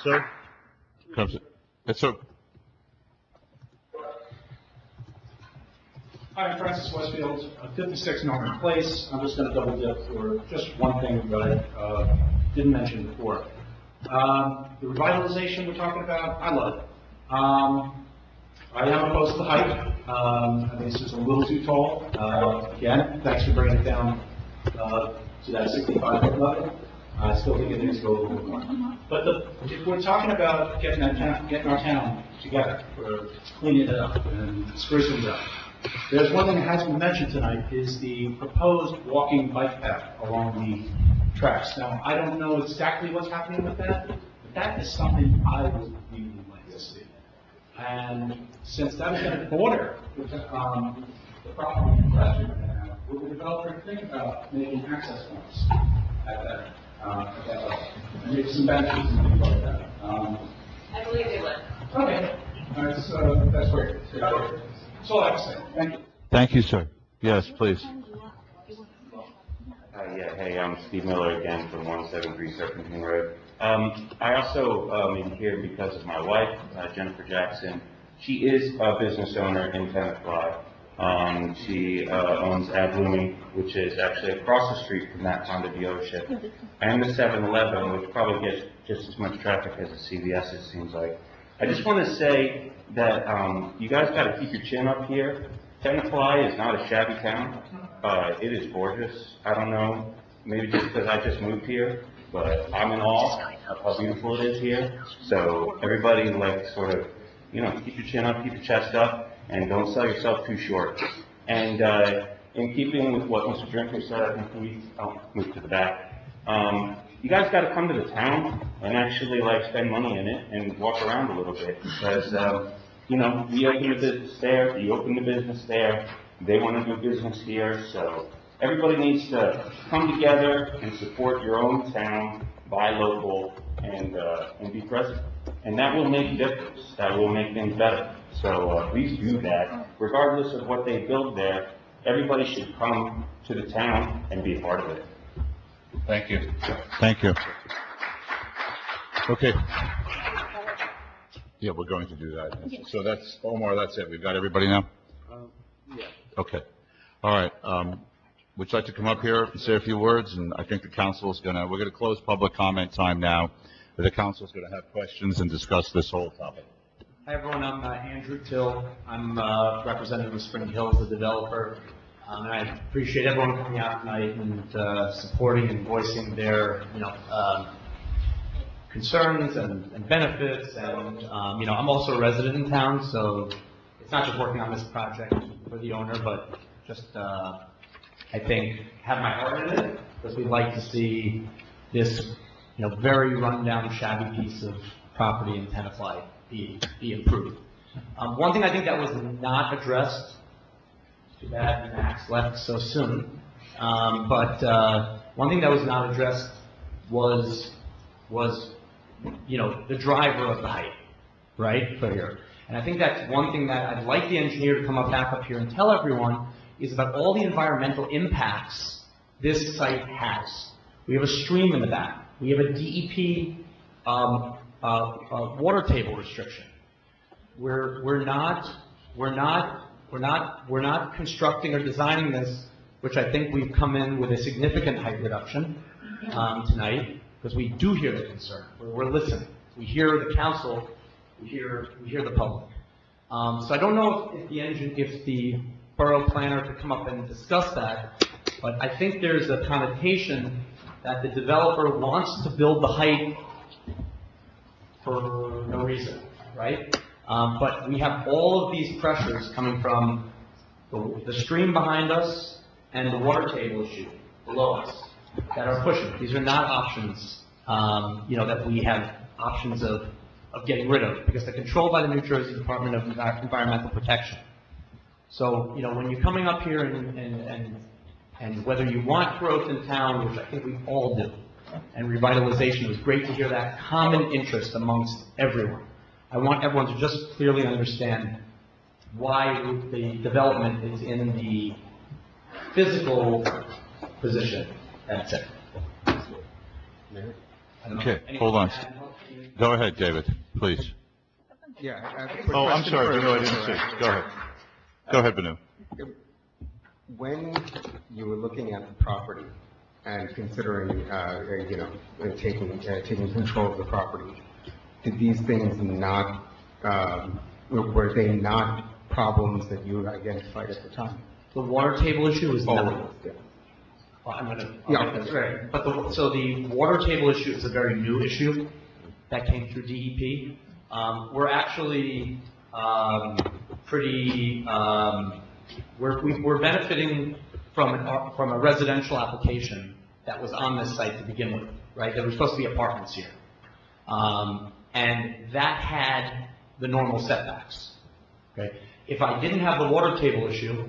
Sir? It's okay. Hi, I'm Francis Westfield, 56 Norman Place. I'm just going to double dip for just one thing that I didn't mention before. The revitalization we're talking about, I love it. I am opposed to the height. I think it's just a little too tall. Again, thanks for bringing it down to that 65-foot level. I still think it needs to go a little more. But if we're talking about getting our town together, we're cleaning it up and sprucing it up. There's one thing that has been mentioned tonight is the proposed walking bike path along the tracks. Now, I don't know exactly what's happening with that, but that is something I would really like to see. And since that is going to border the property in question, will the developer think about making access points at that level? Maybe some benefits and things like that. I believe they would. Okay, that's great. That's all I have to say. Thank you. Thank you, sir. Yes, please. Yeah, hey, I'm Steve Miller again from 173 Serpentine Road. I also am here because of my wife, Jennifer Jackson. She is a business owner in Tenafly. She owns Ablumi, which is actually across the street from that Honda dealership, and the 7-Eleven, which probably gets just as much traffic as a CVS, it seems like. I just want to say that you guys got to keep your chin up here. Tenafly is not a shabby town. It is gorgeous. I don't know, maybe just because I just moved here, but I'm in awe of how beautiful it is here. So everybody, like, sort of, you know, keep your chin up, keep your chest up, and don't sell yourself too short. And in keeping with what Mr. Drinker said, I think we move to the back. You guys got to come to the town and actually, like, spend money in it and walk around a little bit, because you know, we open the business there, you open the business there, they want to do business here, so everybody needs to come together and support your own town, buy local, and be present. And that will make a difference. That will make things better. So please do that. Regardless of what they build there, everybody should come to the town and be a part of it. Thank you. Thank you. Okay. Yeah, we're going to do that. So that's, Omar, that's it. We've got everybody now? Yeah. Okay. All right. Would you like to come up here and say a few words? And I think the council's we're going to close public comment time now. The council's going to have questions and discuss this whole topic. Hi, everyone. I'm Andrew Till. I'm representative of Spring Hills, the developer. And I appreciate everyone coming out tonight and supporting and voicing their, concerns and benefits. And, I'm also a resident in town, so it's not just working on this project for the owner, but just, I think, have my heart in it, because we'd like to see this, very rundown, shabby piece of property in Tenafly be improved. One thing I think that was not addressed, too bad Max left so soon, but one thing that was not addressed was the driver of the height, right, for here. And I think that's one thing that I'd like the engineer to come back up here and tell everyone is about all the environmental impacts this site has. We have a stream in the back. We have a DEP water table restriction. We're not constructing or designing this, which I think we've come in with a significant height reduction tonight, because we do hear the concern. We're listening. We hear the council. We hear the public. So I don't know if the borough planner could come up and discuss that, but I think there's a connotation that the developer wants to build the height for no reason, right? But we have all of these pressures coming from the stream behind us and the water table issue below us that are pushing. These are not options, that we have options of getting rid of, because they're controlled by the New Jersey Department of Environmental Protection. So, when you're coming up here and whether you want growth in town, which I think we all do, and revitalization, it was great to hear that common interest amongst everyone. I want everyone to just clearly understand why the development is in the physical position. That's it. Okay, hold on. Go ahead, David, please. Yeah. Oh, I'm sorry, Banu, I didn't see. Go ahead. Go ahead, Banu. When you were looking at the property and considering, taking control of the property, did these things not were they not problems that you identified at the time? The water table issue is not. Yeah. Well, I'm gonna, Yeah. that's right. But so the water table issue is a very new issue that came through DEP. We're actually, we're benefiting from a residential application that was on this site to begin with, right? There were supposed to be apartments here. And that had the normal setbacks, okay? If I didn't have the water table issue,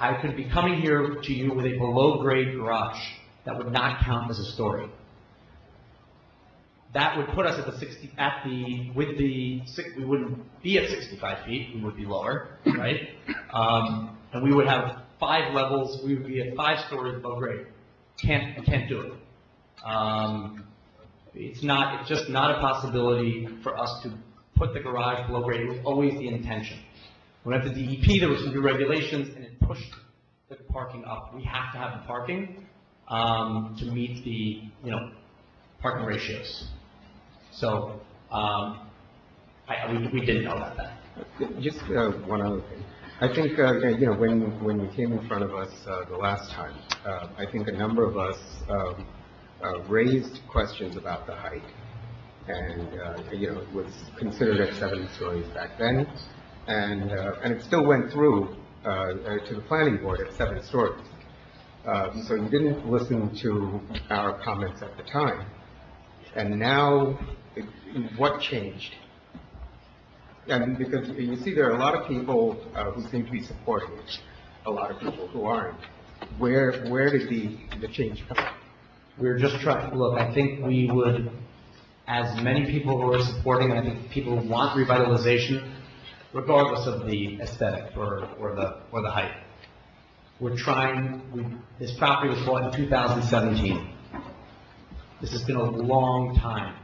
I could be coming here to you with a below-grade garage that would not count as a story. That would put us at we wouldn't be at 65 feet, we would be lower, right? And we would have 5 levels, we would be at 5 stories above grade. I can't do it. It's just not a possibility for us to put the garage below grade. It was always the intention. When we went to DEP, there were some new regulations, and it pushed the parking up. We have to have the parking to meet the, parking ratios. So we didn't know about that. Just one other thing. I think, when you came in front of us the last time, I think a number of us raised questions about the height. And, it was considered at 7 stories back then. And it still went through to the planning board at 7 stories. So you didn't listen to our comments at the time. And now, what changed? Because you see, there are a lot of people who seem to be supporting it, a lot of people who aren't. Where did the change come? We're just trying, look, I think we would, as many people who are supporting, I think people who want revitalization, regardless of the aesthetic or the height. We're trying, this property was bought in 2017. This has been a long time.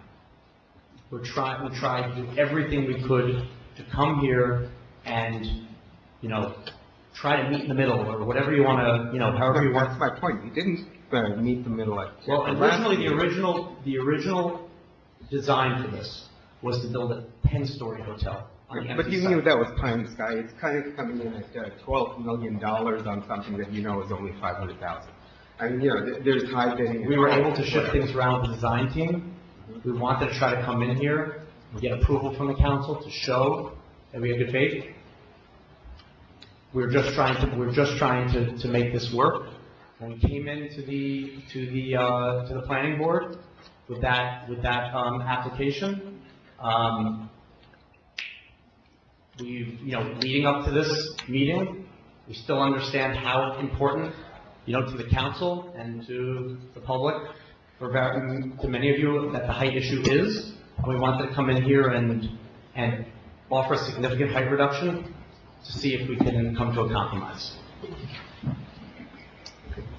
We tried to do everything we could to come here and, try to meet in the middle, or whatever you want to, however you want. That's my point. You didn't meet the middle at. Well, originally, the original design for this was to build a 10-story hotel. But you knew that was pie in the sky. It's kind of coming in at $12 million on something that is only $500,000. I mean, there's high bidding. We were able to shift things around with the design team. We wanted to try to come in here and get approval from the council to show that we have good faith. We're just trying to make this work. When we came into the planning board with that application, leading up to this meeting, we still understand how important, to the council and to the public, to many of you, that the height issue is. And we wanted to come in here and offer a significant height reduction to see if we can come to a compromise.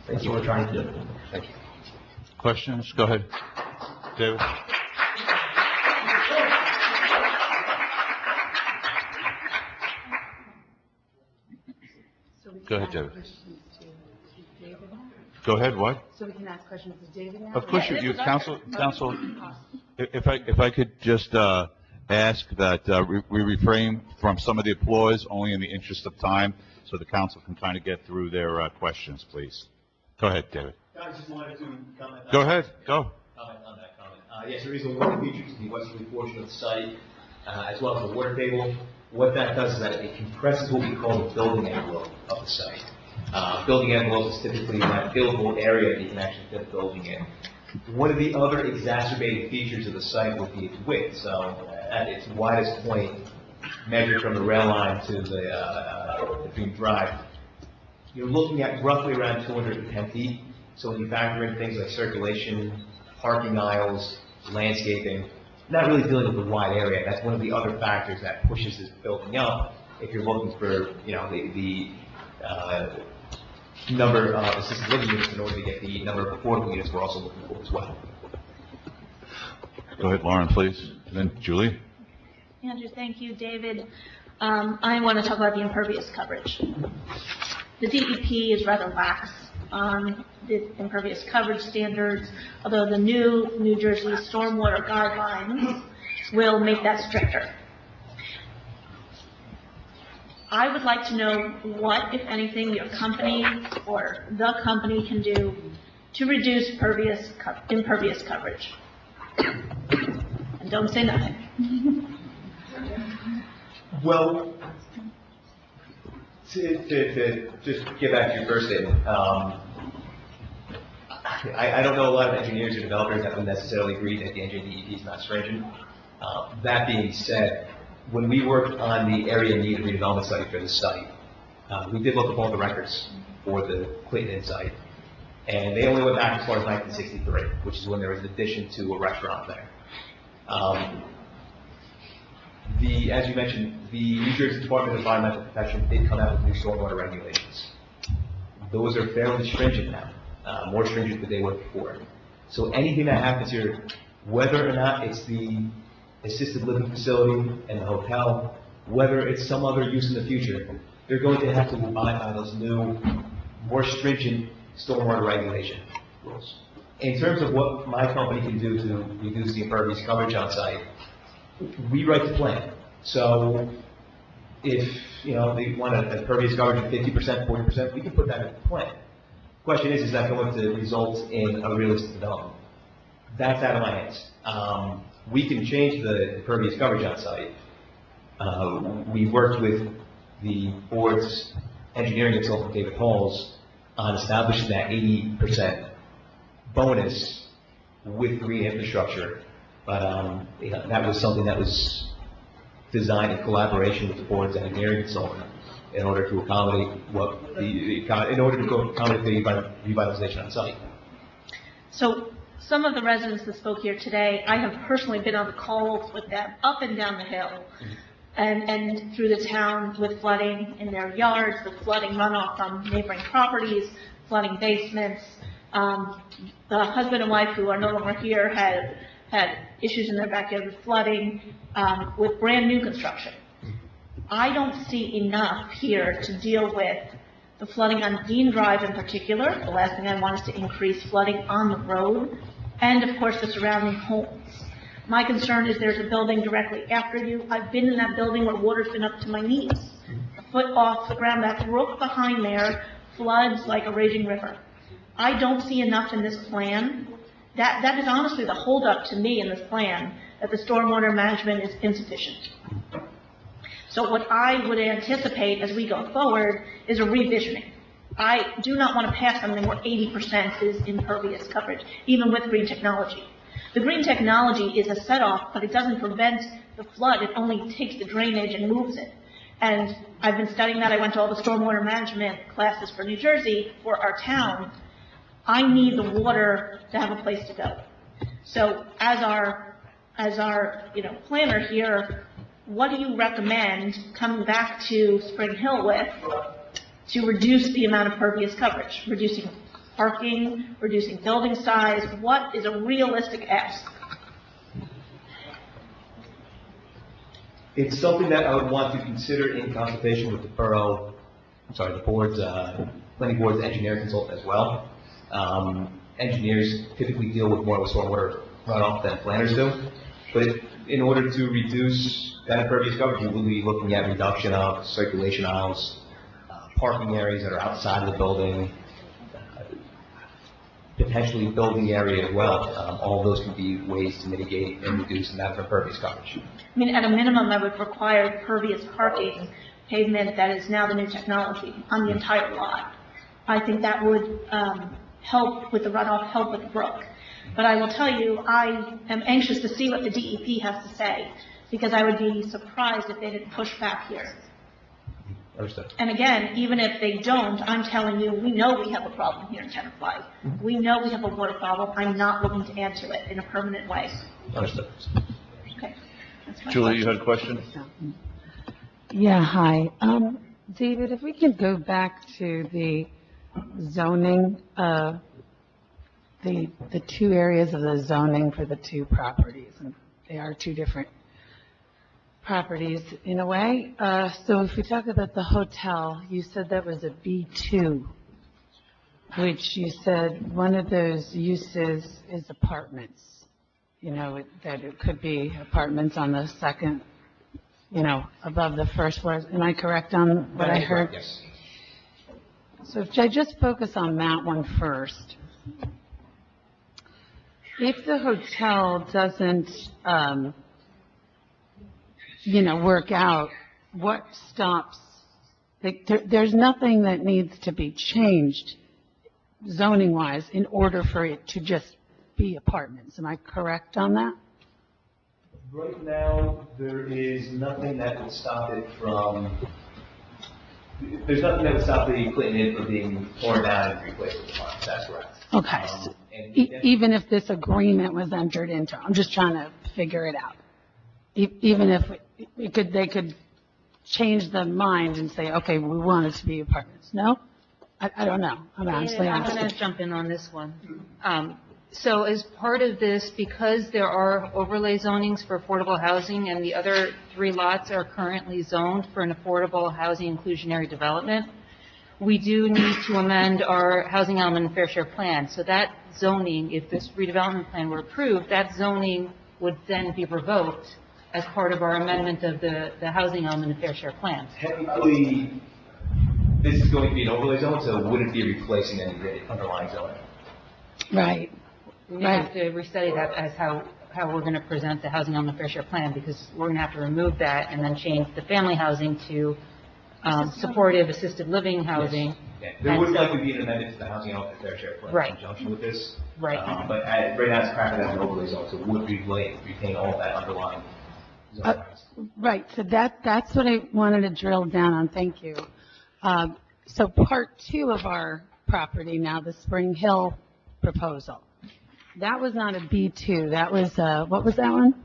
That's what we're trying to do. Thank you. Questions? Go ahead, David. Go ahead, David. Go ahead, what? So we can ask questions to David now? Of course, you counsel, if I could just ask that we refrain from some of the applause, only in the interest of time, so the council can kind of get through their questions, please. Go ahead, David. I just wanted to comment. Go ahead, go. Comment on that comment. Yes, there is a water feature to the westerly portion of the site, as well as the water table. What that does is that it compresses what we call the building envelope of the site. Building envelope is typically in that buildable area that you can actually fit a building in. One of the other exacerbating features of the site would be its width. So at its widest point, measured from the rail line to the Dream Drive, you're looking at roughly around 210 feet. So when you factor in things like circulation, parking aisles, landscaping, not really dealing with the wide area. That's one of the other factors that pushes this building up. If you're looking for, the number of assisted living units in order to get the number of affordable units we're also looking for as well. Go ahead, Lauren, please. And then Julie. Andrew, thank you. David, I want to talk about the impervious coverage. The DEP is rather lax on the impervious coverage standards, although the new New Jersey stormwater guidelines will make that stricter. I would like to know what, if anything, your company or the company can do to reduce impervious coverage. And don't say nothing. Well, to just get back to your first statement, I don't know a lot of engineers or developers that would necessarily agree that the NJDEP is not stringent. That being said, when we worked on the area need redevelopment study for this site, we did look at all the records for the Clayton Inn site, and they only went back as far as 1963, which is when there was an addition to a restaurant there. As you mentioned, the New Jersey Department of Environmental Protection did come out with new stormwater regulations. Those are fairly stringent now, more stringent than they were before. So anything that happens here, whether or not it's the assisted living facility and the hotel, whether it's some other use in the future, they're going to have to abide by those new, more stringent stormwater regulation rules. In terms of what my company can do to reduce the impervious coverage on site, we write the plan. So if, they want an impervious coverage of 50%, 40%, we can put that in the plan. The question is that going to result in a realistic development? That's out of my hands. We can change the impervious coverage on site. We worked with the board's engineering consultant, David Halls, on establishing that 80% bonus with green infrastructure. But that was something that was designed in collaboration with the board's engineering consultant in order to accommodate the revitalization on site. So some of the residents that spoke here today, I have personally been on the calls with them up and down the hill and through the town with flooding in their yards, with flooding runoff from neighboring properties, flooding basements. The husband and wife who are no longer here had issues in their backyard with flooding, with brand new construction. I don't see enough here to deal with the flooding on Dean Drive in particular. The last thing I want is to increase flooding on the road, and of course the surrounding homes. My concern is there's a building directly after you. I've been in that building where water's been up to my knees, a foot off the ground. That brook behind there floods like a raging river. I don't see enough in this plan. That is honestly the holdup to me in this plan, that the stormwater management is insufficient. So what I would anticipate as we go forward is a revisioning. I do not want to pass something where 80% is impervious coverage, even with green technology. The green technology is a set-off, but it doesn't prevent the flood. It only takes the drainage and moves it. And I've been studying that. I went to all the stormwater management classes for New Jersey for our town. I need the water to have a place to go. So as our planner here, what do you recommend coming back to Spring Hill with to reduce the amount of pervious coverage? Reducing parking, reducing building size? What is a realistic ask? It's something that I would want to consider in consultation with the planning board's engineering consultant as well. Engineers typically deal with more of a stormwater runoff than planners do. But in order to reduce that impervious coverage, we will be looking at reduction of circulation aisles, parking areas that are outside of the building, potentially building area as well. All of those can be ways to mitigate and reduce the amount of impervious coverage. I mean, at a minimum, I would require pervious parking pavement that is now the new technology on the entire lot. I think that would help with the runoff, help with the brook. But I will tell you, I am anxious to see what the DEP has to say, because I would be surprised if they didn't push back here. Understood. And again, even if they don't, I'm telling you, we know we have a problem here in Tenafly. We know we have a water problem. I'm not looking to add to it in a permanent way. Understood. Okay. Julie, you had a question? Yeah, hi. David, if we could go back to the zoning, the two areas of the zoning for the two properties, and they are two different properties in a way. So if we talk about the hotel, you said that was a B2, which you said one of those uses is apartments. That it could be apartments on the second above the first floor. Am I correct on what I heard? Yes. So if I just focus on that one first, if the hotel doesn't, work out, what stops? There's nothing that needs to be changed zoning-wise in order for it to just be apartments. Am I correct on that? Right now, there is nothing that would stop it from, there's nothing that would stop the Clinton Inn from being torn down and replaced with apartments. That's correct. Okay. So even if this agreement was entered into, I'm just trying to figure it out. Even if they could change the mind and say, okay, we want it to be apartments. No? I don't know. I'm actually I'm asking. going to jump in on this one. So as part of this, because there are overlay zonings for affordable housing and the other 3 lots are currently zoned for an affordable housing inclusionary development, we do need to amend our housing element and fair share plan. So that zoning, if this redevelopment plan were approved, that zoning would then be revoked as part of our amendment of the housing element and fair share plan. Technically, this is going to be an overlay zone, so it wouldn't be replacing any of the underlying zoning. Right. We have to restudy that as how we're going to present the housing element fair share plan, because we're going to have to remove that and then change the family housing to supportive assisted living housing. Yeah, there would likely be an amendment to the housing element fair share plan Right. in conjunction with this. Right. But right now, it's crafted as an overlay zone, so it would retain all of that underlying zoning. Right, so that's what I wanted to drill down on, thank you. So part 2 of our property now, the Spring Hill proposal, that was not a B2, that was, what was that one?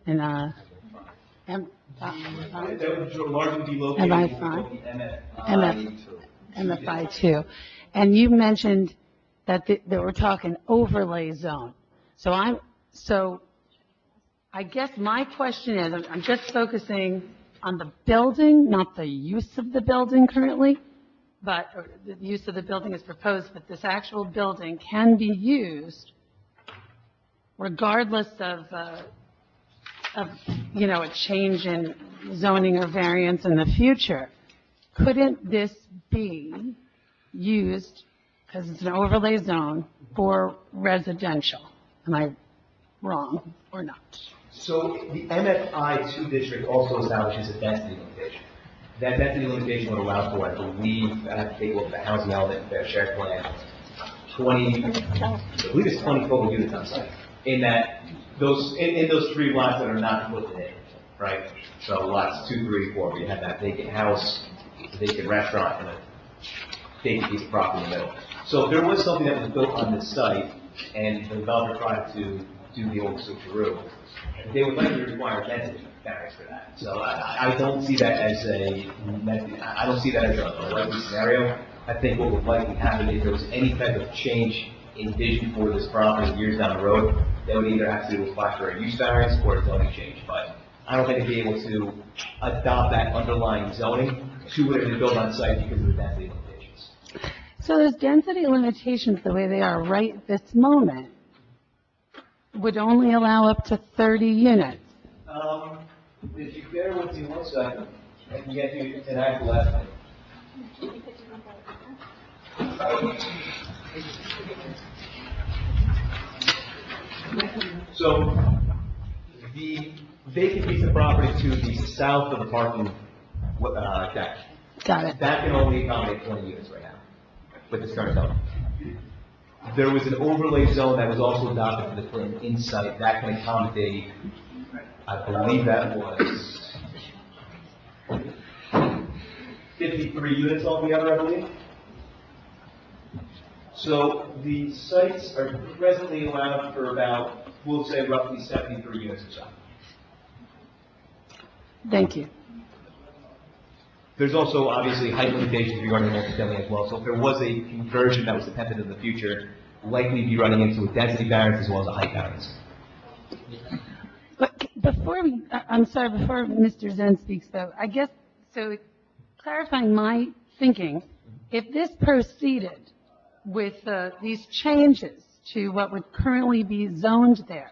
And, That would largely be located in MFI2. And you mentioned that we're talking overlay zone. So I guess my question is, I'm just focusing on the building, not the use of the building currently, or the use of the building is proposed, but this actual building can be used regardless of a change in zoning or variance in the future. Couldn't this be used, because it's an overlay zone, for residential? Am I wrong or not? So the MFI2 district also establishes a density limitation. That density limitation would allow for, I believe, I have to take a look at the housing element and fair share plan, I believe it's 20 total units on site. In those 3 lots that are not split in, right? So lots 2, 3, 4, where you have that vacant house, a vacant restaurant, and a vacant piece of property in the middle. So if there was something that was built on this site, and the developer tried to do the old switcheroo, they would likely require density variance for that. So I don't see that as a likely scenario. I think what would likely happen if there was any type of change in vision for this property years down the road, they would either have to apply for a use variance or a zoning change. But I don't think they'd be able to adopt that underlying zoning to whatever they build on site because of the density limitations. So those density limitations, the way they are right this moment, would only allow up to 30 units. If you bear with me 1 second, I can get you an actual estimate. So the vacant piece of property to the south of the parking deck. Got it. That can only accommodate 20 units right now with this current zone. There was an overlay zone that was also adopted for the Clinton Inn site that can accommodate, I believe that was 53 units altogether, I believe. So the sites are presently allowed for about, we'll say roughly 73 units or so. Thank you. There's also obviously height limitations regarding multifamily as well. So if there was a conversion that was attempted in the future, likely be running into a density variance as well as a height variance. But before Mr. Zen speaks though, I guess, so clarifying my thinking, if this proceeded with these changes to what would currently be zoned there,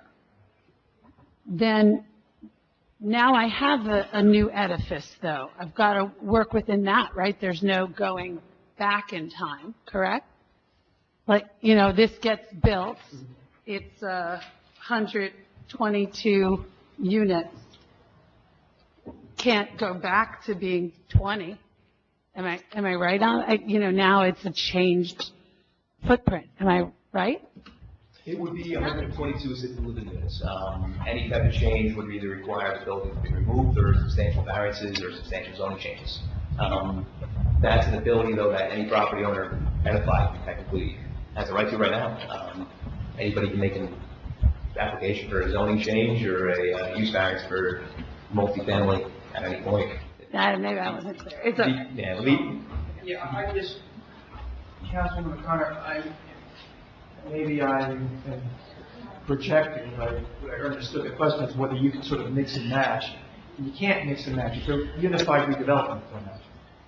then Now I have a new edifice, though. I've got to work within that, right? There's no going back in time, correct? Like, this gets built. It's 122 units. Can't go back to being 20. Am I right on? Now it's a changed footprint. Am I right? It would be 122 assisted living units. Any type of change would either require the building to be removed or substantial variances or substantial zoning changes. That's an ability, though, that any property owner Tenafly technically has a right to right now. Anybody can make an application for a zoning change or a use variance for multifamily at any point. Maybe I wasn't clear. It's okay. I just, Councilman McConnor, maybe I'm projecting, I understood the question is whether you can sort of mix and match. You can't mix and match. It's a unified redevelopment plan.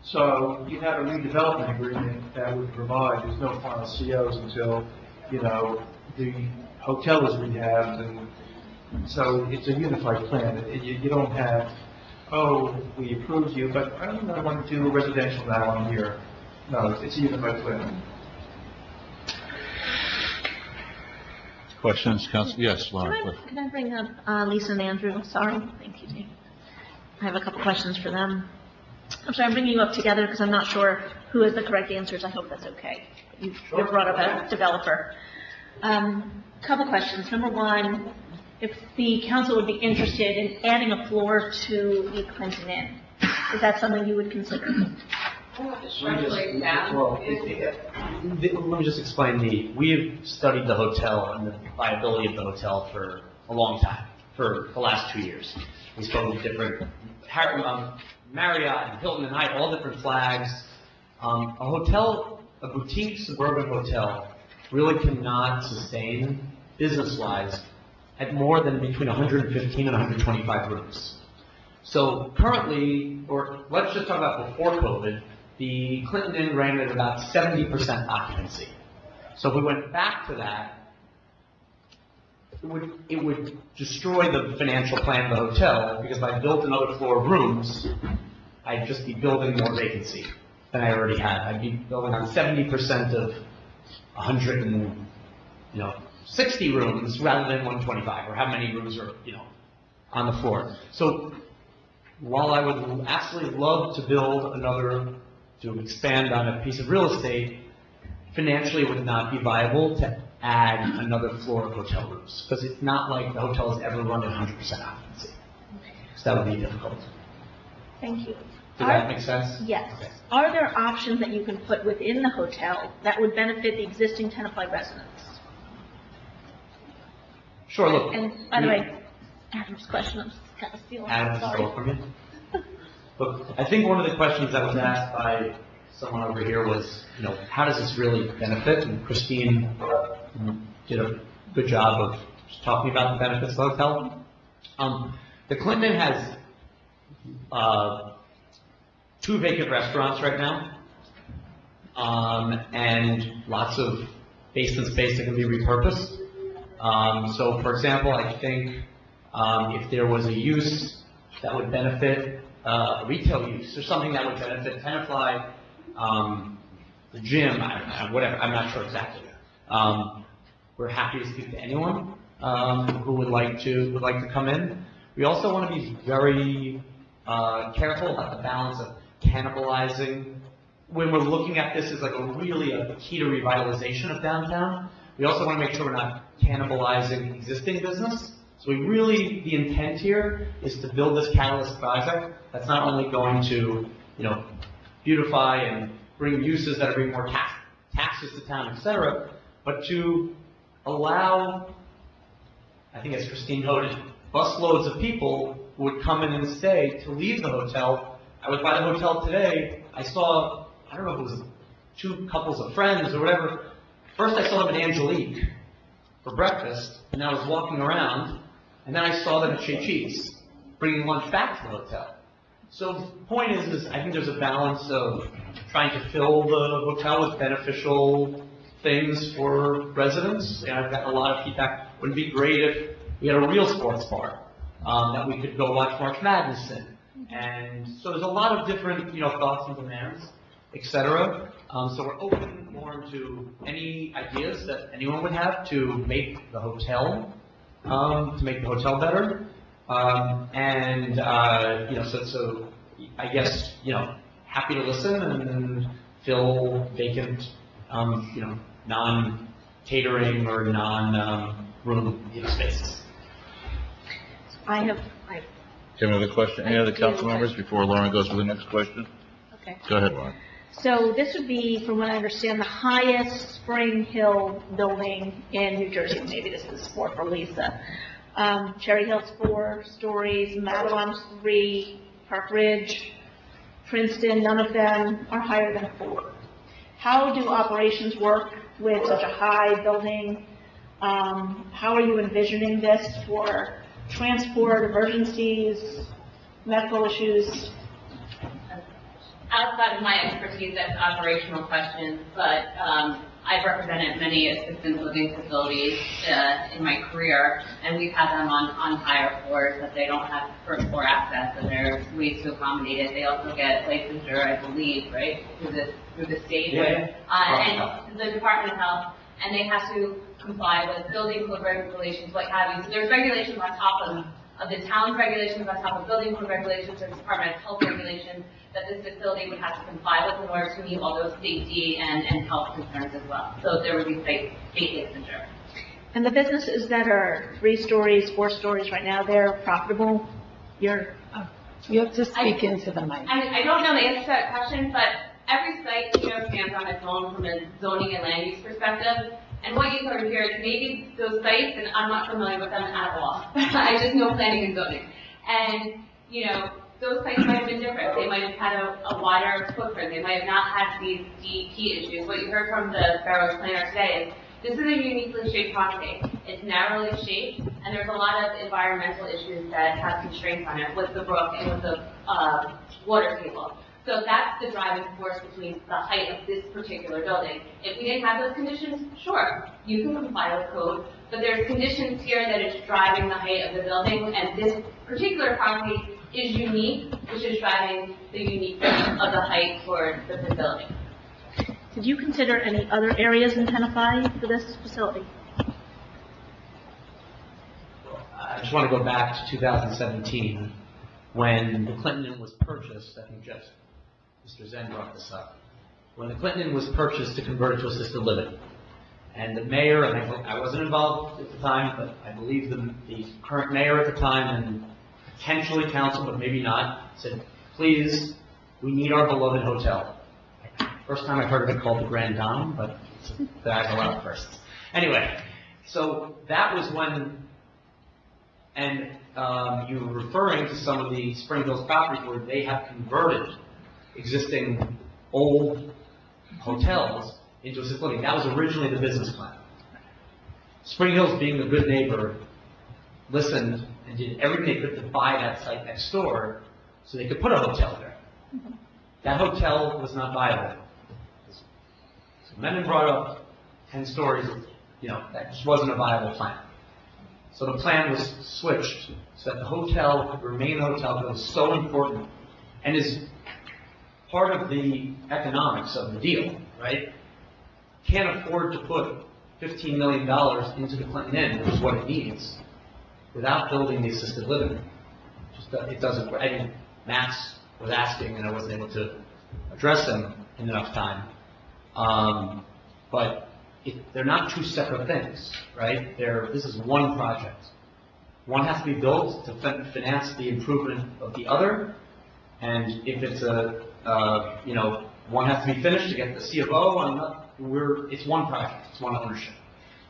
So you have a redevelopment agreement that would provide, there's no final COs until, the hotel is rehabbed, and so it's a unified plan. You don't have, we approved you, but I want to do residential now on here. No, it's a unified plan. Questions, Council? Yes, Laura. Can I bring up Lisa and Andrew? Sorry. Thank you, Dave. I have a couple questions for them. I'm sorry, I'm bringing you up together because I'm not sure who has the correct answers. I hope that's okay. You brought up a developer. Couple questions. Number one, if the council would be interested in adding a floor to the Clinton Inn, is that something you would consider? Let me just explain we have studied the hotel and the viability of the hotel for a long time, for the last 2 years. We spoke with different, Marriott and Hilton and Hyatt, all different flags. A boutique suburban hotel really cannot sustain business-wise at more than between 115 and 125 rooms. So currently, or let's just talk about before COVID, the Clinton Inn ran at about 70% occupancy. So if we went back to that, it would destroy the financial plan of the hotel, because if I built another floor of rooms, I'd just be building more vacancy than I already had. I'd be building on 70% of 160 rooms rather than 125, or how many rooms are, on the floor. So while I would absolutely love to build to expand on a piece of real estate, financially it would not be viable to add another floor of hotel rooms, because it's not like the hotel has ever run at 100% occupancy. So that would be difficult. Thank you. Does that make sense? Yes. Okay. Are there options that you can put within the hotel that would benefit the existing Tenafly residents? Sure, look. And by the way, Adam's question, I'm kind of stealing. Adam Sorry. stole from you. Look, I think one of the questions that was asked by someone over here was, how does this really benefit? And Christine did a good job of talking about the benefits of the hotel. The Clinton Inn has 2 vacant restaurants right now, and lots of basement space that can be repurposed. So, for example, I think if there was a use that would benefit retail use, or something that would benefit Tenafly, the gym, whatever, I'm not sure exactly. We're happy to speak to anyone who would like to come in. We also want to be very careful about the balance of cannibalizing. When we're looking at this as like a key to revitalization of downtown, we also want to make sure we're not cannibalizing existing business. So the intent here is to build this catalyst project that's not only going to, beautify and bring uses that are bringing more taxes to town, et cetera, but to allow, I think as Christine noted, busloads of people who would come in and stay to leave the hotel. I was by the hotel today, I saw, I don't know if it was 2 couples of friends or whatever. First I saw them at Angelique for breakfast, and I was walking around, and then I saw them at Chez Cheese, bringing lunch back to the hotel. So the point is I think there's a balance of trying to fill the hotel with beneficial things for residents. And I've gotten a lot of feedback. It would be great if we had a real sports bar that we could go watch March Madness in. And so there's a lot of different, thoughts and demands, et cetera. So we're open more to any ideas that anyone would have to make the hotel, better. So I guess, happy to listen and fill vacant, non-catering or non-room spaces. I have, Do you have another question? Any other council members before Lauren goes to the next question? okay. Go ahead, Lauren. So this would be, from what I understand, the highest Spring Hill building in New Jersey. Maybe this is more for Lisa. Cherry Hill's 4 stories, Madelon's 3, Park Ridge, Princeton, none of them are higher than 4. How do operations work with such a high building? How are you envisioning this for transport, emergencies, medical issues? Outside of my expertise, that's operational questions, but I've represented many assisted living facilities in my career, and we've had them on higher floors that they don't have first floor access, and there's ways to accommodate it. They also get licensure, I believe, right, through the state, Yeah. and the Department of Health, and they have to comply with building code regulations, what have you. So there's regulations on top of the town's regulations, on top of building code regulations, and Department of Health regulations that this facility would have to comply with in order to meet all those safety and health concerns as well. So there would be state licensure. And the businesses that are 3 stories, 4 stories right now, they're profitable? You have to speak into the mic. I don't know the answer to that question, but every site, stands on its own from a zoning and land use perspective. And what you heard here is maybe those sites, and I'm not familiar with them at all. I just know planning and zoning. And, those sites might have been different. They might have had a wider footprint. They might have not had these DEP issues. What you heard from the Barrows planner today is this is a uniquely shaped property. It's narrowly shaped, and there's a lot of environmental issues that have constraints on it with the brook and with the water table. So that's the driving force between the height of this particular building. If we didn't have those conditions, sure, you can comply with code, but there's conditions here that is driving the height of the building, and this particular property is unique, which is driving the uniqueness of the height for the facility. Did you consider any other areas in Tenafly for this facility? I just want to go back to 2017 when the Clinton Inn was purchased. I think just Mr. Zen brought this up. When the Clinton Inn was purchased to convert it to assisted living, and the mayor, and I wasn't involved at the time, but I believe the current mayor at the time and potentially council, but maybe not, said, please, we need our beloved hotel. First time I've heard of it called the Grand Dome, but that's a lot of firsts. Anyway, so that was when, and you were referring to some of the Spring Hills properties where they have converted existing old hotels into assisted living. That was originally the business plan. Spring Hills, being a good neighbor, listened and did everything they could to buy that site next door so they could put a hotel there. That hotel was not viable. So Menon brought up 10 stories, that just wasn't a viable plan. So the plan was switched so that the hotel could remain a hotel that was so important and is part of the economics of the deal, right? Can't afford to put $15 million into the Clinton Inn, which is what it needs, without building the assisted living. It doesn't work. I mean, Max was asking, and I wasn't able to address them in enough time. But they're not 2 separate things, right? This is one project. One has to be built to finance the improvement of the other, and if it's one has to be finished to get the C of O, it's one project, it's one ownership.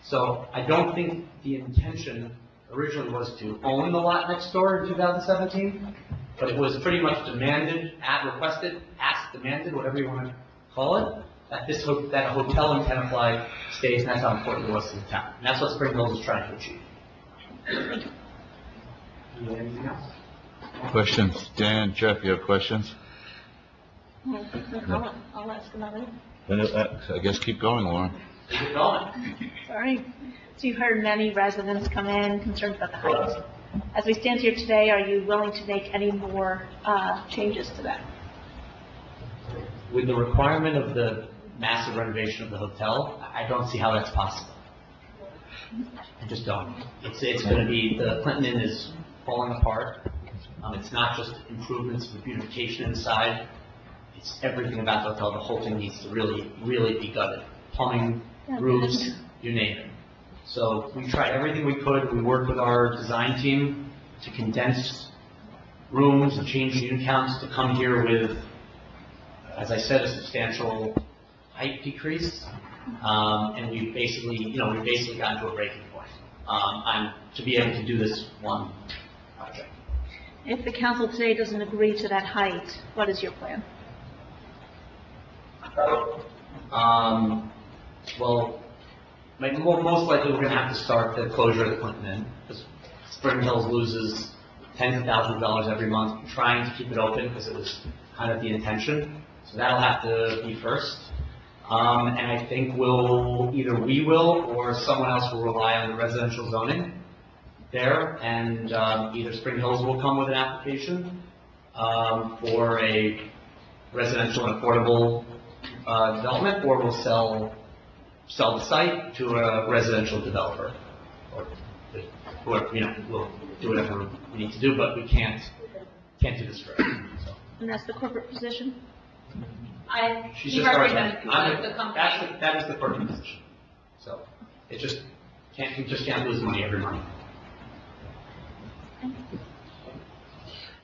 So I don't think the intention originally was to own the lot next door in 2017, but it was pretty much demanded, requested, asked, demanded, whatever you want to call it, that a hotel in Tenafly stays, and that's how important it was to the town. And that's what Spring Hills is trying to achieve. Anything else? Questions? Dan, Jeff, you have questions? I'll ask another. I guess keep going, Lauren. Keep going. Sorry. So you've heard many residents come in concerned about the height. As we stand here today, are you willing to make any more changes to that? With the requirement of the massive renovation of the hotel, I don't see how that's possible. I just don't. It's going to be, the Clinton Inn is falling apart. It's not just improvements with beautification inside. It's everything about the hotel. The whole thing needs to really, really be gutted. Plumbing, roofs, you name it. So we tried everything we could. We worked with our design team to condense rooms and change unit counts to come here with, as I said, a substantial height decrease. And we basically gotten to a breaking point. To be able to do this one project. If the council today doesn't agree to that height, what is your plan? Well, most likely we're going to have to start the closure of the Clinton Inn, because Spring Hills loses tens of thousands of dollars every month trying to keep it open because it was kind of the intention. So that'll have to be first. And I think either we will or someone else will rely on the residential zoning there, and either Spring Hills will come with an application for a residential and affordable development, or we'll sell the site to a residential developer, or whoever, we'll do whatever we need to do, but we can't do this forever. So. And that's the corporate position? She's just representing the company. That is the corporate position. So we just can't lose money every month.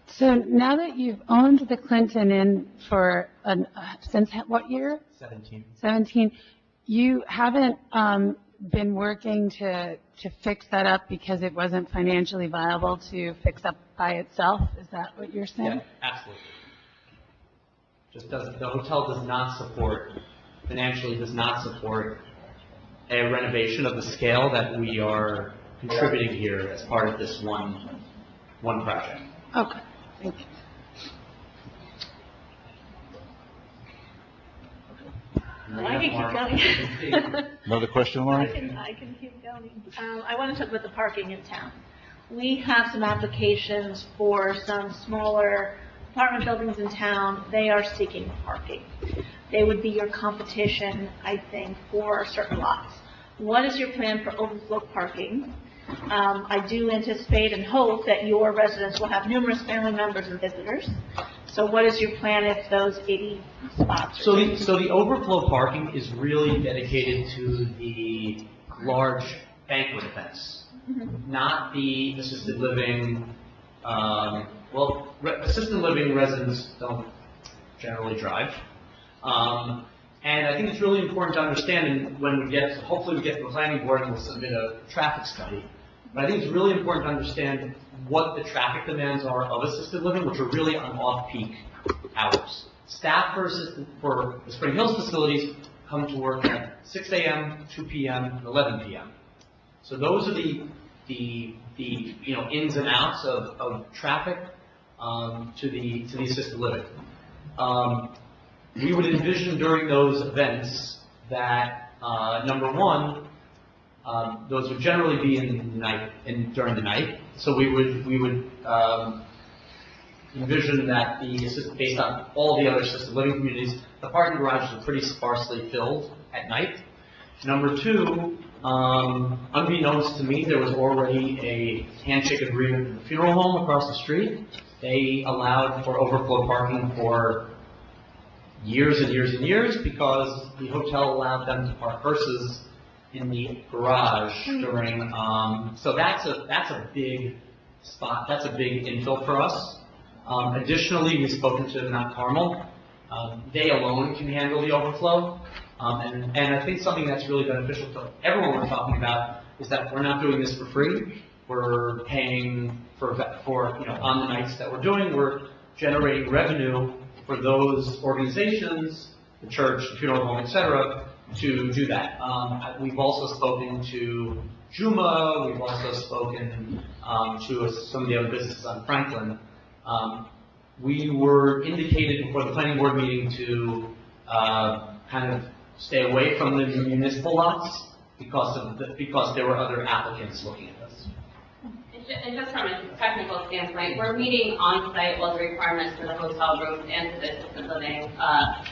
So now that you've owned the Clinton Inn for since what year? 17. 17. You haven't been working to fix that up because it wasn't financially viable to fix up by itself? Is that what you're saying? Yeah, absolutely. The hotel does not support, financially does not support a renovation of the scale that we are contributing here as part of this one project. Okay, thank you. I can keep going. Another question, Lauren? I can keep going. I want to talk about the parking in town. We have some applications for some smaller apartment buildings in town. They are seeking parking. They would be your competition, I think, for certain lots. What is your plan for overflow parking? I do anticipate and hope that your residents will have numerous family members and visitors. So what is your plan if those 80 spots are... So the overflow parking is really dedicated to the large banquet events, not the assisted living. Assisted living residents don't generally drive. And I think it's really important to understand, and when hopefully we get to the planning board and we'll submit a traffic study, but I think it's really important to understand what the traffic demands are of assisted living, which are really on off-peak hours. Staff for the Spring Hills facilities come to work at 6 a.m., 2 p.m., and 11 p.m. So those are the ins and outs of traffic to the assisted living. We would envision during those events that number one, those would generally be during the night. So we would envision that based on all the other assisted living communities, the parking garages are pretty sparsely filled at night. Number two, unbeknownst to me, there was already a handshake agreement with the funeral home across the street. They allowed for overflow parking for years and years and years because the hotel allowed them to park hearses in the garage during. So that's a big spot. That's a big infill for us. Additionally, we've spoken to Mount Carmel. They alone can handle the overflow. And I think something that's really beneficial to everyone we're talking about is that we're not doing this for free. We're paying for on the nights that we're doing, we're generating revenue for those organizations, the church, the funeral home, etc., to do that. We've also spoken to Juma. We've also spoken to some of the other businesses on Franklin. We were indicated before the planning board meeting to kind of stay away from the municipal lots because there were other applicants looking at this. And just from a technical standpoint, we're meeting on-site all the requirements for the hotel rooms and for the assisted living,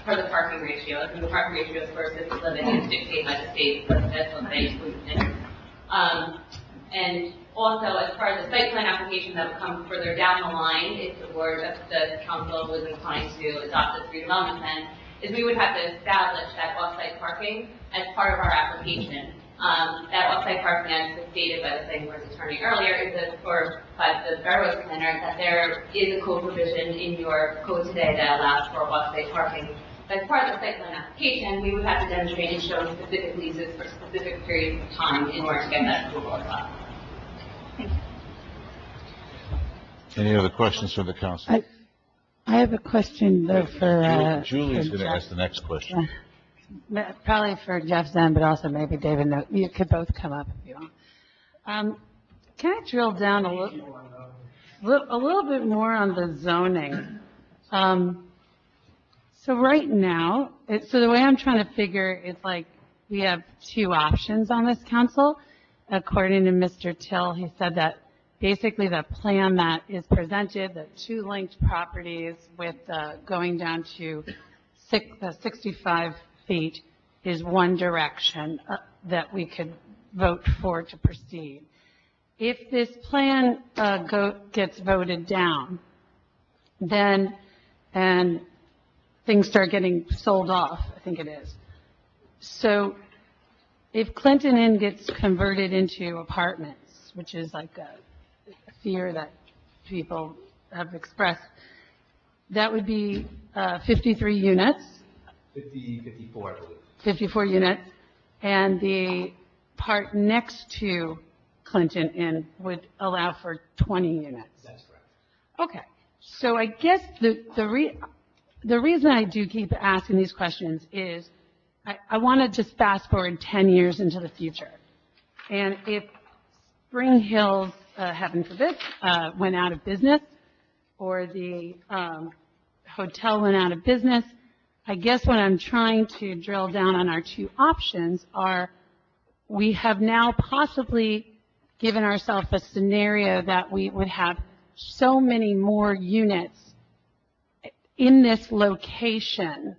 for the parking ratios. And the parking ratios for assisted living is dictated by the state, but that's what they include in. And also, as part of the site plan application that would come further down the line, if the board, if the council was inclined to adopt this redevelopment plan, is we would have to establish that off-site parking as part of our application. That off-site parking, as stated by the planning board's attorney earlier, is that by the borough's planner, that there is a code provision in your code today that allows for off-site parking. But as part of the site plan application, we would have to demonstrate and show specific leases for specific periods of time in order to get that approval as well. Any other questions from the council? I have a question though for, Julie's for going to Jeff. ask the next question. Probably for Jeff Zen, but also maybe David. No, you could both come up if you want. Can I drill down a little bit more on the zoning? So right now, so the way I'm trying to figure is like we have two options on this council. According to Mr. Till, he said that basically the plan that is presented, the two linked properties with going down to 65 feet is one direction that we could vote for to proceed. If this plan gets voted down, then, and things start getting sold off, I think it is. So if Clinton Inn gets converted into apartments, which is like a fear that people have expressed, that would be 53 units. 54, I believe. 54 units. And the part next to Clinton Inn would allow for 20 units. That's correct. Okay. So I guess the reason I do keep asking these questions is I want to just fast forward 10 years into the future. And if Spring Hills, heaven forbid, went out of business, or the hotel went out of business, I guess what I'm trying to drill down on our two options are, we have now possibly given ourselves a scenario that we would have so many more units in this location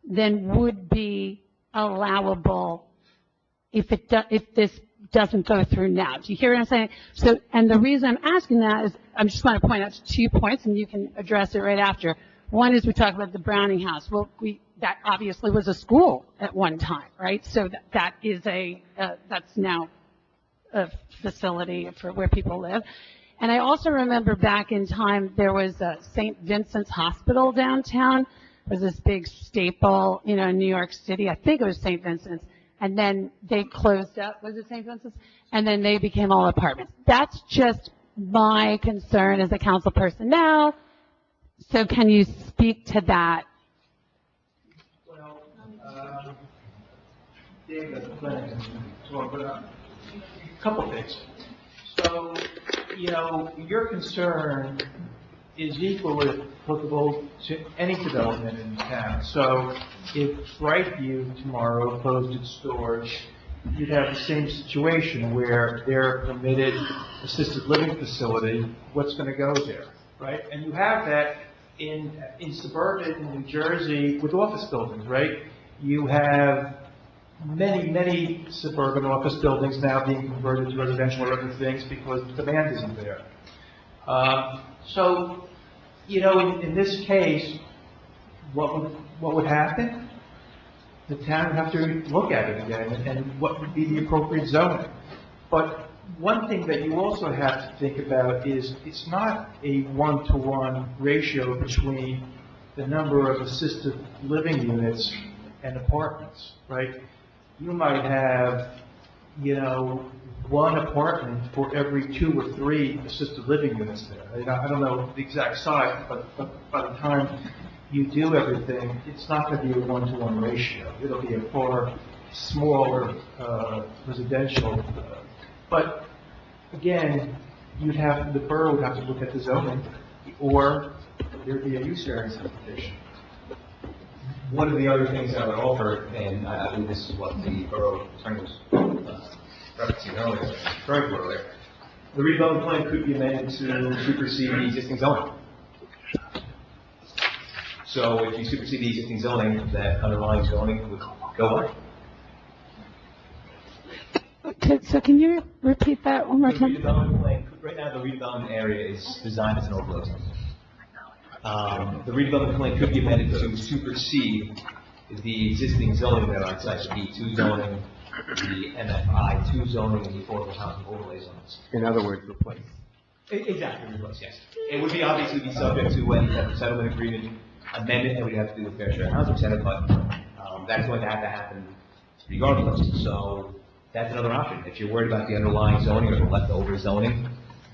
than would be allowable if this doesn't go through now. Do you hear what I'm saying? So, and the reason I'm asking that is, I'm just going to point out 2 points, and you can address it right after. One is we talk about the Browning House. Well, that obviously was a school at one time, right? So that is that's now a facility for where people live. And I also remember back in time, there was a St. Vincent's Hospital downtown. It was this big staple, in New York City. I think it was St. Vincent's. And then they closed up. Was it St. Vincent's? And then they became all apartments. That's just my concern as a council person now. So can you speak to that? Well, David at the planning commission, but a couple things. So, your concern is equally applicable to any development in town. So if Brightview tomorrow closed its doors, you'd have the same situation where their permitted assisted living facility, what's going to go there, right? And you have that in suburban New Jersey with office buildings, right? You have many suburban office buildings now being converted to residential or other things because the demand isn't there. So, in this case, what would happen? The town would have to look at it again and what would be the appropriate zoning. But one thing that you also have to think about is it's not a 1-to-1 ratio between the number of assisted living units and apartments, right? You might have, one apartment for every 2 or 3 assisted living units there. I don't know the exact size, but by the time you do everything, it's not going to be a 1-to-1 ratio. It'll be a far smaller residential. But again, the borough would have to look at the zoning, or there'd be a use variance application. One of the other things I would offer, and I think this is what the borough attorney was referencing earlier, The redevelopment plan could be amended to supersede the existing zoning. So if you supersede the existing zoning, that underlying zoning would go away. So can you repeat that one more The time? redevelopment plan, right now, the redevelopment area is designed as an overlay zone. The redevelopment plan could be amended to supersede the existing zoning that are on site, the B2 zoning, the MFI2 zoning, and the affordable housing overlay zones. In other words, replace. Exactly, replace, yes. It would be obviously be subject to when the settlement agreement amended, and we'd have to do with fair share housing center, but that's going to have to happen regardless. So that's another option. If you're worried about the underlying zoning or the leftover zoning,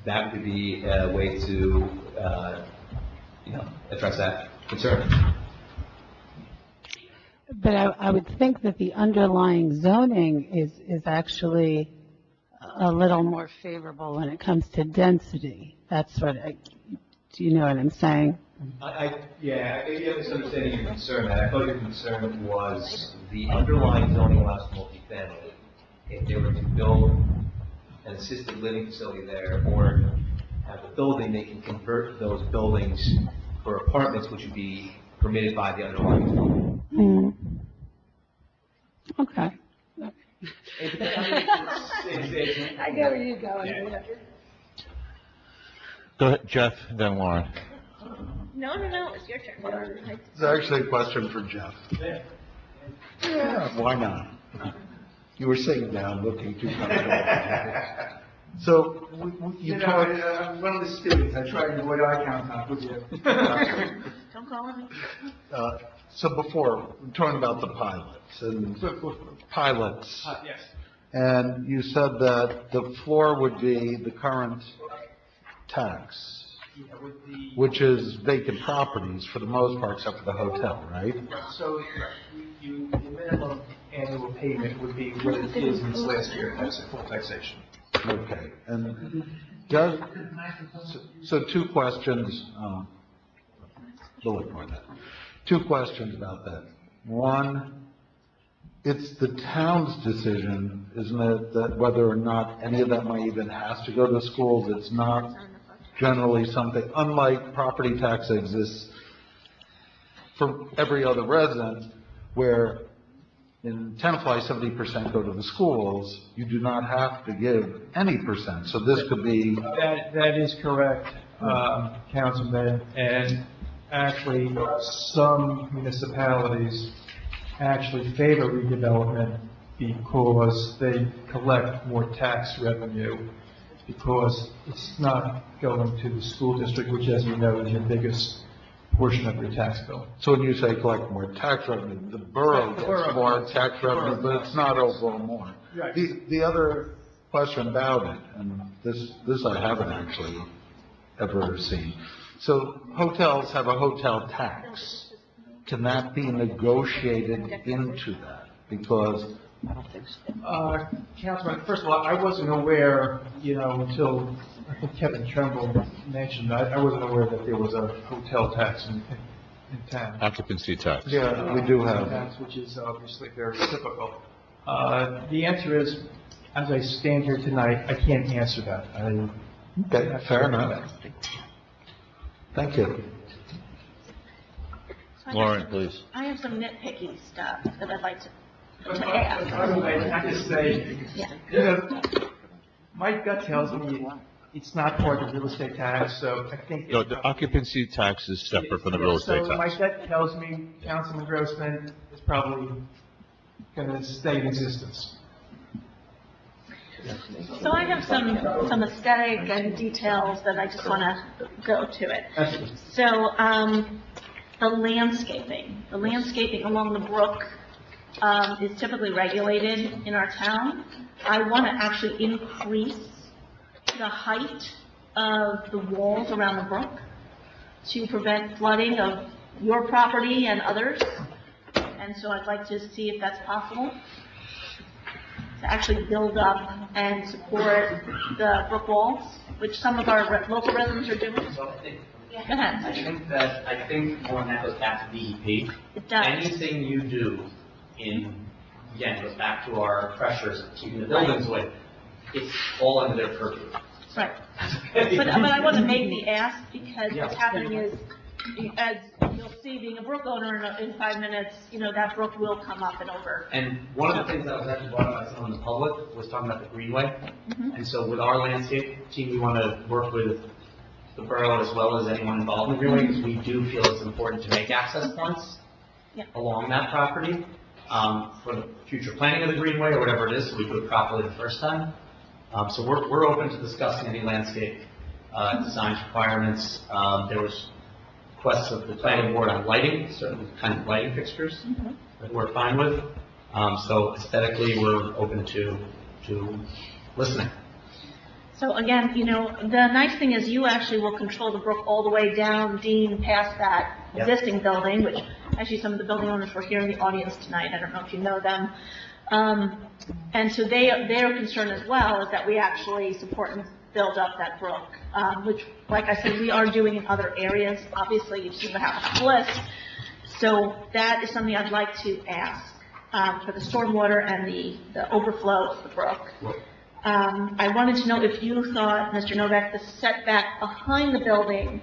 that would be a way to, address that concern. But I would think that the underlying zoning is actually a little more favorable when it comes to density. That's what do you know what I'm saying? Yeah, maybe I'm misunderstanding your concern. I thought your concern was the underlying zoning allows multifamily. If they were to build an assisted living facility there or have a building, they can convert those buildings for apartments, which would be permitted by the underlying zoning. Mm. Okay. I get where you're going. Yeah. Go ahead, Jeff, then Lauren. No, it's your turn. It's actually a question for Jeff. Yeah, why not? You were sitting down, looking too comfortable. So, you talked, I'm one of the students, I try to avoid eye contact with you. Don't call me. so before, we're talking about the pilots. Yes. And you said that the floor would be the current tax, which is vacant properties for the most part, except for the hotel, right? So, the minimum annual payment would be what it is in this last year, that's a full taxation. Okay, and so two questions, bullet point that. Two questions about that. One, it's the town's decision, isn't it, that whether or not any of that money even has to go to schools? It's not generally something, unlike property tax exists for every other resident, where in Tenafly, 70% go to the schools. You do not have to give any percent. So this could be. That is correct, Councilman. And actually, some municipalities actually favor redevelopment because they collect more tax revenue because it's not going to the school district, which, as you know, is your biggest portion of your tax bill. So when you say collect more tax revenue, the borough gets more tax revenue, but it's not overall more. Right. The other question about it, and this I haven't actually ever seen. So hotels have a hotel tax. Can that be negotiated into that? Because Councilman, first of all, I wasn't aware, until I think Kevin Tremble mentioned that. I wasn't aware that there was a hotel tax in town. Occupancy tax. yeah, we do have. Tax, which is obviously very typical. The answer is, as I stand here tonight, I can't answer that. Okay, fair enough. Thank you. Lauren, please. I have some nitpicky stuff that I'd like to I have to say, my gut tells me it's not part of the real estate tax, so I think. No, the occupancy tax is separate from the real estate So my tax. gut tells me Councilman Grossman is probably going to stay in existence. So I have some aesthetic and details that I just want to go to it. So, the landscaping along the brook is typically regulated in our town. I want to actually increase the height of the walls around the brook to prevent flooding of your property and others. And so I'd like to see if that's possible, to actually build up and support the brook walls, which some of our local residents are doing. Go ahead. I think when that goes back to DEP. It does. Anything you do again, goes back to our pressures of keeping the buildings away. It's all under their purview. Right. But I want to make the ask because Yeah. what's happening is, as you'll see, being a brook owner in 5 minutes, that brook will come up and over. And one of the things that was actually brought up by someone in the public was talking about the greenway. Mhm. And so with our landscape team, we want to work with the borough as well as anyone involved in the greenway, because we do feel it's important to make access points Yeah. along that property for the future planning of the greenway or whatever it is, so we do it properly the first time. So we're open to discussing any landscape design requirements. There was requests of the planning board on lighting, certain kind of lighting fixtures that we're fine with. So aesthetically, we're open to listening. So again, the nice thing is you actually will control the brook all the way down, Dean, past that Yep. existing building, which actually some of the building owners were here in the audience tonight. I don't know if you know them. And so their concern as well is that we actually support and build up that brook, which, like I said, we are doing in other areas. Obviously, you've seen the house list. So that is something I'd like to ask for the stormwater and the overflow of the brook. I wanted to know if you thought, Mr. Novak, the setback behind the building,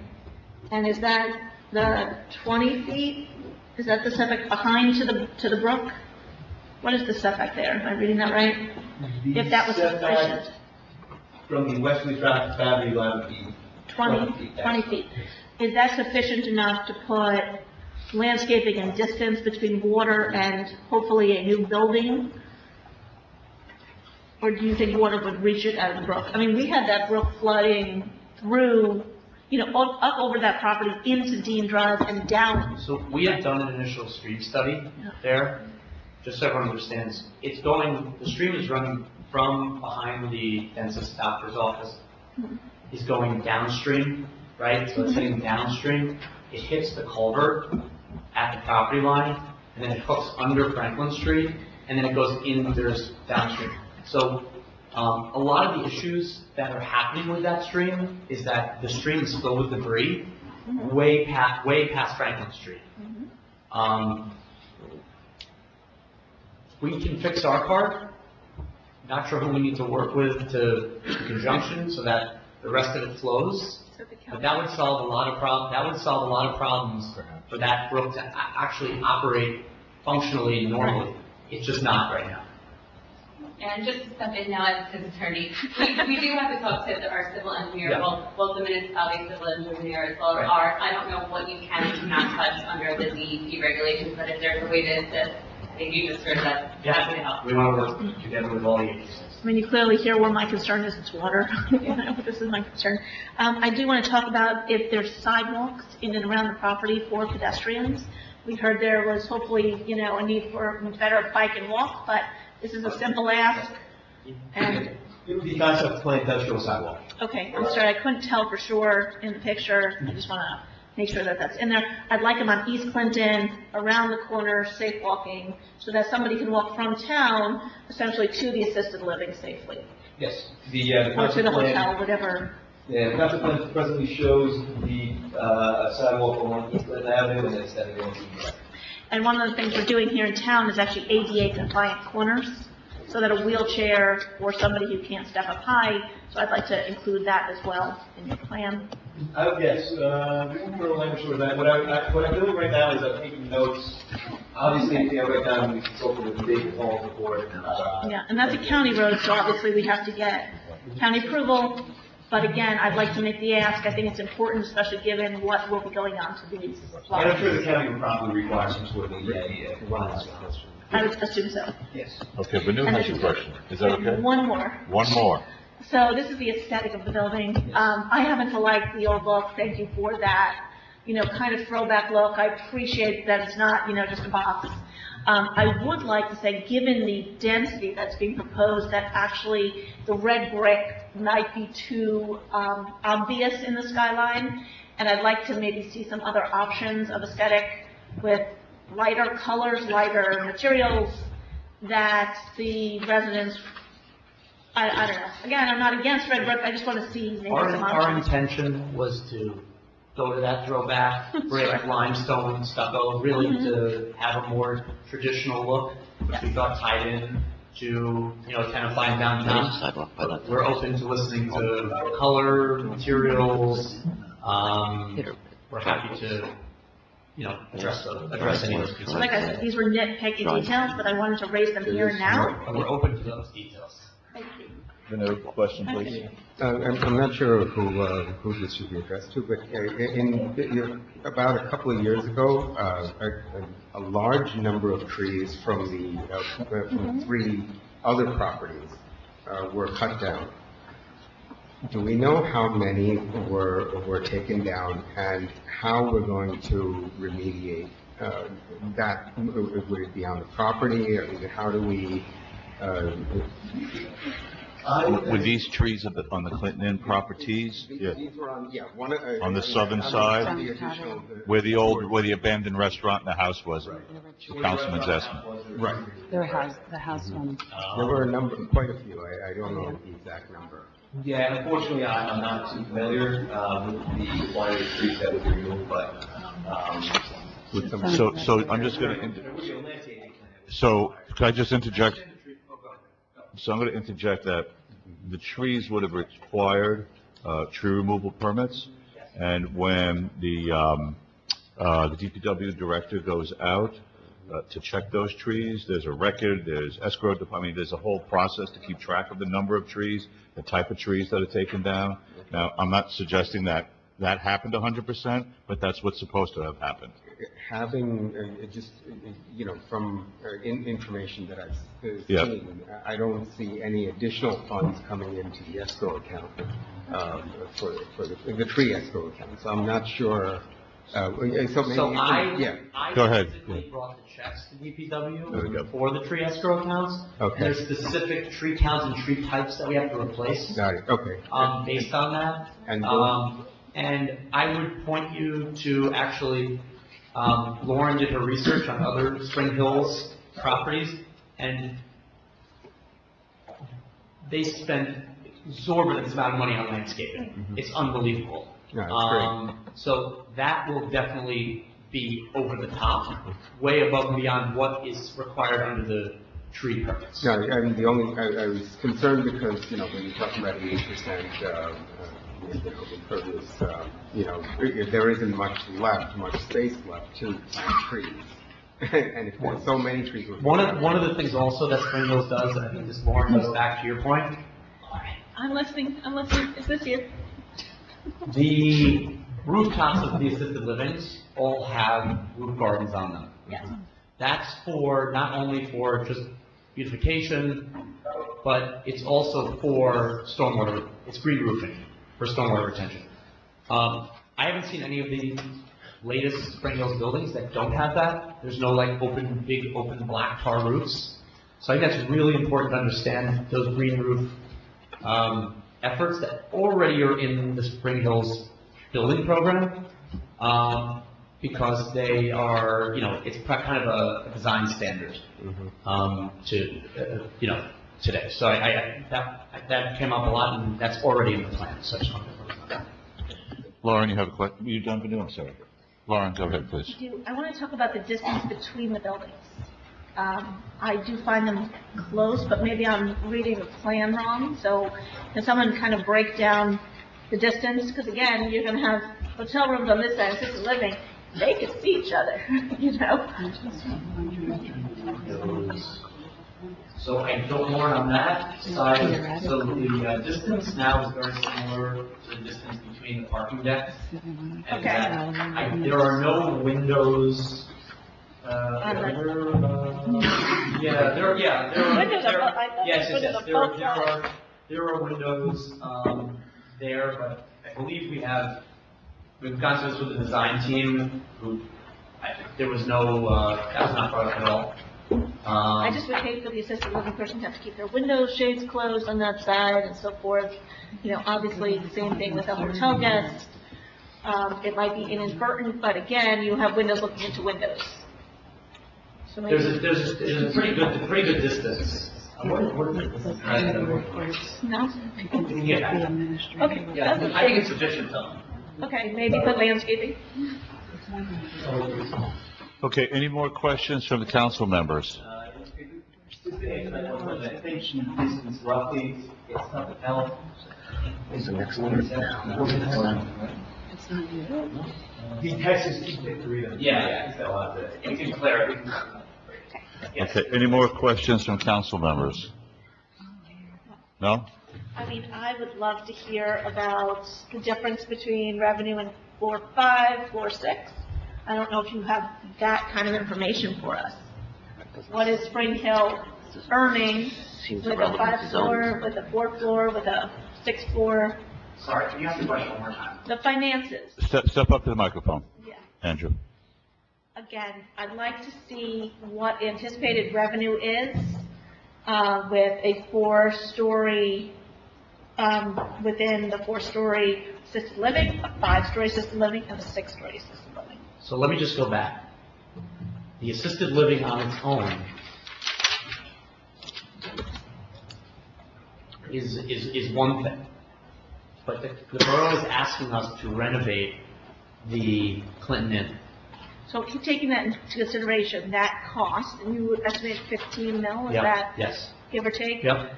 and is that the 20 feet? Is that the setback behind to the brook? What is the setback there? Am I reading that right? If that was sufficient. From the westerly boundary line would be 20 feet. Is that sufficient enough to put landscaping and distance between water and hopefully a new building? Or do you think water would reach it out of the brook? I mean, we had that brook flooding through, up over that property into Dean Drive and down. So we have done an initial stream study there, just so everyone understands. The stream is running from behind the dentist doctor's office. It's going downstream, right? So it's heading downstream. It hits the culvert at the property line, and then it hooks under Franklin Street, and then it goes there's downstream. So a lot of the issues that are happening with that stream is that the stream is filled with debris way past Franklin Street. We can fix our part. Not sure who we need to work with in conjunction so that the rest of it flows. But that would solve a lot of problems for that brook to actually operate functionally normally. It's just not right now. And just to step in now as attorney, we do have to talk to our civil engineer, both the municipality civil engineer as well as ours. I don't know what you can and cannot touch under the DEP regulations, but if there's a way to assist, I think you just heard that. That would help. We want to work together with all the agencies. I mean, you clearly hear where my concern is, it's water. This is my concern. I do want to talk about if there's sidewalks in and around the property for pedestrians. We heard there was hopefully, a need for better bike and walk, but this is a simple ask. And It would be concept plan industrial sidewalk. okay, I'm sorry, I couldn't tell for sure in the picture. I just want to make sure that that's in there. I'd like them on East Clinton, around the corner, safe walking, so that somebody can walk from town essentially to the assisted living safely. Yes. The Or to concept the plan. hotel, whatever. Yeah, the concept plan presently shows the sidewalk along East Clinton Avenue and then extending going to East Clinton. And one of the things we're doing here in town is actually ADA compliant corners, so that a wheelchair or somebody who can't step up high, so I'd like to include that as well in your plan. Yes, we won't put a language over that. What I'm doing right now is I'm taking notes. Obviously, anything I write down, we consult with the big calls before. Yeah, and that's a county road, so obviously we have to get county approval. But again, I'd like to make the ask. I think it's important, especially given what will be going on to these And lots. I'm sure the county will probably require some sort of EIA. I would assume so. Yes. Okay, but new has your question. Is that okay? One more. One more. So this is the aesthetic of the building. I happen to like the old look. Thank you for that, kind of throwback look. I appreciate that it's not, just a box. I would like to say, given the density that's being proposed, that actually the red brick might be too obvious in the skyline. And I'd like to maybe see some other options of aesthetic with lighter colors, lighter materials that the residents, I don't know. Again, I'm not against red brick, I just want to see maybe some Our options. intention was to go to that throwback brick, limestone, stucco, really to have a more traditional look, which we thought tied in to, Tenafly in downtown. But we're open to listening to color, materials. We're happy to, address any of those concerns. Like I said, these were nitpicky details, but I wanted to raise them here and now. And we're open to those details. Thank you. Another question, please. I'm not sure who this should be addressed to, but about a couple of years ago, a large number of trees from from 3 other properties were cut down. Do we know how many were taken down and how we're going to remediate that? Would it be on the property, or how do we? Were these trees on the Clinton Inn properties? These were on, On the southern side? Where the abandoned restaurant and the house was, the councilman's estimate. Right. The house one. There were quite a few. I don't know the exact number. Yeah, unfortunately, I'm not too familiar with the quantity of trees that would be removed, but. So I'm just going to. So could I just interject? So I'm going to interject that the trees would have required tree removal permits, and when the DPW director goes out to check those trees, there's a record, there's escrow, there's a whole process to keep track of the number of trees, the type of trees that are taken down. Now, I'm not suggesting that happened 100%, but that's what's supposed to have happened. Having from information that I've Yep. seen, I don't see any additional funds coming into the escrow account for the tree escrow account. So I'm not sure. So I Go ahead. specifically brought the checks to DPW for the tree escrow accounts. Okay. There's specific tree counts and tree types that we have to replace. Got it. Okay. Based on that. And I would point you to actually, Lauren did her research on other Spring Hills properties, and they spend exorbitant amount of money on landscaping. Mm-hmm. It's unbelievable. Yeah, that's great. So that will definitely be over the top, way above and beyond what is required under the tree permits. No, I mean, I was concerned because, when you're talking about 80%, impervious, there isn't much space left to plant trees. And if there's so many trees. One of the things also that Spring Hills does, and I think this, Lauren, goes back to your point. I'm listening. Is this you? The rooftops of the assisted livings all have roof gardens on them. Yes. That's not only for just beautification, but it's also for stormwater. It's green roofing for stormwater retention. I haven't seen any of the latest Spring Hills buildings that don't have that. There's no big open black tar roofs. So I think that's really important to understand those green roof efforts that already are in the Spring Hills building program, because they are, it's kind of a design standard today. So that came up a lot, and that's already in the plan. So I just wanted to focus on that. Lauren, you have a question? You done, I'm sorry. Lauren, go ahead, please. I want to talk about the distance between the buildings. I do find them close, but maybe I'm reading the plan wrong. So can someone kind of break down the distance? Because again, you're going to have hotel rooms on this side, assisted living. They could see each other, So I don't more on that side. So the distance now is very similar to the distance between the parking decks. And there are no windows. There are windows there, but I believe we've gone through this with the design team. There was no that was not brought up at all. I just would hate for the assisted living person to have to keep their window shades closed on that side and so forth. Obviously the same thing with a hotel guest. It might be inadvertent, but again, you have windows looking into windows. So maybe There's a pretty good distance. No? Yeah. Okay. Yeah, I think it's sufficient though. Okay, maybe put landscaping. Okay, any more questions from the council members? Just to answer that one question, I think this is roughly, it's not the penalty. It's the next one. It's not you. The Texas keep it to read them. Yeah, so we can clarify. Okay, any more questions from council members? No? I mean, I would love to hear about the difference between revenue in floor 5, floor 6. I don't know if you have that kind of information for us. What is Spring Hill earning with a 5th floor, with a 4th floor, with a 6th floor? Sorry, can you ask the question one more time? The finances. Step up to the microphone. Yeah. Andrew. Again, I'd like to see what anticipated revenue is with a 4-story, within the 4-story assisted living, a 5-story assisted living, and a 6-story assisted living. So let me just go back. The assisted living on its own is one thing. But the borough is asking us to renovate the Clinton Inn. So keep taking that into consideration, that cost, and you estimate 15 mil, is Yep, that yes. give or take? Yep.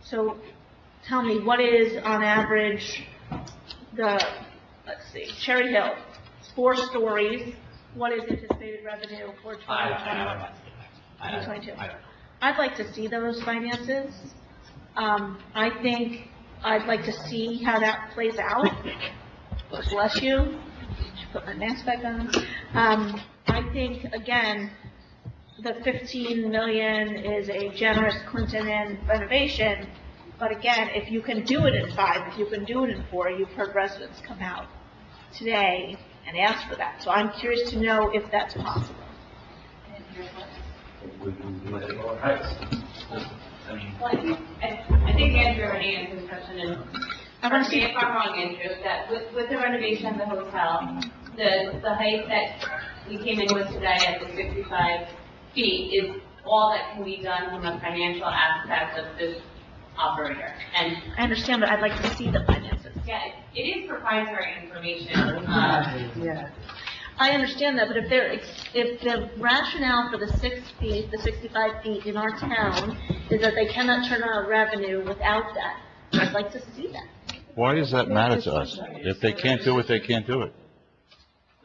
So tell me, what is on average let's see, Cherry Hill, 4 stories, what is anticipated revenue for 2021? 2022. I'd like to see those finances. I think I'd like to see how that plays out. Bless you. Put my mask back on. I think, again, the 15 million is a generous Clinton Inn renovation, but again, if you can do it in 5, if you can do it in 4, you've heard residents come out today and ask for that. So I'm curious to know if that's possible. I think Andrew already answered the question, and correct me if I'm wrong, Andrew, that with the renovation of the hotel, the height that we came in with today at the 65 feet is all that can be done from a financial aspect of this operator. And I understand, but I'd like to see the finances. yeah, it is proprietary information. Yeah. I understand that, but if the rationale for the 6 feet, the 65 feet in our town is that they cannot turn on revenue without that, I'd like to see that. Why does that matter to us? If they can't do it, they can't do it.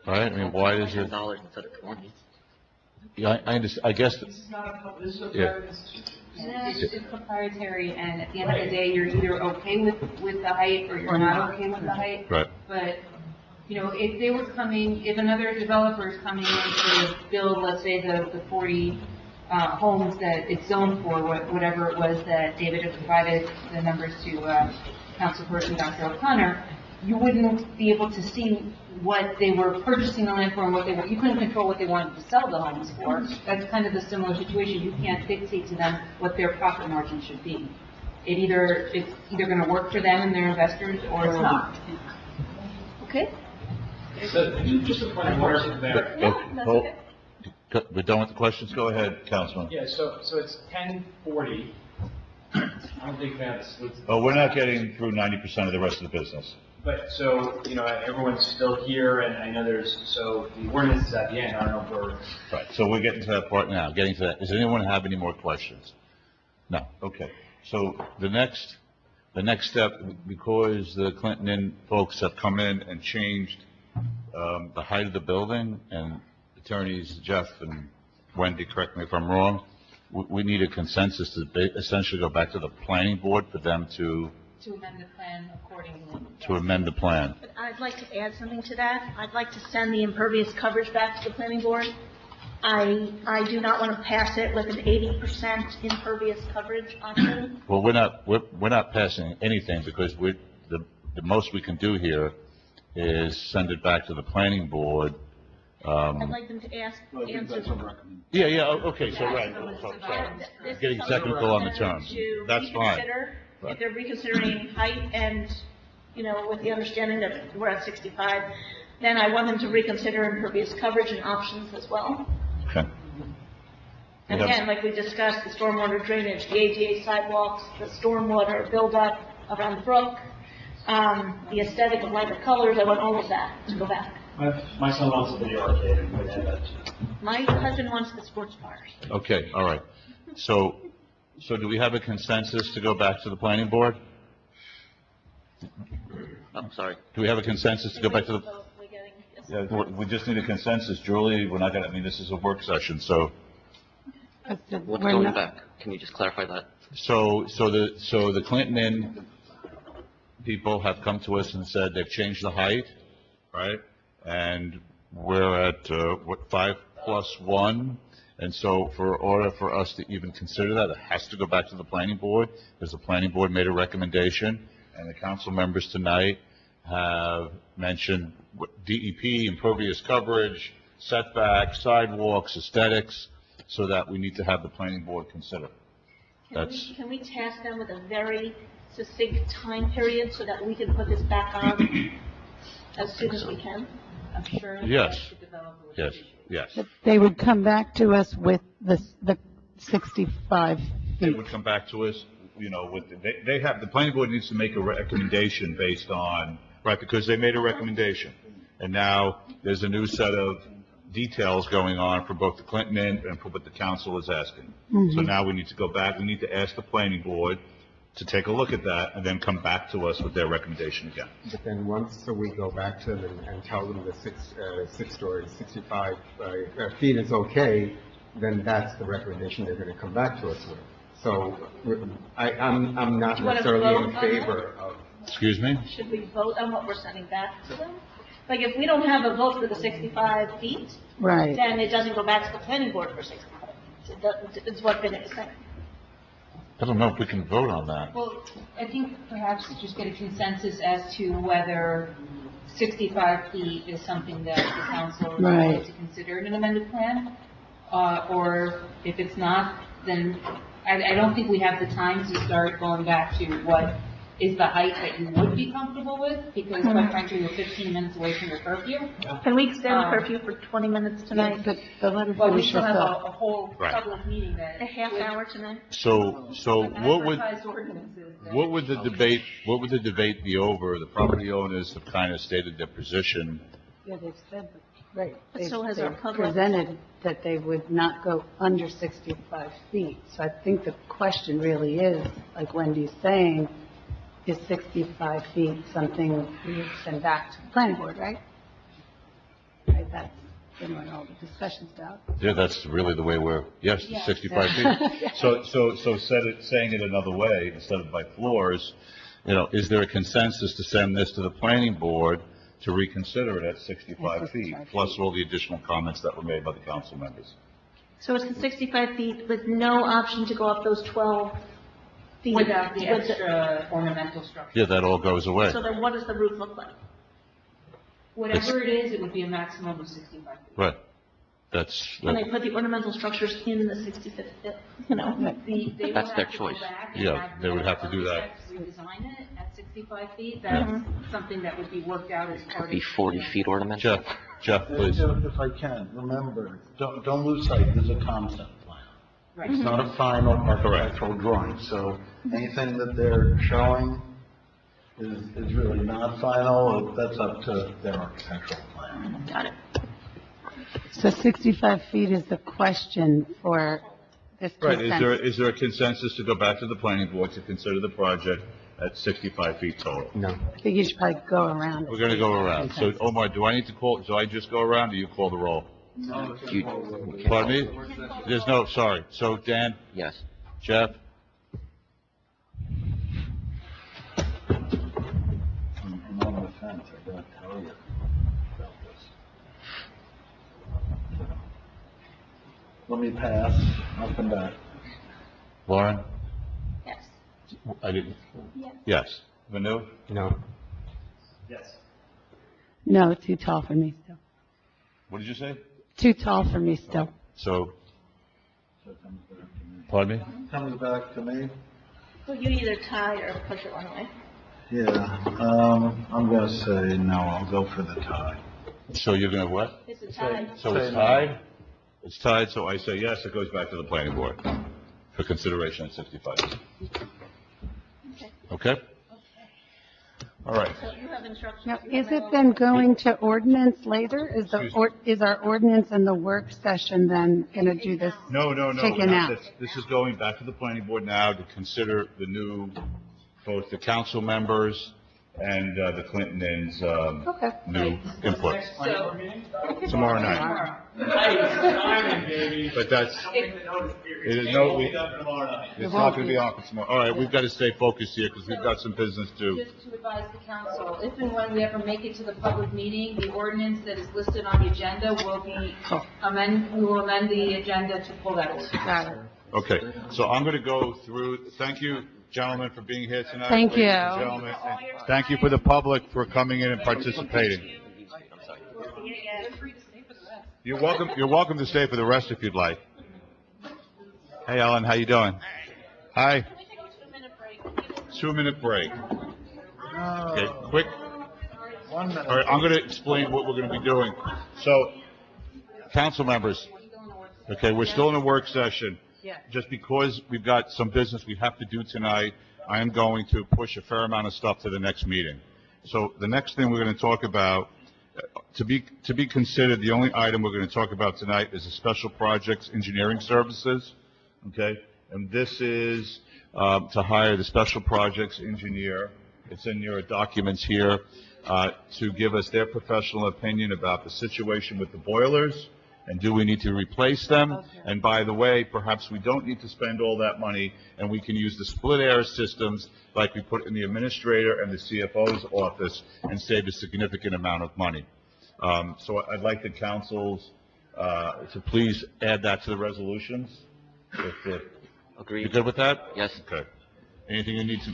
Right? I mean, why does it? Yeah, I understand, I guess. Yeah. It's proprietary, and at the end of the day, you're either okay with the height or you're not okay with the height. Right. But, if another developer is coming in to build, let's say, the 40 homes that it's zoned for, whatever it was that David had provided the numbers to Councilperson Dr. O'Connor, you wouldn't be able to see what they were purchasing the land for and you couldn't control what they wanted to sell the homes for. That's kind of a similar situation. You can't dictate to them what their profit margin should be. It's either going to work for them and their investors, or it's not. Okay? So, just a point of order there. Okay. We're done with the questions? Go ahead, Councilman. Yeah, so it's 10:40. I don't think that's. Oh, we're not getting through 90% of the rest of the business. But so, everyone's still here, and I know so the ordinance is at the end. I don't know if we're. Right, so we're getting to that part now, getting to that. Does anyone have any more questions? No, okay. So the next step, because the Clinton Inn folks have come in and changed the height of the building, and attorneys Jeff and Wendy, correct me if I'm wrong, we need a consensus to essentially go back to the planning board for them to amend the plan accordingly. To amend the plan. But I'd like to add something to that. I'd like to send the impervious coverage back to the planning board. I do not want to pass it with an 80% impervious coverage option. Well, we're not passing anything, because the most we can do here is send it back to the planning board. I'd like them to answer. Yeah, okay, so right. Getting technical on the terms. That's fine. If they're reconsidering height and, with the understanding that we're at 65, then I want them to reconsider impervious coverage and options as well. Okay. And again, like we discussed, the stormwater drainage, the ADA sidewalks, the stormwater buildup around the brook, the aesthetic of lighter colors, I want all of that to go back. My son wants a video arcade, and we have that too. My husband wants the sports bars. Okay, all right. So do we have a consensus to go back to the planning board? I'm sorry. Do we have a consensus to go back to the? Yeah, we just need a consensus, Julie. We're not gonna, I mean, this is a work session, so. What's going back? Can you just clarify that? So the Clinton Inn people have come to us and said they've changed the height, right? And we're at, 5+1? And so for order for us to even consider that, it has to go back to the planning board, because the planning board made a recommendation, and the council members tonight have mentioned DEP, impervious coverage, setbacks, sidewalks, aesthetics, so that we need to have the planning board consider. Can we task them with a very succinct time period so that we can put this back on as soon as we can? I'm sure. Yes. Yes. They would come back to us with the 65 They feet. would come back to us, with, they have, the planning board needs to make a recommendation based on, right, because they made a recommendation. And now there's a new set of details going on for both the Clinton Inn and for what the council is asking. So now we need to go back, we need to ask the planning board to take a look at that and then come back to us with their recommendation again. But then once we go back to them and tell them the six story, 65 feet is okay, then that's the recommendation they're going to come back to us with. So I'm not Do you wanna necessarily vote in on favor that? of. Excuse me? Should we vote on what we're sending back to them? Like, if we don't have a vote for the 65 feet, Right. then it doesn't go back to the planning board for 65 feet. It's what Vinnie is saying. I don't know if we can vote on that. Well, I think perhaps just get a consensus as to whether 65 feet is something that the council is Right. going to consider in an amended plan, or if it's not, then I don't think we have the time to start going back to what is the height that you would be comfortable with, because quite frankly, we're 15 minutes away from your curfew. Can we extend curfew for 20 minutes tonight? But we still have a whole Right. public meeting that. A half hour tonight? So Advertised ordinances. that- what would the debate be over? The property owners have kind of stated their position. Yeah, they've said, right. But so has our They've public. presented that they would not go under 65 feet. So I think the question really is, like Wendy's saying, is 65 feet something we would send back to the planning board, right? Right, that's been what all the discussion's about. Yeah, that's really the way yes, Yeah. 65 feet. So saying it another way, instead of by floors, is there a consensus to send this to the planning board to reconsider it at 65 feet, plus all the additional comments that were made by the council members? So it's the 65 feet with no option to go up those 12 feet? Without the with extra ornamental structure. Yeah, that all goes away. So then what does the roof look like? Whatever it is, it would be a maximum of 65 feet. Right. Can they put the ornamental structures in the 65 feet, They That's will their have to go choice. back and Yeah, have they would the have to do that. architects Redesign it at 65 feet. That's something that would be worked out as part of. Be 40 feet ornamental. Jeff, please. If I can, remember, don't lose sight, this is a concept plan. Right. It's not a final architectural drawing, so anything that they're showing is really not final, that's up to their architectural plan. Got it. So 65 feet is the question for this Right, consensus. is there a consensus to go back to the planning board to consider the project at 65 feet total? No. I think you should probably go around. We're going to go around. So, Omar, do I just go around, or you call the roll? Pardon me? There's no, sorry. So, Dan? Yes. Jeff? I'm on the fence, I gotta tell you about this. Let me pass, I'll come back. Lauren? Yes. I didn't. Yes. Yes. Manu? No. Yes. No, too tall for me still. What did you say? Too tall for me still. So, So it comes back to me. pardon me? Comes back to me? So you either tie or push it one way. Yeah, I'm gonna say no, I'll go for the tie. So you're going to what? It's a tie. So it's tied? It's tied, so I say yes, it goes back to the planning board for consideration at 65. Okay. Okay? All right. So you have instructions. Now, to is it email- then going to ordinance later? Is our ordinance in the work session then going to do this? No. Taken out. This is going back to the planning board now to consider the new, both the council members and the Clintons' new input. So, Tomorrow night. But that's, it is it's not going to be on for tomorrow. All right, we've got to stay focused here because we've got some business to. Just to advise the council, if and when we ever make it to the public meeting, the ordinance that is listed on the agenda will be we will amend the agenda to pull that ordinance. Got it. Okay, so I'm going to go through, thank you, gentlemen, for being here tonight. Thank you. Ladies and gentlemen, and thank you for the public for coming in and participating. You're welcome to stay for the rest if you'd like. Hey, Ellen, how you doing? Hi. 2-minute break. Okay, quick. 1 minute. All right, I'm going to explain what we're going to be doing. So, council members, okay, we're still in a work session. Just because we've got some business we have to do tonight, I am going to push a fair amount of stuff to the next meeting. So the next thing we're going to talk about, to be considered, the only item we're going to talk about tonight is the special projects engineering services, okay? And this is to hire the special projects engineer. It's in your documents here to give us their professional opinion about the situation with the boilers, and do we need to replace them? Okay. And by the way, perhaps we don't need to spend all that money, and we can use the split air systems like we put in the administrator and the CFO's office and save a significant amount of money. So I'd like the councils to please add that to the resolutions. Agreed. You good with that? Yes. Okay. Anything you need to?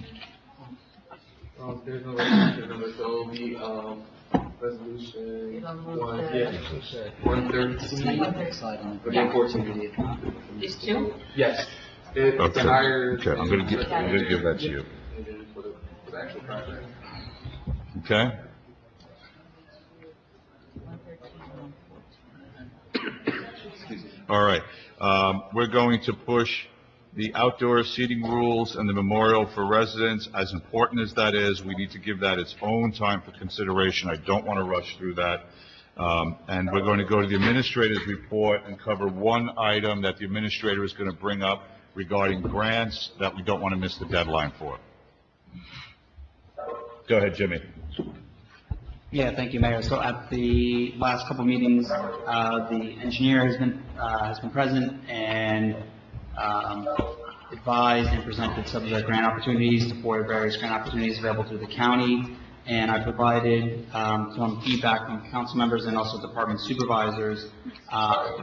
There's no resolution number, so it'll be resolution 113. But 114 These two? Yes. It's higher. Okay, I'm gonna give that to you. For the actual project. Okay? All right. We're going to push the outdoor seating rules and the memorial for residents. As important as that is, we need to give that its own time for consideration. I don't want to rush through that. And we're going to go to the administrator's report and cover one item that the administrator is going to bring up regarding grants that we don't want to miss the deadline for. Go ahead, Jimmy. Yeah, thank you, Mayor. So at the last couple meetings, the engineer has been present and advised and presented some of the grant opportunities, the 4 various grant opportunities available through the county. And I provided some feedback from council members and also department supervisors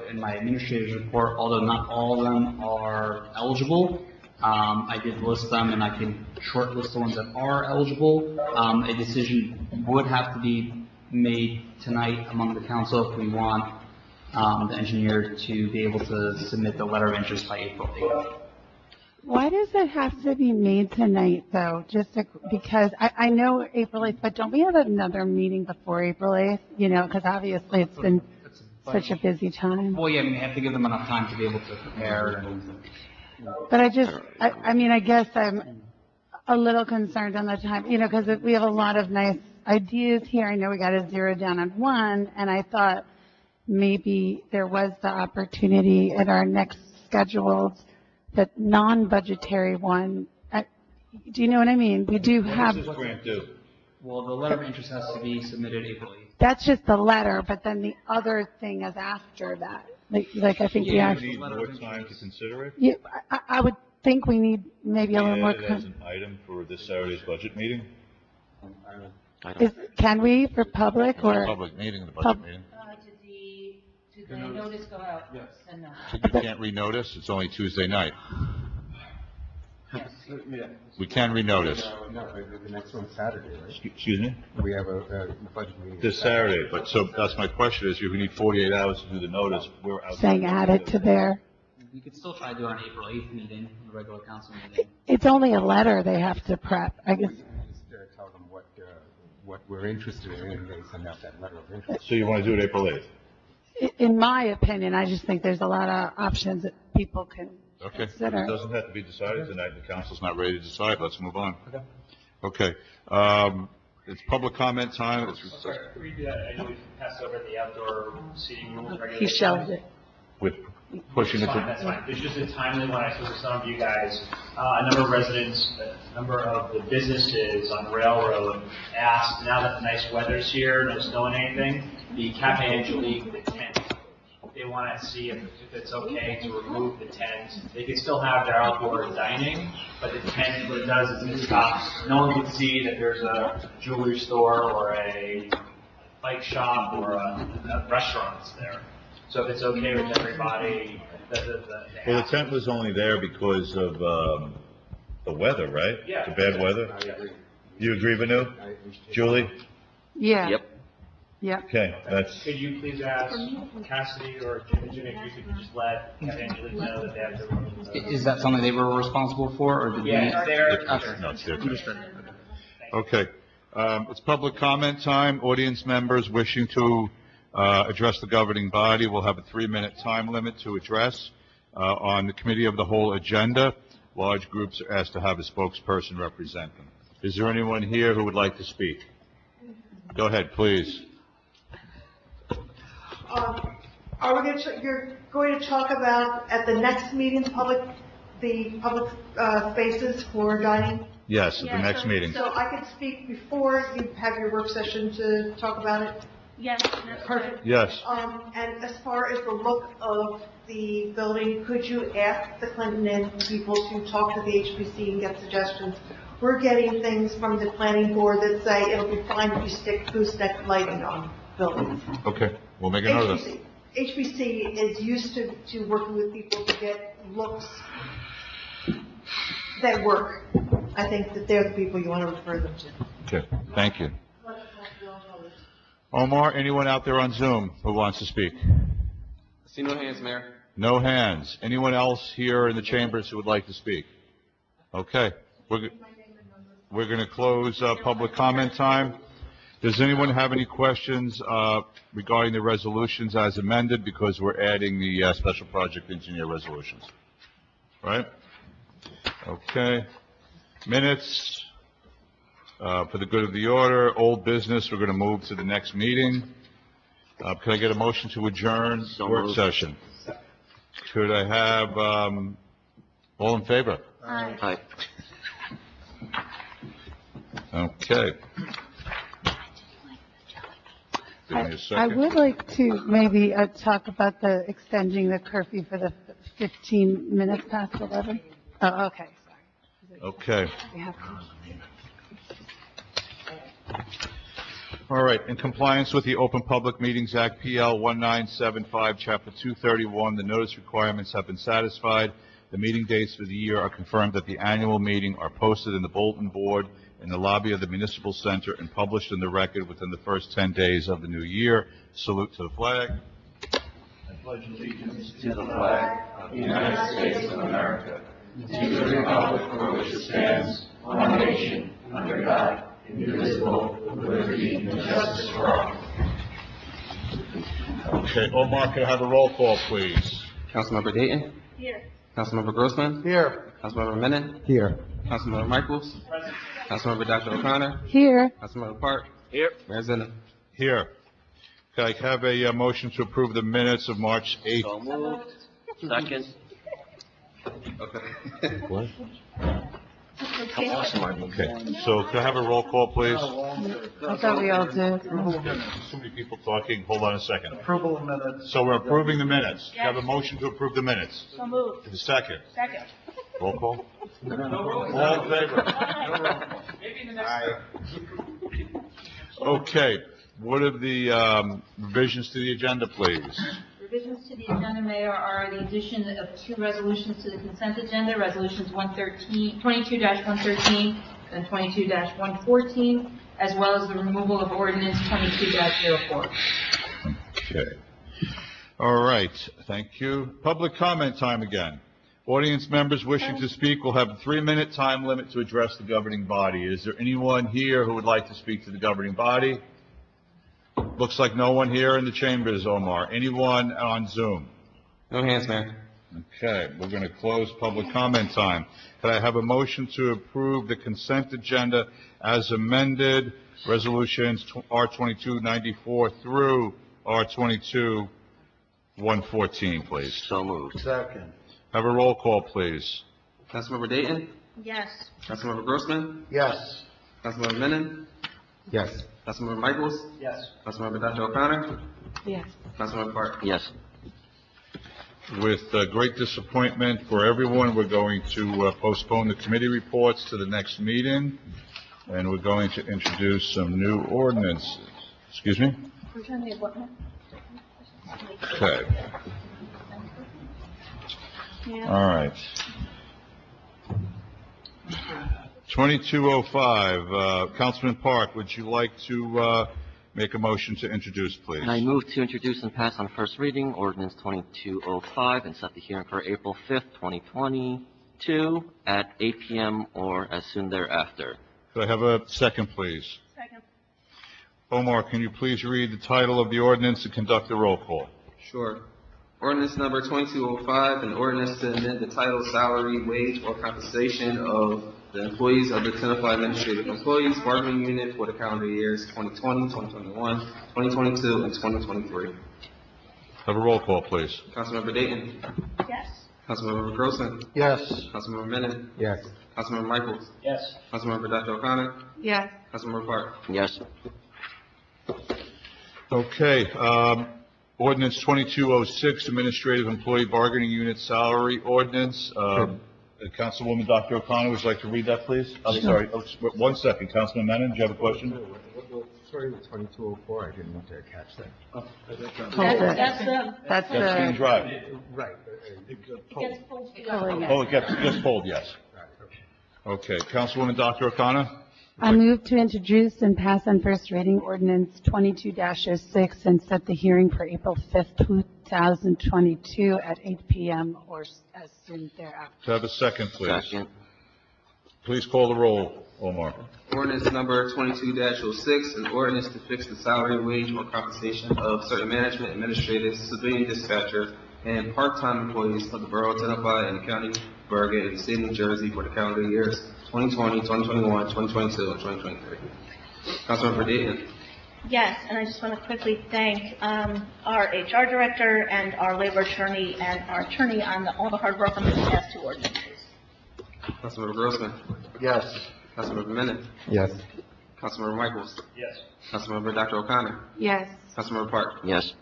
in my administrator's report, although not all of them are eligible. I did list them, and I can shortlist the ones that are eligible. A decision would have to be made tonight among the council if we want the engineer to be able to submit the letter of interest by April 8th. Why does it have to be made tonight, though? Because I know April 8th, but don't we have another meeting before April 8th? You know, because obviously it's been such a busy time. Well, yeah, I mean, we have to give them enough time to be able to prepare. But I guess I'm a little concerned on the time, you know, because we have a lot of nice ideas here. I know we got to zero down on one, and I thought maybe there was the opportunity at our next scheduled, the non-budgetary one. Do you know what I mean? We do have. What does this grant do? Well, the letter of interest has to be submitted April 8th. That's just the letter, but then the other thing is after that. Like I think Do the you actual. need more time to consider it? Yeah, I would think we need maybe a little more. Add it as an item for this Saturday's budget meeting? Can we for public or? Public meeting, the budget meeting. Did the notice go out? Yes. And, So you can't renotice? It's only Tuesday night. We can renotice. No, the next one's Saturday, right? Excuse me? We have a budget meeting. This Saturday, but so that's my question is, if we need 48 hours to do the notice, we're out. Saying add it to there. We could still try to do it on April 8th meeting, the regular council meeting. It's only a letter they have to prep, I guess. Just tell them what we're interested in, and they send out that letter of interest. So you want to do it April 8th? In my opinion, I just think there's a lot of options that people can Okay. consider. It doesn't have to be decided tonight. The council's not ready to decide. Let's move on. Okay. it's public comment time. Sorry, can we do that? I know we passed over the outdoor seating rules regulations. He shelved it. With pushing it That's fine, to... that's fine. There's just a timely one I spoke to some of you guys. A number of residents, a number of the businesses on Railroad asked, now that the nice weather's here, no snow and anything, the Cafe Angelique, the tent, they want to see if it's okay to remove the tent. They can still have their outdoor dining, but the tent, what it does is it stops, no one would see that there's a jewelry store or a bike shop or a restaurant that's there. So if it's okay with everybody, Well, the tent was only there because of the weather, right? Yeah. The bad weather? I agree. You agree, Vanu? Julie? Yeah. Yep. Yeah. Okay, that's, Could you please ask Cassidy or Jimmy if you could just let Angelique know that they have to remove the... Is that something they were responsible for, or did we? Yeah, it's there. Okay. no, it's their turn. Understood. Okay, it's public comment time. Audience members wishing to address the governing body will have a 3-minute time limit to address. On the committee of the whole agenda, large groups are asked to have a spokesperson represent them. Is there anyone here who would like to speak? Go ahead, please. Are we you're going to talk about at the next meeting, the public spaces for dining? Yes, at the next meeting. So I could speak before you have your work session to talk about it? Yes, that's perfect. Yes. And as far as the look of the building, could you ask the Clinton Inn people to talk to the HPC and get suggestions? We're getting things from the planning board that say it'll be fine if you stick gooseneck lighting on buildings. Okay, we'll make a note of that. HPC is used to working with people to get looks that work. I think that they're the people you want to refer them to. Okay, thank you. Omar, anyone out there on Zoom who wants to speak? See no hands, Mayor. No hands. Anyone else here in the chambers who would like to speak? Okay, we're going to close public comment time. Does anyone have any questions regarding the resolutions as amended, because we're adding the special project engineer resolutions? Right? Okay. Minutes. For the good of the order, old business, we're going to move to the next meeting. Can I get a motion to adjourn work session? Could I have, all in favor? Aye. Okay. Give me a I second. would like to maybe talk about the extending the curfew for the 15 minutes past 11. Oh, okay. Okay. We have All right, in compliance with the Open Public Meetings Act, PL 1975, Chapter 231, the notice requirements have been satisfied. The meeting dates for the year are confirmed at the annual meeting, are posted in the bulletin board in the lobby of the Municipal Center, and published in the record within the first 10 days of the new year. Salute to the flag. I pledge allegiance to the flag of the United States of America, to the republic for which it stands, one nation, under God, indivisible, with liberty and justice for all. Okay, Omar, can I have a roll call, please? Councilmember Dayton? Here. Councilmember Grossman? Here. Councilmember Menon? Here. Councilmember Michaels? Councilmember Dr. O'Connor? Here. Councilmember Park? Here. Mayor Zinna? Here. Can I have a motion to approve the minutes of March 8th? So moved. Second. Okay. What? Okay. Okay, so can I have a roll call, please? I thought we all did. Too many people talking, hold on a second. Approval of minutes. So we're approving the minutes. Do you have a motion to approve the minutes? So moved. The second. Second. Roll call? All in favor? Okay, what are the revisions to the agenda, please? Revisions to the agenda, Mayor, are the addition of 2 resolutions to the consent agenda, resolutions 22-113 and 22-114, as well as the removal of ordinance 22-04. Okay. All right, thank you. Public comment time again. Audience members wishing to speak will have a 3-minute time limit to address the governing body. Is there anyone here who would like to speak to the governing body? Looks like no one here in the chambers, Omar. Anyone on Zoom? No hands, Mayor. Okay, we're going to close public comment time. Could I have a motion to approve the consent agenda as amended, resolutions R2294 through R22-114, please? So moved. Second. Have a roll call, please. Councilmember Dayton? Yes. Councilmember Grossman? Yes. Councilmember Menon? Yes. Councilmember Michaels? Yes. Councilmember Dr. O'Connor? Yes. Councilmember Park? Yes. With great disappointment for everyone, we're going to postpone the committee reports to the next meeting, and we're going to introduce some new ordinances. Excuse me? We're trying to get what now? Okay. Yeah. All right. 2205, Councilman Park, would you like to make a motion to introduce, please? And I move to introduce and pass on first reading ordinance 2205 and set the hearing for April 5th, 2022 at 8 p.m. or as soon thereafter. Could I have a second, please? Second. Omar, can you please read the title of the ordinance and conduct the roll call? Sure. Ordinance number 2205, an ordinance to amend the title, salary, wage, or compensation of the employees of the Tenafly Administrative Employees Bargaining Unit for the calendar years 2020, 2021, 2022, and 2023. Have a roll call, please. Councilmember Dayton? Yes. Councilmember Grossman? Yes. Councilmember Menon? Yes. Councilmember Michaels? Yes. Councilmember Dr. O'Connor? Yes. Councilmember Park? Yes. Okay, ordinance 2206, Administrative Employee Bargaining Unit Salary Ordinance. Councilwoman Dr. O'Connor, would you like to read that, please? I'm sorry, 1 second. Councilman Menon, do you have a question? Sorry, with 2204, I didn't want to catch that. That's That's King Drive. Right. It gets pulled. Oh, it gets pulled, yes. Okay, Councilwoman Dr. O'Connor? I move to introduce and pass on first reading ordinance 22-06 and set the hearing for April 5th, 2022 at 8 p.m. or as soon thereafter. To have a second, please. Second. Please call the roll, Omar. Ordinance number 22-06, an ordinance to fix the salary, wage, or compensation of certain management, administrative, civilian dispatcher, and part-time employees of the Borough of Tenafly and the County of Bergen in the state of New Jersey for the calendar years 2020, 2021, 2022, and 2023. Councilmember Dayton? Yes, and I just want to quickly thank our HR director and our labor attorney and our attorney on all the hard work on these past two ordinances. Councilmember Grossman? Yes. Councilmember Menon? Yes. Councilmember Michaels? Yes. Councilmember Dr. O'Connor? Yes. Councilmember Park? Yes.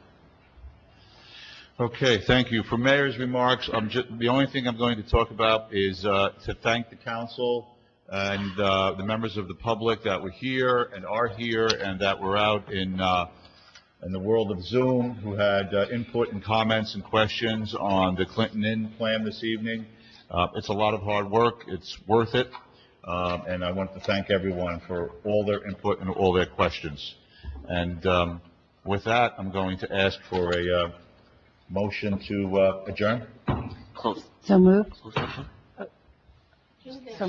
Okay, thank you. For Mayor's remarks, the only thing I'm going to talk about is to thank the council and the members of the public that were here and are here and that were out in the world of Zoom who had input and comments and questions on the Clinton Inn plan this evening. It's a lot of hard work. It's worth it. And I want to thank everyone for all their input and all their questions. And with that, I'm going to ask for a motion to adjourn. Close. So moved. Close session.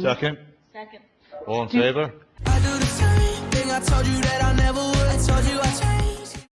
Second? Second. All in favor? I do the same thing I told you that I never would. I told you I changed.